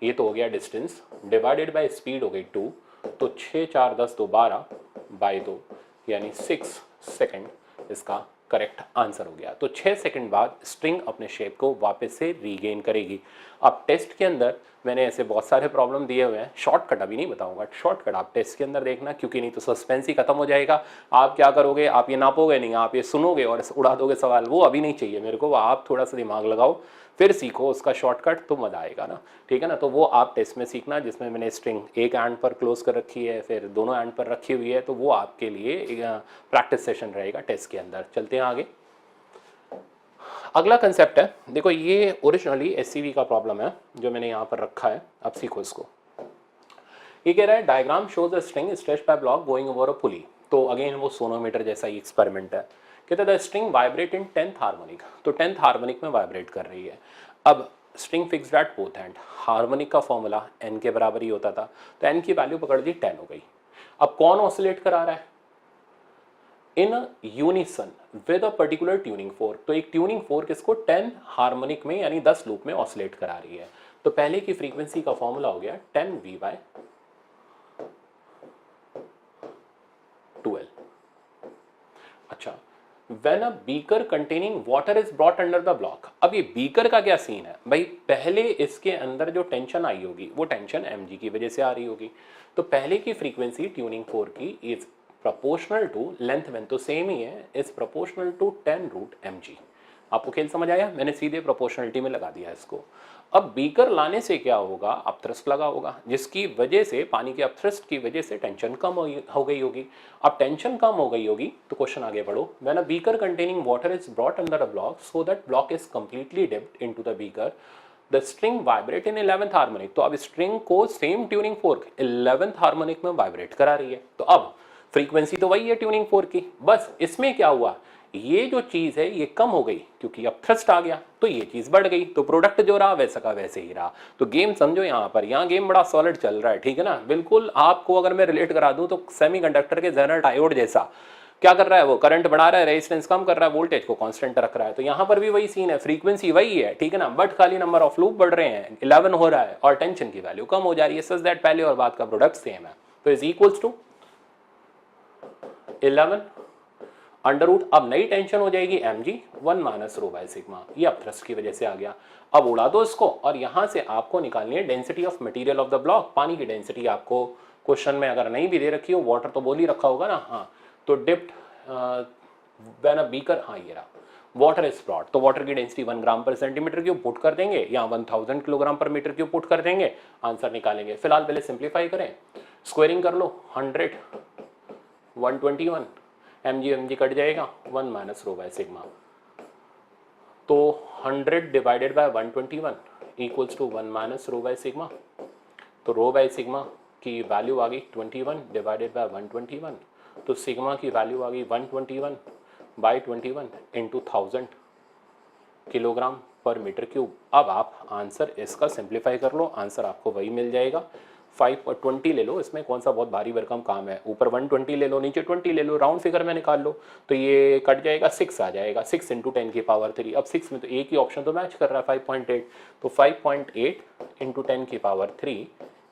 ये तो हो गया डिस्टेंस, डिवाइडेड बाय स्पीड हो गई 2, तो 6 4 10 2 12 बाई 2 यानी 6 सेकेंड इसका करेक्ट आंसर हो गया। तो 6 सेकंड बाद स्ट्रिंग अपने शेप को वापस से रीगेन करेगी। अब टेस्ट के अंदर मैंने ऐसे बहुत सारे प्रॉब्लम दिए हुए हैं, शॉर्टकट अभी नहीं बताऊंगा, शॉर्टकट आप टेस्ट के अंदर देखना, क्योंकि नहीं तो सस्पेंस ही खत्म हो जाएगा। आप क्या करोगे, आप ये नापोगे नहीं, आप ये सुनोगे और उड़ा दोगे सवाल, वो अभी नहीं चाहिए मेरे को। आप थोड़ा सा दिमाग लगाओ, फिर सीखो उसका शॉर्टकट, तो मजा आएगा ना, ठीक है ना। तो वो आप टेस्ट में सीखना, जिसमें मैंने स्ट्रिंग एक एंड पर क्लोज कर रखी है, फिर दोनों एंड पर रखी हुई है, तो वो आपके लिए प्रैक्टिस सेशन रहेगा टेस्ट के अंदर। चलते हैं आगे। अगला कंसेप्ट है, देखो ये ओरिजिनली एससीवी का प्रॉब्लम है जो मैंने यहाँ पर रखा है, अब सीखो इसको। ये कह रहा है diagram shows a string stretched by block going over a pulley, तो अगेन वो सोनोमीटर जैसा ही एक्सपेरिमेंट है। कहते हैं the string vibrate in 10th harmonic, तो 10th हार्मोनिक में वाइब्रेट कर रही है। अब string fixed at both and, harmonic का फॉर्मूला n के बराबर ही होता था, तो n की वैल्यू पकड़ दी 10 हो गई। अब कौन ऑसिलेट करा रहा है, इन unison with a particular tuning fork, तो एक ट्यूनिंग फोर्क इसको 10 हार्मोनिक में यानी 10 लूप में ऑसिलेट करा रही है। तो पहले की फ्रीक्वेंसी का फॉर्मूला हो गया 10v/12। अच्छा, when a beaker containing water is brought under the block, अब ये बीकर का क्या सीन है भाई, पहले इसके अंदर जो टेंशन आई होगी वो टेंशन mg की वजह से आ रही होगी। तो पहले की फ्रीक्वेंसी ट्यूनिंग फोर्क की is proportional to length when, तो सेम ही है, इज प्रोपोर्शनल टू 10√mg। आपको खेल समझ आया, मैंने सीधे प्रोपोर्शनलिटी में लगा दिया इसको। अब बीकर लाने से क्या होगा, अपथ्रस्ट लगा होगा, जिसकी वजह से पानी के अपथ्रस्ट की वजह से टेंशन कम हो गई होगी। अब टेंशन कम हो गई होगी तो क्वेश्चन आगे बढ़ो, when a beaker containing water is brought under a block so that block is completely dipped into the beaker, the string vibrate in 11th harmonic. तो अब स्ट्रिंग को same tuning fork 11th harmonic में vibrate करा रही है। तो अब frequency तो वही है ट्यूनिंग फोर्क की, बस इसमें क्या हुआ, ये जो चीज है ये कम हो गई क्योंकि अब थ्रस्ट आ गया, तो ये चीज बढ़ गई, तो प्रोडक्ट जो रहा वैसा का वैसे ही रहा। तो गेम समझो यहाँ पर, यहाँ गेम बड़ा सॉलिड चल रहा है, ठीक है ना। बिल्कुल आपको अगर मैं रिलेट करा दूं तो सेमीकंडक्टर के जेनर डायोड जैसा क्या कर रहा है, वो करंट बढ़ा रहा है, रेजिस्टेंस कम कर रहा है, वोल्टेज को कांस्टेंट रख रहा है। तो यहाँ पर भी वही सीन है, फ्रीक्वेंसी वही है, ठीक है ना, बट खाली नंबर ऑफ लूप बढ़ रहे हैं, 11 हो रहा है और टेंशन की वैल्यू कम हो जा रही है। सच दैट पहले और बाद का प्रोडक्ट सेम है। तो is equals to 11 under root, अब नई टेंशन हो जाएगी mg 1 minus rho by sigma, ये अब थ्रस्ट की वजह से आ गया। अब उड़ा दो इसको और यहां से आपको निकालनी है density of material of the block. पानी की डेंसिटी आपको क्वेश्चन में अगर नहीं भी दे रखी हो, वाटर तो बोल ही रखा होगा ना, हाँ। तो डिप्ड व्हेन अ बीकर, हाँ ये रहा, वाटर इज ब्रॉट, तो वाटर की डेंसिटी 1 ग्राम पर सेंटीमीटर क्यूब पुट कर देंगे, या 1000 किलोग्राम पर मीटर क्यूब पुट कर देंगे, आंसर निकालेंगे। फिलहाल पहले सिंप्लीफाई करें, स्क्वायरिंग कर लो, 100 121 mg कट जाएगा, 1 माइनस रो बाय सिग्मा। तो 100 divided by 121 equals to 1 minus rho by sigma. तो रो बाय सिग्मा की वैल्यू आ गई 21 डिवाइडेड बाय 121, तो सिग्मा की वैल्यू आ गई 121 बाई 21 इंटू 1000 किलोग्राम पर मीटर क्यूब। अब आप आंसर इसका सिंप्लीफाई कर लो, आंसर आपको वही मिल जाएगा। 5 और 20 ले लो, इसमें कौन सा बहुत भारी भरकम काम है, ऊपर 120 ले लो, नीचे 20 ले लो, राउंड फिगर में निकाल लो, तो ये कट जाएगा, 6 आ जाएगा, 6 इंटू 10 की पावर 3। अब 6 में तो एक ही ऑप्शन तो मैच कर रहा है 5.8, तो 5.8 इंटू 10 की पावर 3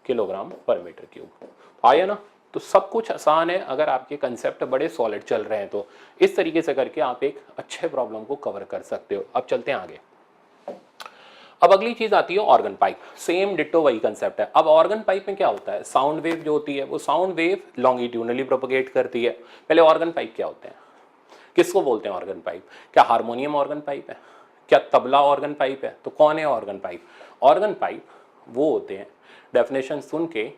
किलोग्राम पर मीटर क्यूब आया ना। तो सब कुछ आसान है अगर आपके कंसेप्ट बड़े सॉलिड चल रहे हैं, तो इस तरीके से करके आप एक अच्छे प्रॉब्लम को कवर कर सकते हो। अब चलते हैं आगे। अब अगली चीज आती है ऑर्गन पाइप, सेम डिट्टो वही कंसेप्ट है। अब ऑर्गन पाइप में क्या होता है, साउंड वेव जो होती है वो साउंड वेव लॉन्गिट्यूडनली प्रोपगेट करती है। पहले ऑर्गन पाइप क्या होते हैं, किसको बोलते हैं ऑर्गन पाइप, क्या हारमोनियम ऑर्गन पाइप है, क्या तबला ऑर्गन पाइप है, तो कौन है ऑर्गन पाइप। ऑर्गन पाइप वो होते हैं, डेफिनेशन सुन के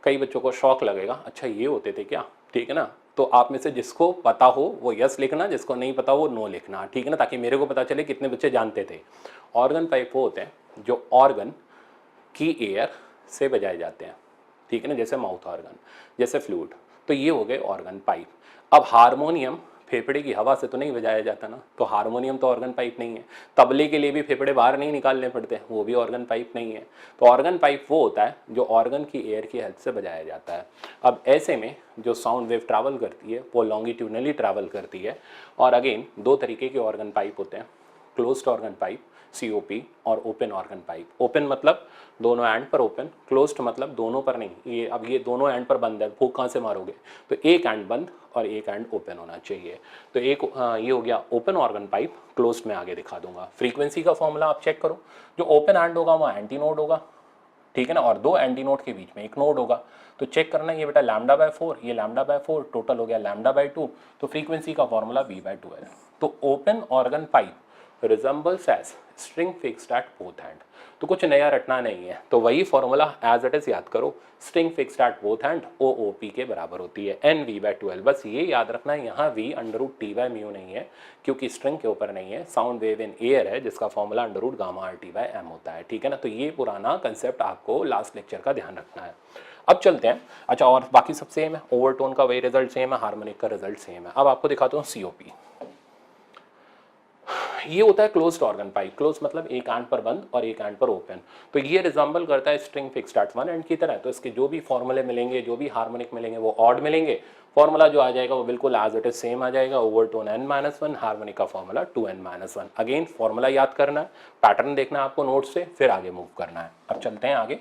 कई बच्चों को शौक लगेगा, अच्छा ये होते थे क्या, ठीक है ना। तो आप में से जिसको पता हो वो यस लिखना, जिसको नहीं पता वो नो लिखना, ठीक है ना, ताकि मेरे को पता चले कितने बच्चे जानते थे। ऑर्गन पाइप वो होते हैं जो ऑर्गन की एयर से बजाए जाते हैं, ठीक है ना, जैसे माउथ ऑर्गन, जैसे फ्लूट, तो ये हो गए ऑर्गन पाइप। अब हारमोनियम फेफड़े की हवा से तो नहीं बजाया जाता ना, तो हारमोनियम तो ऑर्गन पाइप नहीं है। तबले के लिए भी फेफड़े बाहर नहीं निकालने पड़ते, वो भी ऑर्गन पाइप नहीं है। तो ऑर्गन पाइप वो होता है जो ऑर्गन की एयर की हेल्प से बजाया जाता है। अब ऐसे में जो साउंड वेव ट्रैवल करती है वो लॉन्गिट्यूडनली ट्रैवल करती है। और अगेन दो तरीके के ऑर्गन पाइप होते हैं, क्लोज्ड ऑर्गन पाइप COP और ओपन ऑर्गन पाइप। ओपन मतलब दोनों एंड पर ओपन, क्लोज्ड मतलब दोनों पर नहीं। ये अब ये दोनों एंड पर बंद है, फूंक कहाँ से मारोगे, तो एक एंड बंद और एक एंड ओपन होना चाहिए। तो एक ये हो गया ओपन ऑर्गन पाइप, क्लोज्ड में आगे दिखा दूंगा। फ्रीक्वेंसी का फॉर्मूला आप चेक करो, जो ओपन एंड होगा वो एंटी नोड होगा, ठीक है ना, और दो एंटी नोड के बीच में एक नोड होगा। तो चेक करना, ये बेटा λ/4, ये λ/4, टोटल हो गया λ/2, तो फ्रीक्वेंसी का फॉर्मूला V/2 है। तो open organ pipe resembles as string fixed at both end. तो कुछ नया रटना नहीं है, तो वही फॉर्मूला एज इट इज याद करो, string fixed at both and OOP के बराबर होती है NV/12। बस ये याद रखना है, यहाँ V √T/μ नहीं है क्योंकि स्ट्रिंग के ऊपर नहीं है, साउंड वेव इन एयर है जिसका फॉर्मूला √γ/T/m होता है, ठीक है ना। तो ये पुराना कंसेप्ट आपको लास्ट लेक्चर का ध्यान रखना है। अब चलते हैं, अच्छा और बाकी सब सेम है, ओवरटोन का वही रिजल्ट सेम है, हार्मोनिक का रिजल्ट सेम है। अब आपको दिखाता हूँ COP। ये होता है क्लोज्ड ऑर्गन पाइप, क्लोज मतलब एक एंड पर बंद और एक एंड पर ओपन। तो ये रिजम्बल करता है string fixed eight one and की तरह। तो इसके जो भी फॉर्मूले मिलेंगे, जो भी हार्मोनिक मिलेंगे वो ऑड मिलेंगे, फॉर्मूला जो आ जाएगा वो बिल्कुल एज इट इज सेम आ जाएगा, ओवरटोन n-1, हार्मोनिक का फॉर्मूला 2n-1। अगेन फॉर्मूला याद करना है, पैटर्न देखना है आपको नोट से, फिर आगे मूव करना है। अब चलते हैं आगे।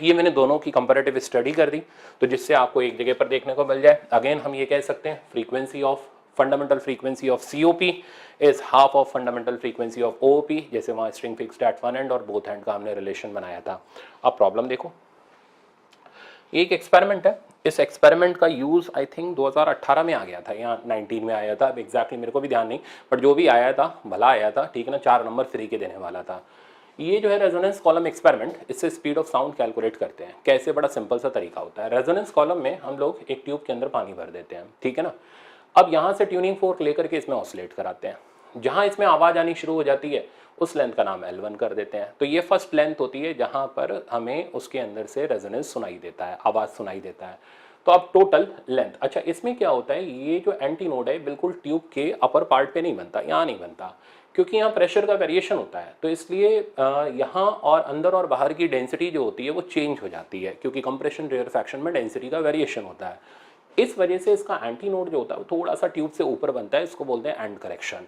ये मैंने दोनों की कंपैरेटिव स्टडी कर दी, तो जिससे आपको एक जगह पर देखने को मिल जाए। अगेन हम ये कह सकते हैं frequency of fundamental frequency of COP is half of fundamental frequency of OOP, जैसे वहाँ string fixed eight one and और बोथ एंड का हमने रिलेशन बनाया था। अब प्रॉब्लम देखो, एक एक्सपेरिमेंट है, इस एक्सपेरिमेंट का यूज आई थिंक 2018 में आ गया था या 19 में आया था, अब एग्जैक्टली मेरे को भी ध्यान नहीं, बट जो भी आया था भला आया था, ठीक है ना, 4 नंबर फ्री के देने वाला था। ये जो है रेजोनेंस कॉलम एक्सपेरिमेंट, इससे स्पीड ऑफ साउंड कैलकुलेट करते हैं। कैसे, बड़ा सिंपल सा तरीका होता है। रेजोनेंस कॉलम में हम लोग एक ट्यूब के अंदर पानी भर देते हैं, ठीक है ना। अब यहाँ से ट्यूनिंग फोर्क लेकर के इसमें ऑसिलेट कराते हैं, जहां इसमें आवाज आनी शुरू हो जाती है उस लेंथ का नाम L1 कर देते हैं। तो ये फर्स्ट लेंथ होती है जहां पर हमें उसके अंदर से रेजोनेंस सुनाई देता है, आवाज सुनाई देता है। तो अब टोटल लेंथ, अच्छा इसमें क्या होता है, ये जो एंटी नोड है बिल्कुल ट्यूब के अपर पार्ट पे नहीं बनता, यहाँ नहीं बनता, क्योंकि यहाँ प्रेशर का वेरिएशन होता है। तो इसलिए यहाँ और अंदर और बाहर की डेंसिटी जो होती है वो चेंज हो जाती है, क्योंकि कंप्रेशन रेयरफैक्शन में डेंसिटी का वेरिएशन होता है। इस वजह से इसका एंटी नोड जो होता है वो थोड़ा सा ट्यूब से ऊपर बनता है, इसको बोलते हैं एंड करेक्शन।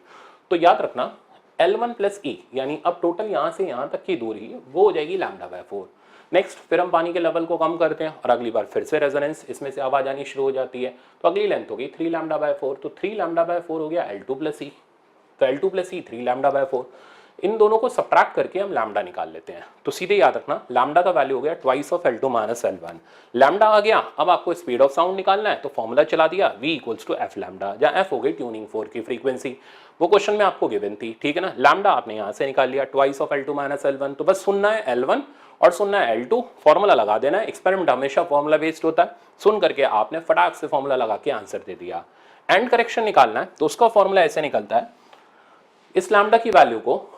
तो याद रखना L1 प्लस ई, यानी अब टोटल यहाँ से यहाँ तक की दूरी वो हो जाएगी λ/4। नेक्स्ट फिर हम पानी के लेवल को कम करते हैं और अगली बार फिर से रेजोनेंस, इसमें से आवाज आनी शुरू हो जाती है। तो अगली लेंथ होगी 3λ/4, तो 3λ/4 हो गया L2 प्लस ई। तो L2 प्लस ई 3λ/4, इन दोनों को सब्ट्रैक्ट करके हम लैम्डा निकाल लेते हैं। तो सीधे याद रखना लैम्डा का वैल्यू हो गया twice of L2 minus L1। Lambda आ गया, अब आपको स्पीड ऑफ साउंड निकालना है, तो फॉर्मूला चला दिया V equals to f lambda, जहाँ एफ हो गई ट्यूनिंग फोर्क की फ्रीक्वेंसी, वो क्वेश्चन में आपको गिवन थी, ठीक है ना। लैम्डा आपने यहाँ से निकाल लिया twice of L2 minus L1। तो बस सुनना है L1 और सुनना है L2, फॉर्मूला लगा देना है। एक्सपेरिमेंट हमेशा फॉर्मूला बेस्ड होता है, सुन करके आपने फटाक से फॉर्मूला लगा के आंसर दे दिया। एंड करेक्शन निकालना है, तो उसका फॉर्मूला ऐसे निकलता है, इस लैम्डा की वैल्यू को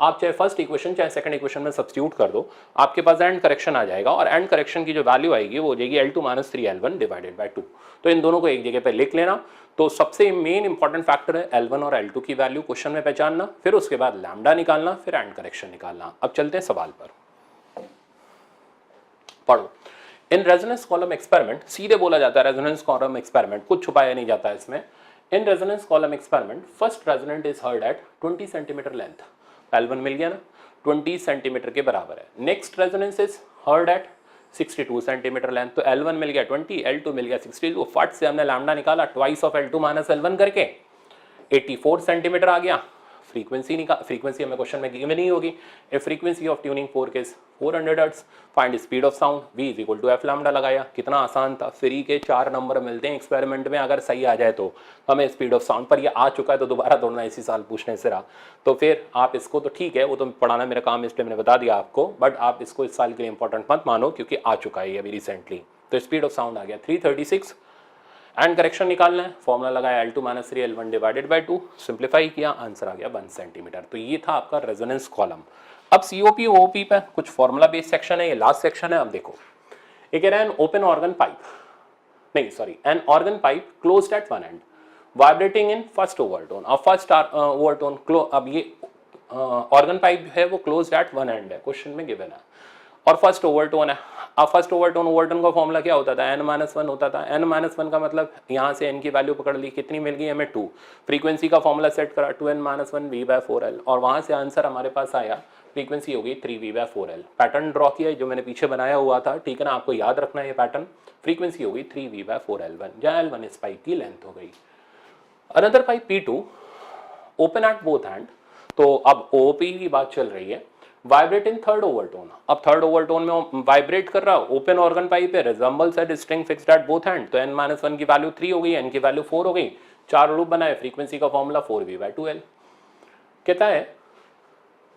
आप चाहे फर्स्ट इक्वेशन चाहे सेकंड इक्वेशन में सब्स्टिट्यूट कर दो, आपके पास एंड करेक्शन आ जाएगा, और एंड करेक्शन की जो वैल्यू आएगी वो हो जाएगी L2 minus 3L1 divided by 2। तो इन दोनों को एक जगह पे लिख लेना। तो सबसे मेन इंपॉर्टेंट फैक्टर है L1 और L2 की वैल्यू क्वेश्चन में पहचानना, फिर उसके बाद लैम्डा निकालना, फिर एंड करेक्शन निकालना। अब चलते हैं सवाल पर, पढ़ो। इन रेजोनेंस कॉलम एक्सपेरिमेंट, सीधे बोला जाता है रेजोनेंस कॉलम एक्सपेरिमेंट, कुछ छुपाया नहीं जाता है इसमें। In resonance column experiment first resonant is heard at 20 centimetre length, L1 मिल गया ना, 20 सेंटीमीटर के बराबर है। Next resonance is heard at 62 centimetre length, तो L1 मिल गया 20, L2 मिल गया 62, फट से हमने लैम्डा निकाला twice of L2 minus L1 करके 84 सेंटीमीटर आ गया। फ्रीक्वेंसी हमें क्वेश्चन में गिवन नहीं होगी। If frequency of tuning fork is 400 hertz, find speed of sound, V is equal to f lambda लगाया। कितना आसान था, फ्री के 4 नंबर मिलते हैं एक्सपेरिमेंट में, अगर सही आ जाए तो हमें स्पीड ऑफ साउंड पर। ये आ चुका है तो दोबारा दौड़ना इसी साल पूछने से रहा, तो फिर आप इसको, तो ठीक है वो तो पढ़ाना मेरा काम इसलिए मैंने बता दिया आपको, बट आप इसको इस साल के लिए इंपॉर्टेंट मत मानो क्योंकि आ चुका है ये अभी रिसेंटली। तो स्पीड ऑफ साउंड आ गया 336। एंड करेक्शन निकालना है, फॉर्मूला लगाया L2 minus 3L1 divided by 2, simplify किया, आंसर आ गया 1 सेंटीमीटर। तो ये था आपका रेजोनेंस कॉलम। अब COP OOP पे कुछ फॉर्मूला बेस्ड सेक्शन है, ये लास्ट सेक्शन है। अब देखो ये कह रहा है एन ओपन ऑर्गन पाइप, नहीं sorry, an organ pipe closed eight one and vibrating in first overtone. अब फर्स्ट ओवरटोन अब ये ऑर्गन पाइप है वो क्लोज्ड एट वन एंड है, क्वेश्चन में गिवन है, और फर्स्ट ओवरटोन है। अब फर्स्ट ओवरटोन का फॉर्मूला क्या होता था, n-1 होता था। n-1 का मतलब यहाँ से n की वैल्यू पकड़ ली, कितनी मिल गई हमें 2। फ्रीक्वेंसी का फॉर्मूला सेट करा 2n-1 V/4L, और वहाँ से आंसर हमारे पास आया, फ्रीक्वेंसी होगी 3V/4L। पैटर्न ड्रॉ किया जो मैंने पीछे बनाया हुआ था, ठीक है ना, आपको याद रखना है ये पैटर्न। फ्रीक्वेंसी होगी 3V/4L1, जहाँ L1 इस पाइप की लेंथ हो गई। Another pipe P2 open at both hand, तो अब OP की बात चल रही है, वाइब्रेट इन थर्ड ओवरटोन। अब थर्ड ओवरटोन में वाइब्रेट कर रहा, ओपन ऑर्गन पाइप है, resembles at string fixed at both hand, तो n-1 की वैल्यू 3 हो गई, n की वैल्यू 4 हो गई, 4 लूप बनाए, फ्रीक्वेंसी का फॉर्मूला 4V/2L। कहता है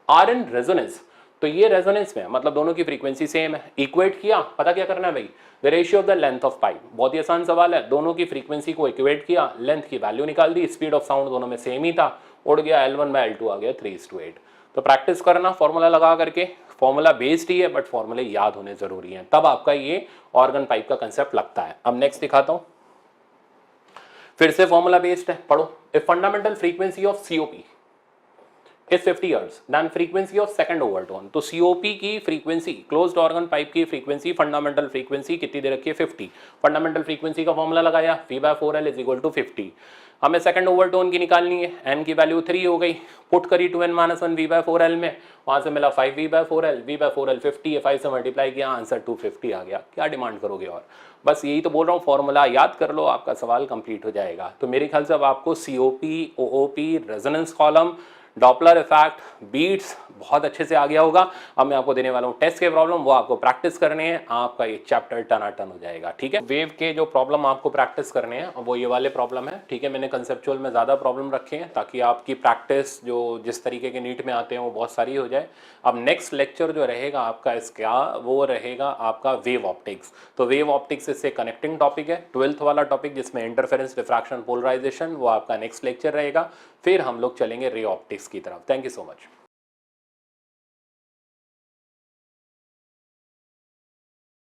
आर इन रेजोनेंस, तो ये रेजोनेंस में मतलब दोनों की फ्रीक्वेंसी सेम है। इक्वेट किया, पता क्या करना है भाई, the ratio of the length of pipe, बहुत ही आसान सवाल है। दोनों की फ्रीक्वेंसी को इक्वेट किया, लेंथ की वैल्यू निकाल दी, स्पीड ऑफ साउंड दोनों में सेम ही था, उड़ गया L1/L2 आ गया 3:8। तो प्रैक्टिस करना फॉर्मूला लगा करके, फॉर्मूला बेस्ड ही है बट फॉर्मूले याद होने जरूरी हैं, तब आपका ये ऑर्गन पाइप का कंसेप्ट लगता है। अब नेक्स्ट दिखाता हूं, फिर से फॉर्मूला बेस्ड है, पढ़ो। If fundamental frequency of COP is 50 hertz, then frequency of second overtone, तो COP की फ्रीक्वेंसी, क्लोज्ड ऑर्गन पाइप की फ्रीक्वेंसी, फंडामेंटल फ्रीक्वेंसी कितनी दे रखी है 50। फंडामेंटल फ्रीक्वेंसी का फॉर्मूला लगाया V/4L इज इक्वल टू 50। हमें सेकंड ओवरटोन की निकालनी है, n की वैल्यू 3 हो गई, पुट करी 2n-1 V/4L में, वहां से मिला 5V/4L, V/4L 50 है, 5 से मल्टीप्लाई किया, आंसर 250 आ गया। क्या डिमांड करोगे और, बस यही तो बोल रहा हूँ, फॉर्मूला याद कर लो, आपका सवाल कंप्लीट हो जाएगा। तो मेरे ख्याल से अब आपको COP OOP resonance column Doppler effect, beats बहुत अच्छे से आ गया होगा। अब मैं आपको देने वाला हूँ टेस्ट के प्रॉब्लम, वो आपको प्रैक्टिस करने हैं, आपका ये चैप्टर टनाटन हो जाएगा, ठीक है। वेव के जो प्रॉब्लम आपको प्रैक्टिस करने हैं वो ये वाले प्रॉब्लम है, ठीक है। मैंने कंसेप्चुअल में ज़्यादा प्रॉब्लम रखे हैं ताकि आपकी प्रैक्टिस जो जिस तरीके के नीट में आते हैं वो बहुत सारी हो जाए। अब नेक्स्ट लेक्चर जो रहेगा आपका इसका, वो रहेगा आपका वेव ऑप्टिक्स। तो वेव ऑप्टिक्स इससे कनेक्टिंग टॉपिक है, 12th वाला टॉपिक जिसमें इंटरफेरेंस, डिफ्रैक्शन, पोलराइजेशन, वो आपका नेक्स्ट लेक्चर रहेगा। फिर हम लोग चलेंगे रे ऑप्टिक्स की तरफ। Thank you so much.